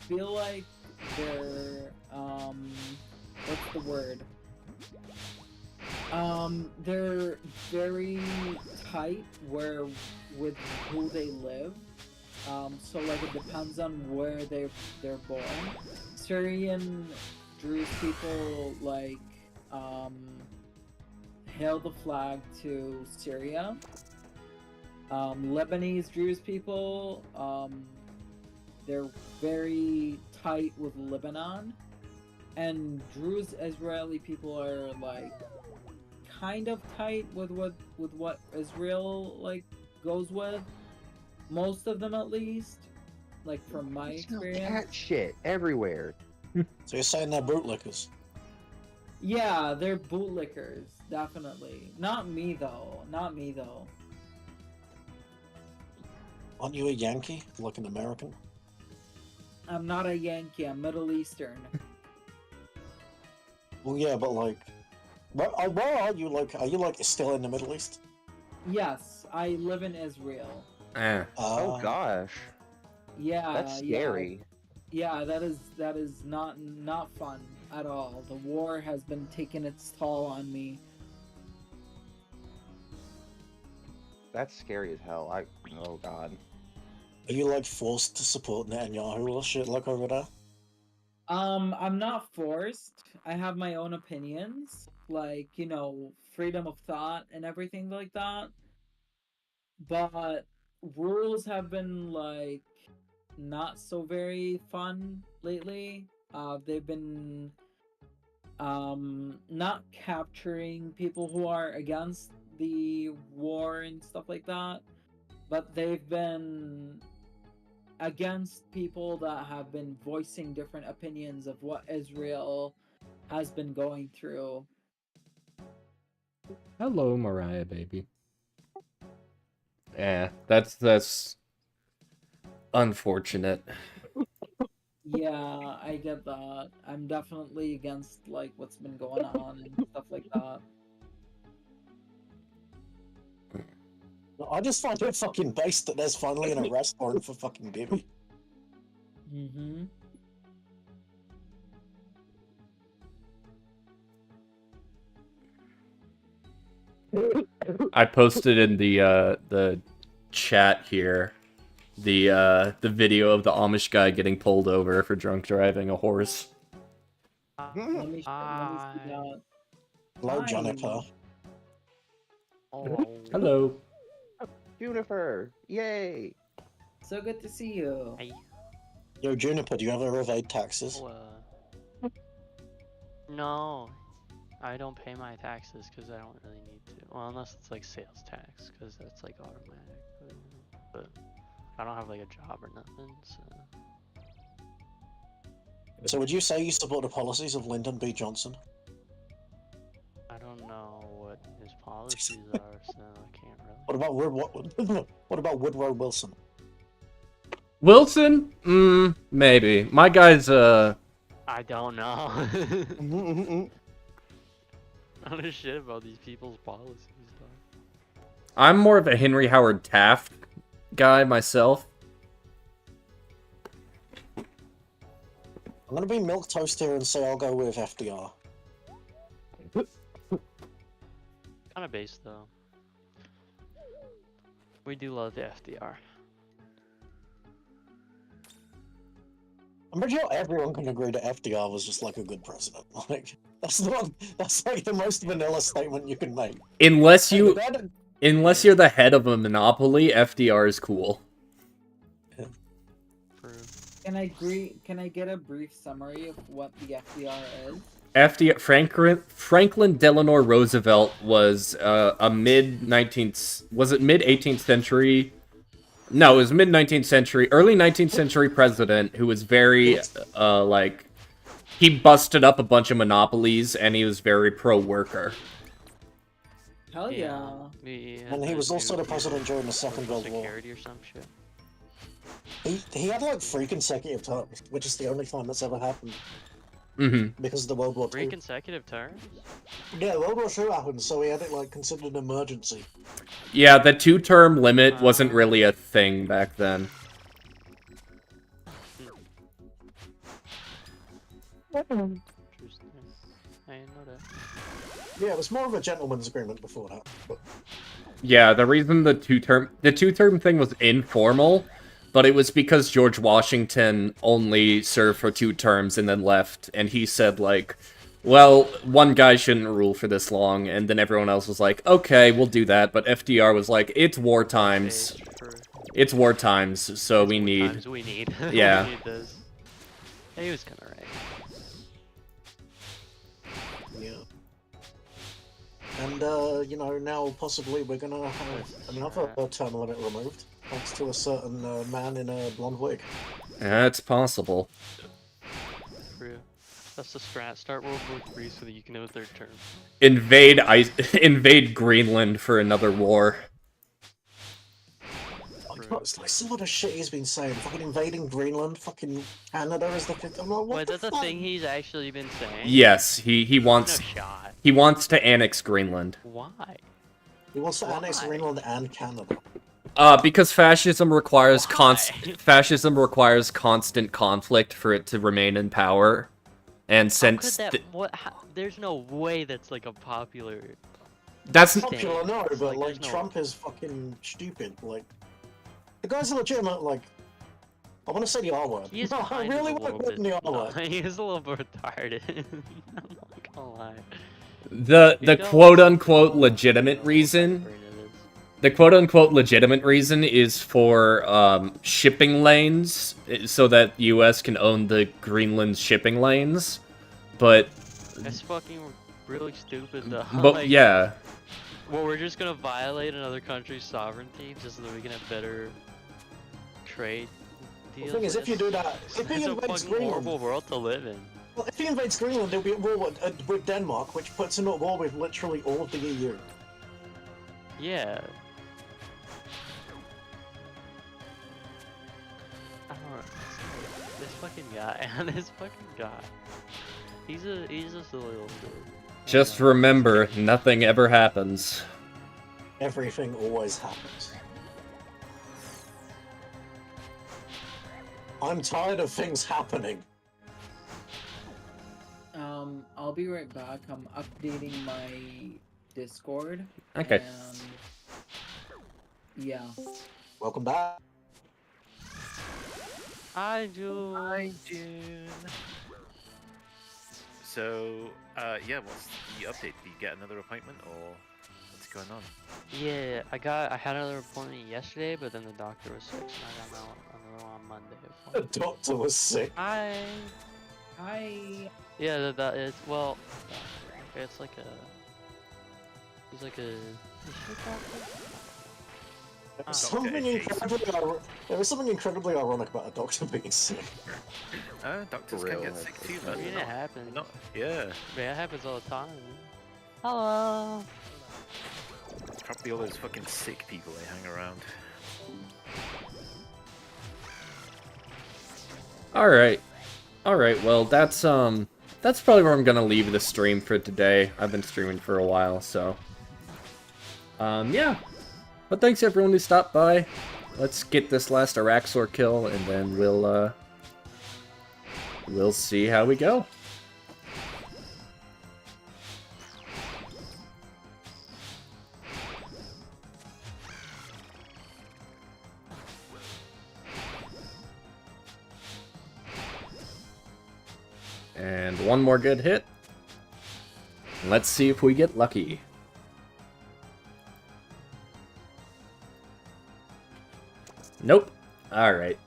feel like they're what's the word? They're very tight with who they live. So like it depends on where they're born. Syrian Druze people like hail the flag to Syria. Lebanese Druze people, they're very tight with Lebanon, and Druze Israeli people are like kind of tight with what Israel like goes with. Most of them, at least, like from my experience. Cat shit everywhere. So you're saying they're bootlickers? Yeah, they're bootlickers, definitely. Not me though. Not me though. Aren't you a Yankee, like an American? I'm not a Yankee. I'm Middle Eastern. Well, yeah, but like, where are you? Like, are you like still in the Middle East? Yes, I live in Israel. Oh gosh, Yeah, that's scary. Yeah, that is not fun at all. The war has been taking its toll on me. That's scary as hell. Oh god. Are you like forced to support Netanyahu or shit like over there? I'm not forced. I have my own opinions, like, you know, freedom of thought and everything like that. But rules have been like not so very fun lately. They've been not capturing people who are against the war and stuff like that, but they've been against people that have been voicing different opinions of what Israel has been going through. Hello, Mariah, baby. Yeah, that's unfortunate. Yeah, I get that. I'm definitely against like what's been going on and stuff like that. I just find it fucking based that there's finally an arrest warrant for fucking Bibi. Mm-hmm. I posted in the chat here the video of the Amish guy getting pulled over for drunk driving a horse. Let me see that. Hello, Hi. Juniper. Oh, Hello. Juniper, yay! So good to see you. I, Yo, Juniper, do you ever evade taxes? no, I don't pay my taxes because I don't really need to. Well, unless it's like sales tax, because that's like automatic. But I don't have like a job or nothing, so. So would you say you support the policies of Lyndon B. Johnson? I don't know what his policies are, so I can't really. What about Woodrow Wilson? Wilson? Maybe. My guy's I don't know. Mm-mm-mm. I don't know shit about these people's policies, though. I'm more of a Henry Howard Taft guy myself. I'm gonna be milquetoast here and say I'll go with FDR. Kind of base, though. We do love the FDR. I'm pretty sure everyone can agree that FDR was just like a good president. Like that's like the most vanilla statement you can make. Unless Hey, you, the guy that- unless you're the head of a monopoly, FDR is cool. True. Can I get a brief summary of what the FDR is? Franklin Delano Roosevelt was a mid 18th century? No, it was mid 19th century, early 19th century president who was very like he busted up a bunch of monopolies and he was very pro worker. Hell yeah. And he was also the president during the Second World War. Security or some shit. He had like 3 consecutive terms, which is the only time that's ever happened Mm-hmm. because of the World War 3 II. consecutive terms? Yeah, World War II happened, so he had it like considered an emergency. Yeah, the 2-term limit wasn't really a thing back then. Interesting. I didn't know that. Yeah, it was more of a gentleman's agreement before that. But Yeah, the reason the 2-term thing was informal, but it was because George Washington only served for 2 terms and then left, and he said, like, well, one guy shouldn't rule for this long, and then everyone else was like, okay, we'll do that, but FDR was like, it's war times. True. It's war times, so we need... Times we need. Yeah. We need this. He was kinda right. yeah. And you know, now possibly we're gonna have another term limit removed, thanks to a certain man in a blonde wig. That's possible. True. That's the strat. Start World War III so that you can have a 3rd term. Invade Greenland for another war. It's like some of the shit he's been saying, fucking invading Greenland, fucking Canada is the fifth. I'm like, what Wait, the that's a fuck? thing he's actually been saying? Yes, he wants... No shot. He wants to annex Greenland. Why? He wants to annex Why? Greenland and Canada. Because fascism requires Why? fascism requires constant conflict for it to remain in power. And How since could that, there's no way that's like a popular... that's Popular, no, but Like, like there's no- Trump is fucking stupid. Like, the guy's a legitimate, like, I want to say the R word. He is No, I kind really of a want to little put in bit... the R word. he is a little bit retarded. I'm not gonna lie. the You don't- quote unquote legitimate reason. Brain it is. The quote unquote legitimate reason is for shipping lanes, so that the U.S. can own the Greenland shipping lanes. But That's fucking really stupid though. but yeah. Well, we're just gonna violate another country's sovereignty just so that we can have better trade The deals. thing is, if you do that, if he It's a invades fucking horrible Greenland, world to live in. well, if he invades Greenland, he'll be at war with Denmark, which puts him at war with literally all of the EU. Yeah. I don't know. This fucking guy, this fucking guy. He's just a little dude. Just remember, nothing ever happens. Everything always happens. I'm tired of things happening. I'll be right back. I'm updating my Discord. Okay. And yeah. Welcome back. I do. So, yeah, what's the update? Did you get another appointment, or what's going on? Yeah, I had another appointment yesterday, but then the doctor was sick, so I got another one on Monday. The doctor was sick. Hi. Yeah, it's well, it's like a. He's like a. Is she a doctor? There was something incredibly ironic about a doctor being sick. Doctors For can real, get sick that's too, I man. mean, They're it happens. not, yeah. Yeah, it happens all the time. Hello. Probably all those fucking sick people they hang around. Alright. Alright, well, that's probably where I'm gonna leave the stream for today. I've been streaming for a while, so... yeah. But thanks everyone who stopped by. Let's get this last Araxxor kill, and then we'll see how we go. And one more good hit. Let's see if we get lucky. Nope. Alright.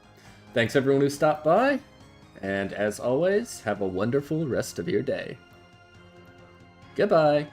Thanks everyone who stopped by. And as always, have a wonderful rest of your day. Goodbye.